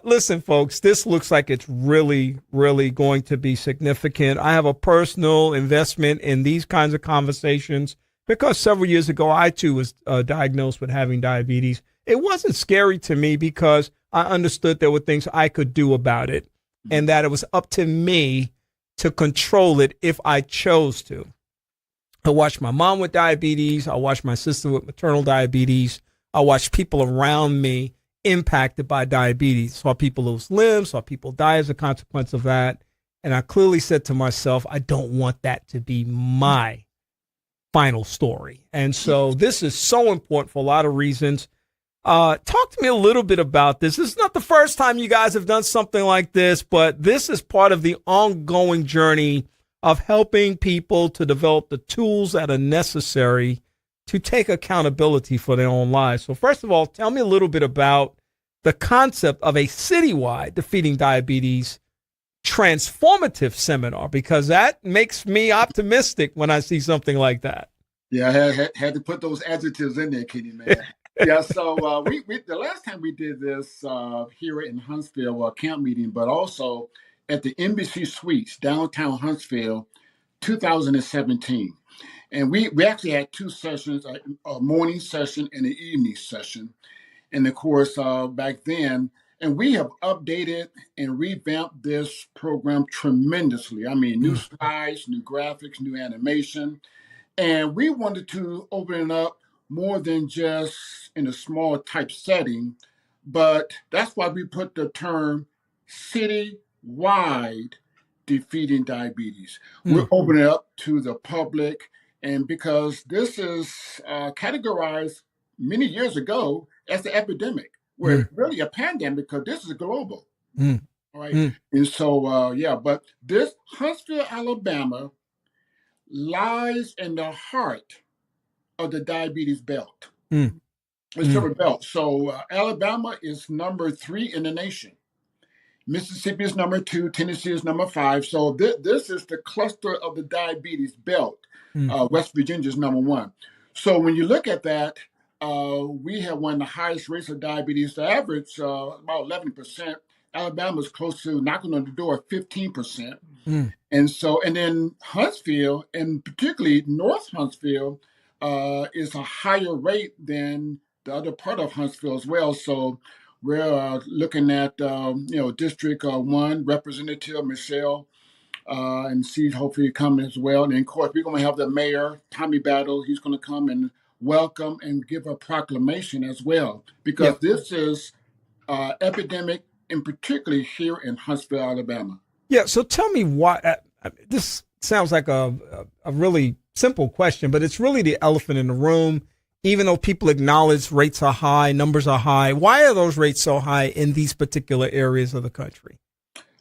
Listen, folks, this looks like it's really, really going to be significant. I have a personal investment in these kinds of conversations because several years ago, I too was diagnosed with having diabetes. It wasn't scary to me because I understood there were things I could do about it and that it was up to me to control it if I chose to. I watched my mom with diabetes. I watched my sister with maternal diabetes. I watched people around me impacted by diabetes, saw people lose limbs, saw people die as a consequence of that. And I clearly said to myself, I don't want that to be my final story. And so this is so important for a lot of reasons. Talk to me a little bit about this. This is not the first time you guys have done something like this, but this is part of the ongoing journey of helping people to develop the tools that are necessary to take accountability for their own lives. So first of all, tell me a little bit about the concept of a citywide Defeating Diabetes Transformative seminar, because that makes me optimistic when I see something like that. Yeah, I had to put those adjectives in there, Kenny, man. Yeah, so we the last time we did this here in Huntsville, camp meeting, but also at the Embassy Suites, downtown Huntsville, 2017. And we actually had two sessions, a morning session and an evening session. And of course, back then, and we have updated and revamped this program tremendously. I mean, new slides, new graphics, new animation. And we wanted to open it up more than just in a small type setting, but that's why we put the term citywide Defeating Diabetes. We're opening it up to the public. And because this is categorized many years ago as an epidemic, where it's really a pandemic, because this is global. All right. And so, but this Huntsville, Alabama, lies in the heart of the diabetes belt. Mm. The silver belt. So Alabama is number 3 in the nation. Mississippi is number 2. Tennessee is number 5. So this is the cluster of the diabetes belt. West Virginia is number 1. So when you look at that, we have one of the highest rates of diabetes. The average about 11%. Alabama is close to knocking on the door of 15%. And then Huntsville, and particularly North Huntsville, is a higher rate than the other part of Huntsville as well. So we're looking at District 1 Representative Michelle and see hopefully come as well. And of course, we're going to have the mayor Tommy Battle. He's going to come and welcome and give a proclamation as well, because this is epidemic, and particularly here in Huntsville, Alabama. Yeah. So tell me why. This sounds like a really simple question, but it's really the elephant in the room. Even though people acknowledge rates are high, numbers are high, why are those rates so high in these particular areas of the country?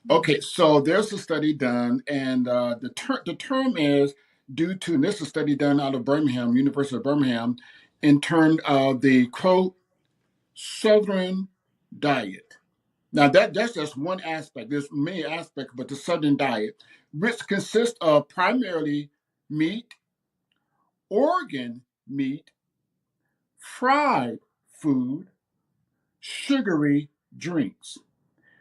Okay, so there's a study done, and the term is due to, and this is a study done out of Birmingham, University of Birmingham, in terms of the, quote, Southern diet. Now, that's just one aspect. There's many aspects, but the Southern diet, which consists of primarily meat, organ meat, fried food, sugary drinks.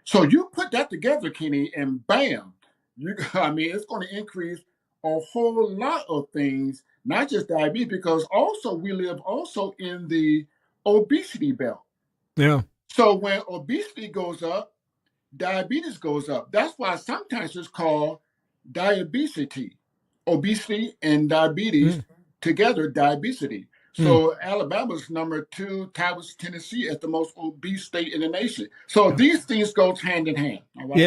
So you put that together, Kenny, and bam, it's going to increase a whole lot of things, not just diabetes, because also we live also in the obesity belt. Yeah. So when obesity goes up, diabetes goes up. That's why sometimes it's called diabesity. Obesity and diabetes together, diabesity. So Alabama's number 2, tied with Tennessee as the most obese state in the nation. So these things go hand in hand. All right?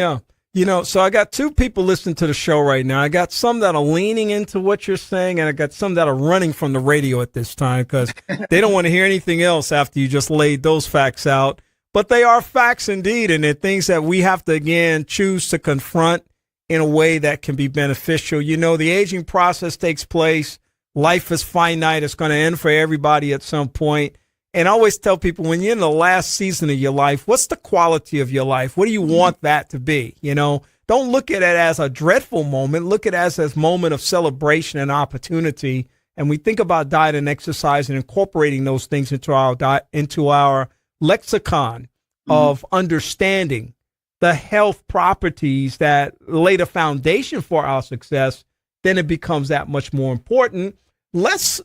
Yeah. So I got 2 people listening to the show right now. I got some that are leaning into what you're saying, and I got some that are running from the radio at this time because they don't want to hear anything else after you just laid those facts out. But they are facts indeed, and they're things that we have to, again, choose to confront in a way that can be beneficial. The aging process takes place. Life is finite. It's going to end for everybody at some point. And I always tell people, when you're in the last season of your life, what's the quality of your life? What do you want that to be? Don't look at it as a dreadful moment. Look at it as a moment of celebration and opportunity. And we think about diet and exercise and incorporating those things into our lexicon of understanding the health properties that lay the foundation for our success. Then it becomes that much more important. Let's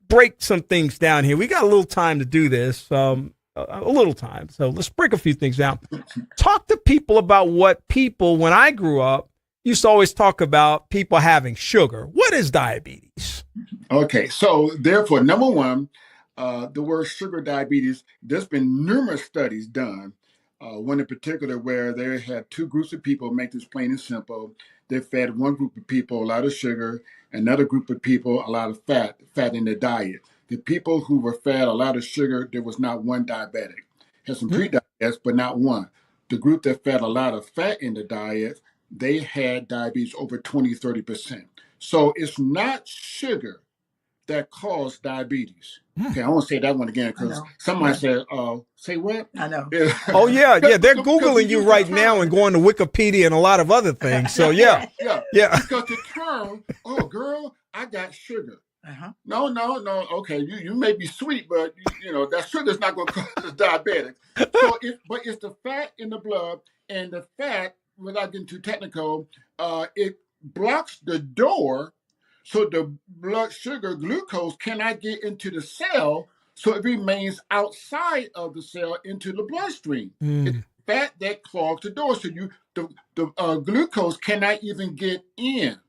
break some things down here. We got a little time to do this, a little time. So let's break a few things down. Talk to people about what people, when I grew up, used to always talk about people having sugar. What is diabetes? Okay, so therefore, number one, the word sugar diabetes, there's been numerous studies done. One in particular where they had 2 groups of people, make this plain and simple. They fed one group of people a lot of sugar, another group of people a lot of fat in their diet. The people who were fed a lot of sugar, there was not one diabetic. Had some pre-diabetics, but not one. The group that fed a lot of fat in the diet, they had diabetes over 20-30%. So it's not sugar that cause diabetes. Okay, I want to say that one again because somebody said, say what? I know. Oh, yeah. They're Googling you right now and going to Wikipedia and a lot of other things. So, yeah. Because the term, oh, girl, I got sugar. No. Okay, you may be sweet, but, that sugar's not going to cause diabetic. So, it's the fat in the blood, and the fat, without getting too technical, it blocks the door. So the blood sugar, glucose, cannot get into the cell, so it remains outside of the cell into the bloodstream. It's fat that clogs the door, so the glucose cannot even get in.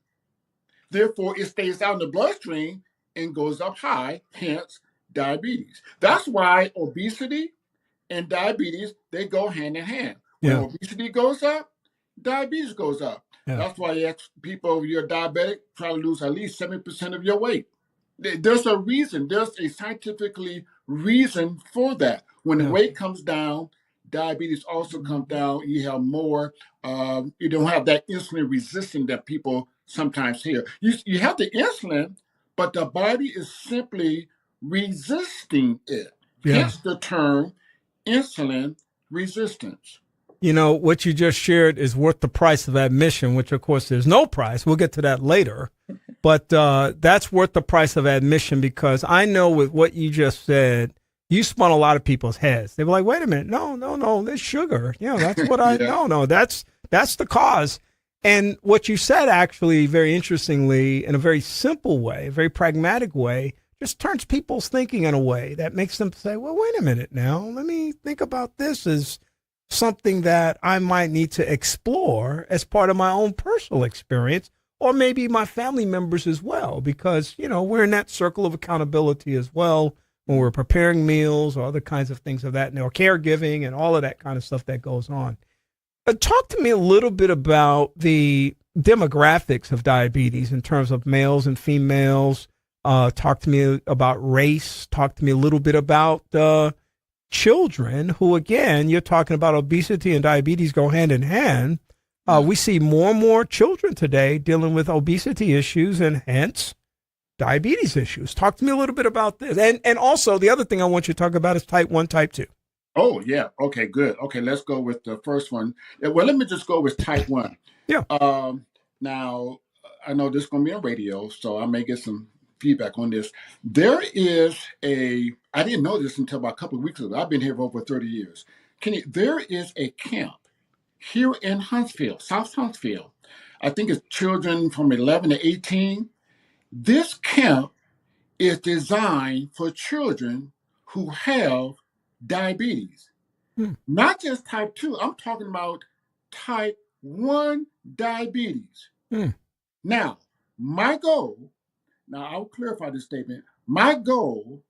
Therefore, it stays out in the bloodstream and goes up high, hence diabetes. That's why obesity and diabetes, they go hand in hand. When obesity goes up, diabetes goes up. That's why you ask people, if you're diabetic, try to lose at least 70% of your weight. There's a reason. There's a scientifically reason for that. When the weight comes down, diabetes also comes down. You have more, you don't have that insulin resistance that people sometimes here. You have the insulin, but the body is simply resisting it. Yeah. Hence the term insulin resistance. You know, what you just shared is worth the price of admission, which, of course, there's no price. We'll get to that later. But that's worth the price of admission, because I know with what you just said, you spun a lot of people's heads. They were like, wait a minute. No, there's sugar. That's what I no, that's the cause. And what you said, actually, very interestingly, in a very simple way, a very pragmatic way, just turns people's thinking in a way that makes them say, well, wait a minute now. Let me think about this as something that I might need to explore as part of my own personal experience, or maybe my family members as well, because, we're in that circle of accountability as well when we're preparing meals or other kinds of things of that, or caregiving and all of that kind of stuff that goes on. Talk to me a little bit about the demographics of diabetes in terms of males and females. Talk to me about race. Talk to me a little bit about children who, again, you're talking about obesity and diabetes go hand in hand. We see more and more children today dealing with obesity issues and hence diabetes issues. Talk to me a little bit about this. And also the other thing I want you to talk about is type 1, type 2. Oh, yeah. Okay, good. Okay, let's go with the first one. Well, let me just go with type 1. Yeah. Now, I know this is going to be on radio, so I may get some feedback on this. There is I didn't know this until about a couple of weeks ago. I've been here for over 30 years. There is a camp here in Huntsville, South Huntsville. I think it's children from 11 to 18. This camp is designed for children who have diabetes. Not just type 2. I'm talking about type 1 diabetes. Now, I'll clarify this statement. My goal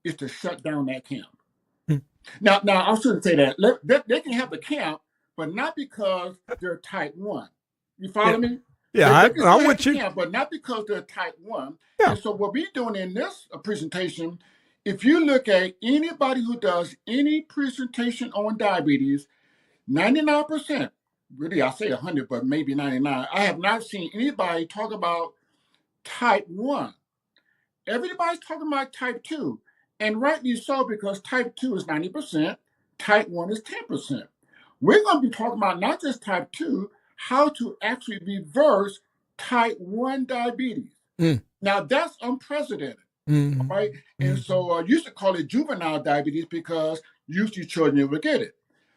is to shut down that camp. Now, I shouldn't say that. They can have the camp, but not because they're type 1. You follow me? Yeah, they I'm with you. Camp, but not because they're type 1. Yeah. And so what we're doing in this presentation, if you look at anybody who does any presentation on diabetes, 99%, really I say 100, but maybe 99, I have not seen anybody talk about type 1. Everybody's talking about type 2, and rightly so, because type 2 is 90%, type 1 is 10%. We're going to be talking about not just type 2, how to actually reverse type 1 diabetes. Now, that's unprecedented, right? And so I used to call it juvenile diabetes because usually children would get it.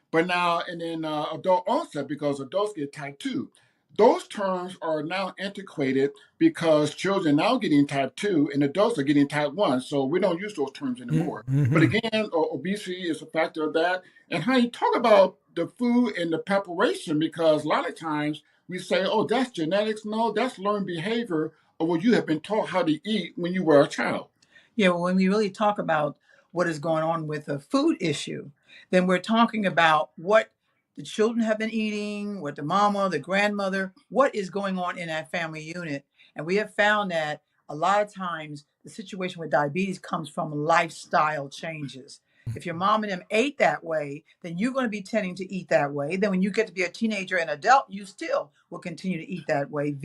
But now, and then adult onset, because adults get type 2. Those terms are now antiquated because children now getting type 2 and adults are getting type 1. So we don't use those terms anymore. But again, obesity is a factor of that. And how you talk about the food and the preparation, because a lot of times we say, oh, that's genetics. No, that's learned behavior of what you have been taught how to eat when you were a child. Yeah, well, when we really talk about what is going on with the food issue, then we're talking about what the children have been eating, what the mama, the grandmother, what is going on in that family unit. And we have found that a lot of times the situation with diabetes comes from lifestyle changes. If your mom and them ate that way, then you're going to be tending to eat that way. Then when you get to be a teenager and adult, you still will continue to eat that way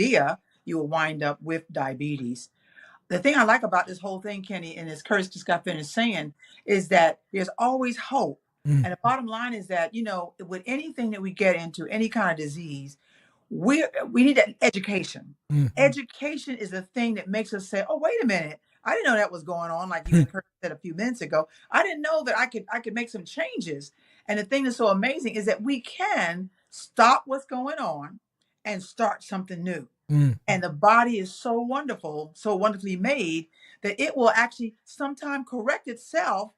you will wind up with diabetes. The thing I like about this whole thing, Kenny, and as Curtis just got finished saying, is that there's always hope. And the bottom line is that, with anything that we get into, any kind of disease, we need that education. Education is the thing that makes us say, oh, wait a minute. I didn't know that was going on. Like you said a few minutes ago, I didn't know that I could make some changes. And the thing that's so amazing is that we can stop what's going on and start something new. And the body is so wonderful, so wonderfully made that it will actually sometime correct itself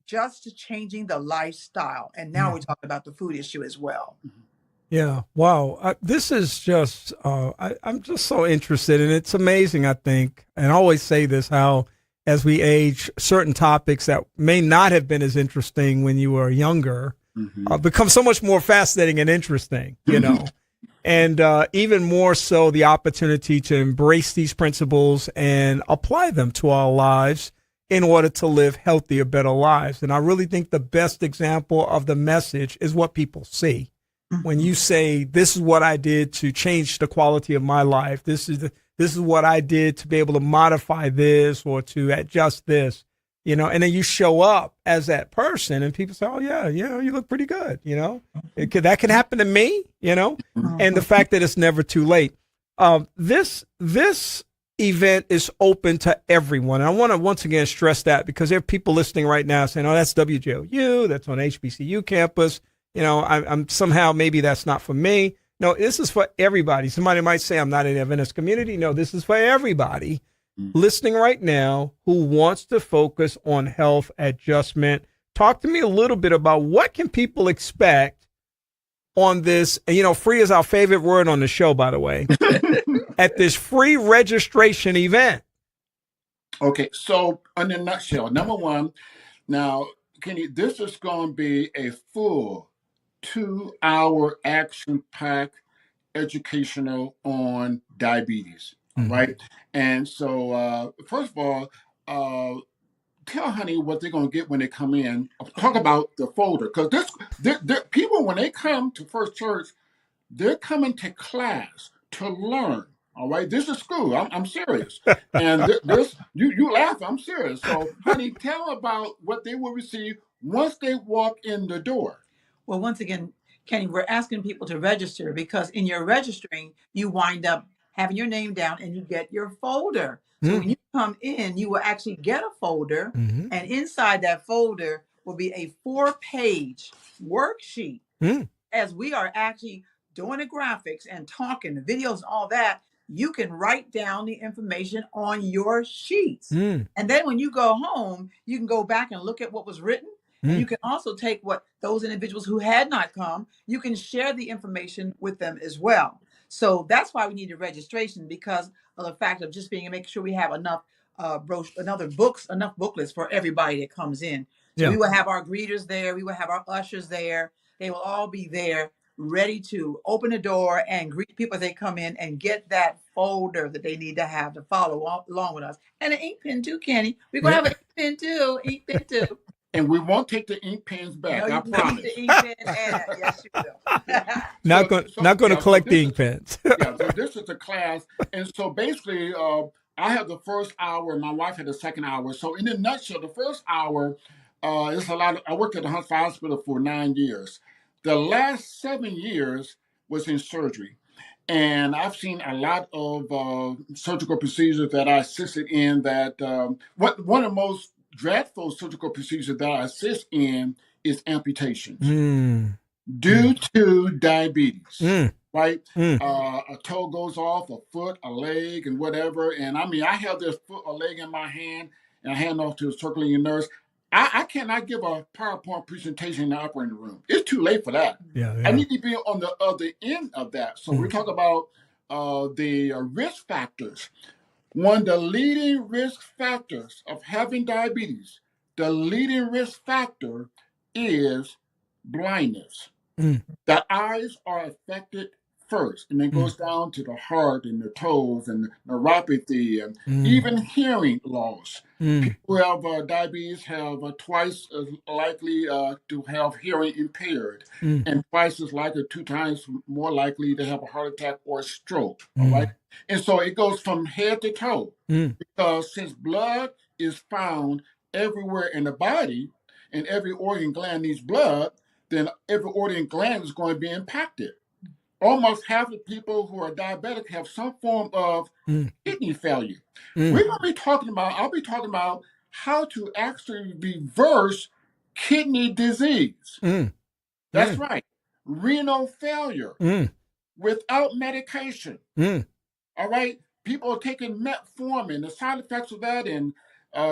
just to changing the lifestyle. And now we're talking about the food issue as well. Yeah. Wow. This is just, I'm just so interested. And it's amazing, I think, and I always say this, how as we age, certain topics that may not have been as interesting when you were younger become so much more fascinating and interesting, and even more so the opportunity to embrace these principles and apply them to our lives in order to live healthier, better lives. And I really think the best example of the message is what people see. when you say, this is what I did to change the quality of my life. This is what I did to be able to modify this or to adjust this, you know, and then you show up as that person and people say, oh yeah, you look pretty good. You know, that could happen to me, you know, and the fact that it's never too late. This event is open to everyone. And I want to once again stress that because there are people listening right now saying, oh, that's WJOU, that's on HBCU campus. You know, I'm somehow, maybe that's not for me. No, this is for everybody. Somebody might say, I'm not in the Adventist community. No, this is for everybody listening right now who wants to focus on health adjustment. Talk to me a little bit about what can people expect on this. And, you know, free is our favorite word on the show, by the way, at this free registration event. Okay, so in a nutshell, number one, now, Kenny, this is going to be a full 2-hour action-packed educational on diabetes, right? And so, first of all, tell honey what they're going to get when they come in. Talk about the folder, because people, when they come to First Church, they're coming to class to learn. All right, this is school. I'm serious, and this you laugh. I'm serious. So, honey, tell about what they will receive once they walk in the door. Well, once again, Kenny, we're asking people to register because in your registering, you wind up having your name down and you get your folder. So when you come in, you will actually get a folder, and inside that folder will be a 4-page worksheet. As we are actually doing the graphics and talking, the videos, and all that, you can write down the information on your sheets. And then when you go home, you can go back and look at what was written. And you can also take what those individuals who had not come, you can share the information with them as well. So that's why we need a registration, because of the fact of just being and making sure we have enough enough booklets for everybody that comes in. So we will have our greeters there, we will have our ushers there. They will all be there, ready to open the door and greet people as they come in and get that folder that they need to have to follow along with us. And an ink pen too, Kenny. We're going to have an ink pen too. And we won't take the ink pens back. No, I promise. The ink pen and yes, you will. Not going to collect the ink pens. So this is a class, and so basically, I have the first hour, and my wife had the second hour. So in a nutshell, the first hour, it's a lot. I worked at the Huntsville Hospital for 9 years. The last 7 years was in surgery. And I've seen a lot of surgical procedures that I assisted in that one of the most dreadful surgical procedures that I assist in is amputations due to diabetes, right? A toe goes off, a foot, a leg, and whatever. And I mean, I have this foot or leg in my hand and I hand off to a circulating nurse. I cannot give a PowerPoint presentation in the operating room. It's too late for that. I need to be on the other end of that. So we talk about the risk factors. One of the leading risk factors of having diabetes, the leading risk factor is blindness. The eyes are affected first, and it goes down to the heart and the toes and neuropathy and even hearing loss. People who have diabetes have twice as likely to have hearing impaired, and twice as likely, 2 times more likely to have a heart attack or a stroke. All right, and so it goes from head to toe because since blood is found everywhere in the body, and every organ gland needs blood, then every organ gland is going to be impacted. Almost half the people who are diabetic have some form of kidney failure. We're going to be talking about, I'll be talking about how to actually reverse kidney disease. That's right. Renal failure without medication. All right. People are taking metformin, the side effects of that, and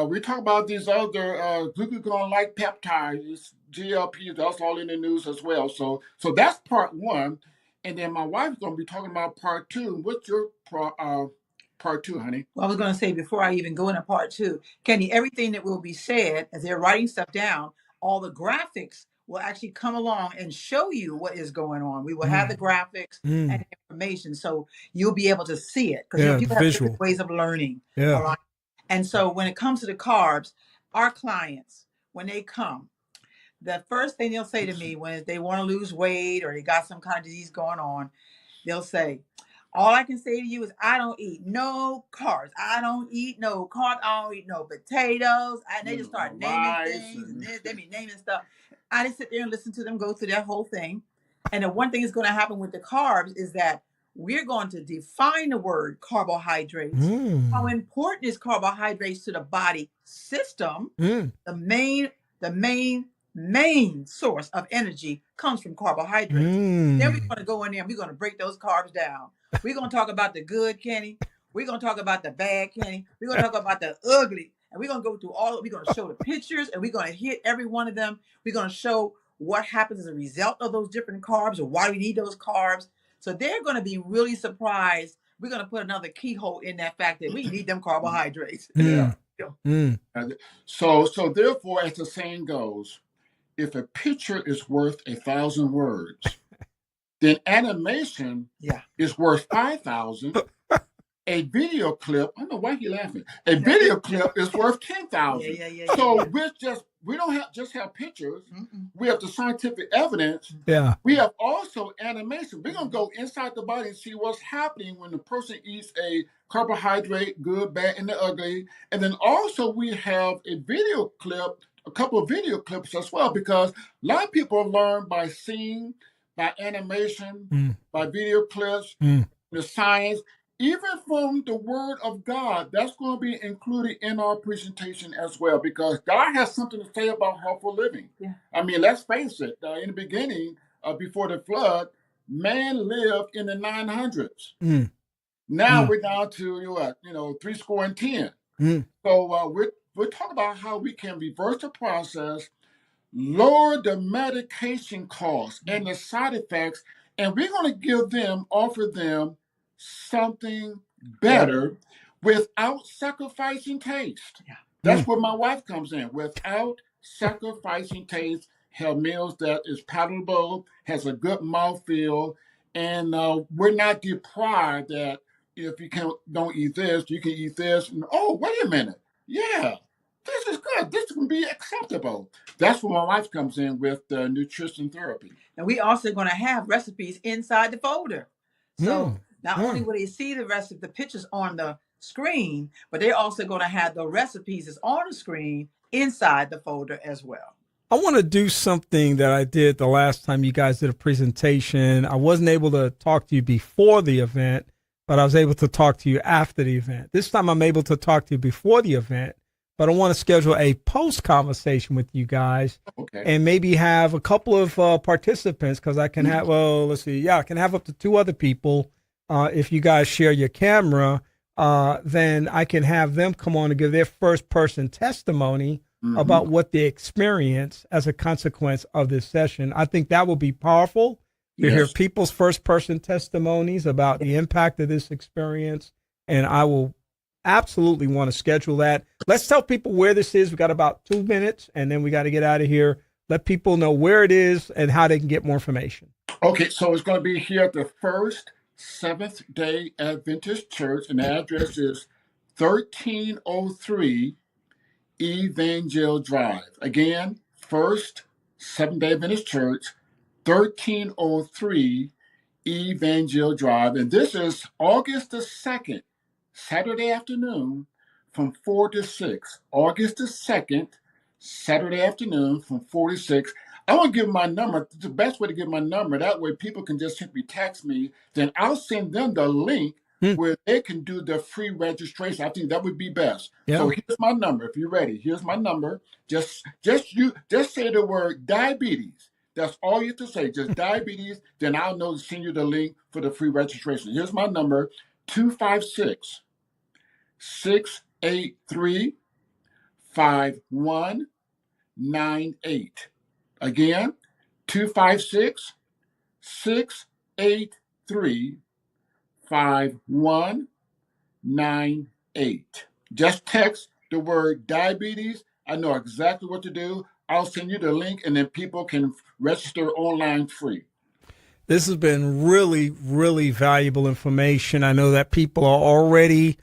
we talk about these other glucagon-like peptides, GLPs, that's all in the news as well. So that's part one. And then my wife's going to be talking about part two. What's your part two, honey? Well, I was going to say, before I even go into part two, Kenny, everything that will be said as they're writing stuff down, all the graphics will actually come along and show you what is going on. We will have the graphics and information, so you'll be able to see it. Because people have different ways of learning. All right? And so when it comes to the carbs, our clients, when they come, the first thing they'll say to me when they want to lose weight or they got some kind of disease going on, they'll say, all I can say to you is I don't eat no carbs. I don't eat no carbs. I don't eat no potatoes. And they just start naming things and they be naming stuff. I just sit there and listen to them go through that whole thing. And the one thing that's going to happen with the carbs is that we're going to define the word carbohydrates. How important is carbohydrates to the body system? The main source of energy comes from carbohydrates. Then we're going to go in there and we're going to break those carbs down. We're going to talk about the good, Kenny. We're going to talk about the bad, Kenny. We're going to talk about the ugly. And we're going to go through all of it. We're going to show the pictures and we're going to hit every one of them. We're going to show what happens as a result of those different carbs or why we need those carbs. So they're going to be really surprised. We're going to put another keyhole in that fact that we need them carbohydrates. So therefore, as the saying goes, if a picture is worth 1,000 words, then animation is worth 5,000. A video clip, I don't know why you're laughing. A video clip is worth 10,000. So we don't just have pictures. We have the scientific evidence. We have also animation. We're gonna go inside the body and see what's happening when the person eats a carbohydrate, good, bad, and the ugly. And then also we have a video clip, a couple of video clips as well, because a lot of people learn by seeing, by animation, by video clips, the science. Even from the Word of God, that's going to be included in our presentation as well, because God has something to say about healthful living. I mean, let's face it. In the beginning, before the flood, man lived in the 900s. Now we're down to 310. So we're talking about how we can reverse the process, lower the medication costs and the side effects, and we're going to offer them something better without sacrificing taste. That's where my wife comes in. Without sacrificing taste, have meals that is palatable, has a good mouthfeel, and we're not deprived that if you don't eat this, you can eat this. And, oh, wait a minute. Yeah, this is good. This can be acceptable. That's where my wife comes in with nutrition therapy. And we also going to have recipes inside the folder. So not only will they see the pictures on the screen, but they're also going to have the recipes that's on the screen inside the folder as well. I want to do something that I did the last time you guys did a presentation. I wasn't able to talk to you before the event, but I was able to talk to you after the event. This time I'm able to talk to you before the event, but I want to schedule a post conversation with you guys and maybe have a couple of participants, because I can have, I can have up to 2 other people. If you guys share your camera, then I can have them come on and give their first person testimony about what they experience as a consequence of this session. I think that will be powerful to hear people's first person testimonies about the impact of this experience. And I will absolutely want to schedule that. Let's tell people where this is. We got about 2 minutes and then we got to get out of here. Let people know where it is and how they can get more information. Okay, so it's going to be here at the First Seventh-day Adventist Church, and the address is 1303 Evangel Drive. Again, First Seventh-day Adventist Church, 1303 Evangel Drive. And this is August the 2nd, Saturday afternoon from 4 to 6. August the 2nd, Saturday afternoon from 4 to 6. I want to give my number. The best way to give my number, that way people can just simply text me. Then I'll send them the link where they can do the free registration. I think that would be best. So here's my number. If you're ready, here's my number. Just say the word diabetes. That's all you have to say. Just diabetes. Then I'll know to send you the link for the free registration. Here's my number: 256-683-5198. Again, 256-683-5198. Just text the word diabetes. I know exactly what to do. I'll send you the link, and then people can register online free. This has been really, really valuable information. I know that people are already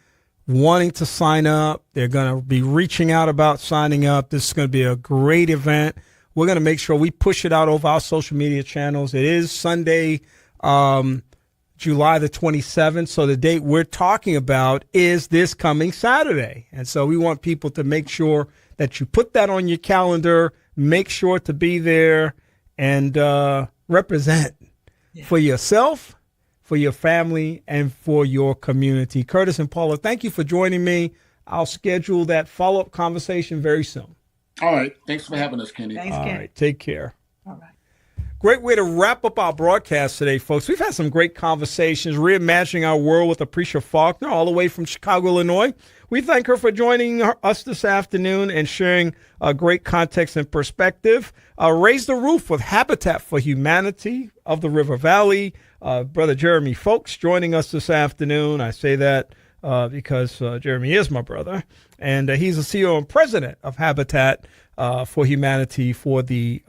wanting to sign up. They're going to be reaching out about signing up. This is going to be a great event. we're going to make sure we push it out over our social media channels. It is Sunday, July the 27th. So the date we're talking about is this coming Saturday. And so we want people to make sure that you put that on your calendar, make sure to be there and represent for yourself, for your family, and for your community. Curtis and Paula, thank you for joining me. I'll schedule that follow-up conversation very soon. All right. Thanks for having us, Kenny. Thanks, All Ken. right. Take care. All right. Great way to wrap up our broadcast today, folks. We've had some great conversations, reimagining our world with Appreccia Faulkner, all the way from Chicago, Illinois. We thank her for joining us this afternoon and sharing great context and perspective. Raise the Roof with Habitat for Humanity of the River Valley. Brother Jeremy Foulks joining us this afternoon. I say that because Jeremy is my brother, and he's the CEO and president of Habitat for Humanity for the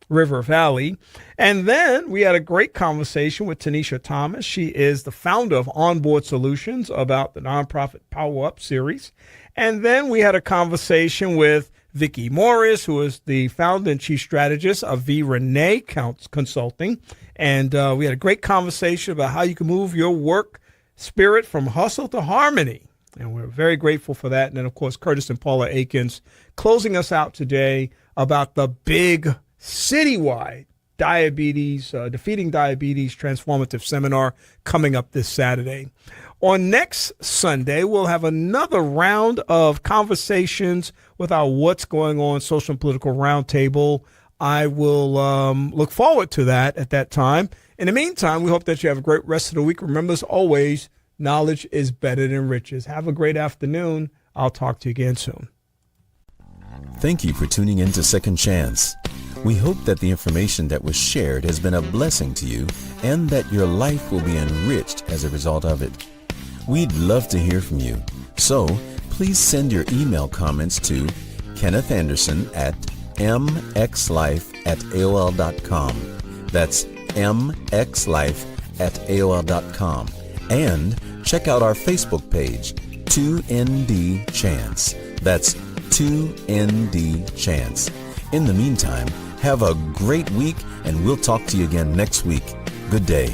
River Valley. And then we had a great conversation with Tenesha Thomas. She is the founder of Onboard Solutions about the nonprofit Power Up series. And then we had a conversation with Vicki Morris, who is the founder and chief strategist of Renee Consulting. And we had a great conversation about how you can move your work spirit from hustle to harmony. And we're very grateful for that. And then, of course, Curtis and Paula Eakins closing us out today about the big citywide diabetes, defeating diabetes transformative seminar coming up this Saturday. On next Sunday, we'll have another round of conversations with our What's Going On Social and Political Roundtable. I will look forward to that at that time. In the meantime, we hope that you have a great rest of the week. Remember, as always, knowledge is better than riches. Have a great afternoon. I'll talk to you again soon. Thank you for tuning in to Second Chance. We hope that the information that was shared has been a blessing to you and that your life will be enriched as a result of it. We'd love to hear from you. So please send your email comments to Kenneth Anderson at mxlife@aol.com. That's mxlife@aol.com. And check out our Facebook page, 2ND Chance. That's 2ND Chance. In the meantime, have a great week, and we'll talk to you again next week. Good day.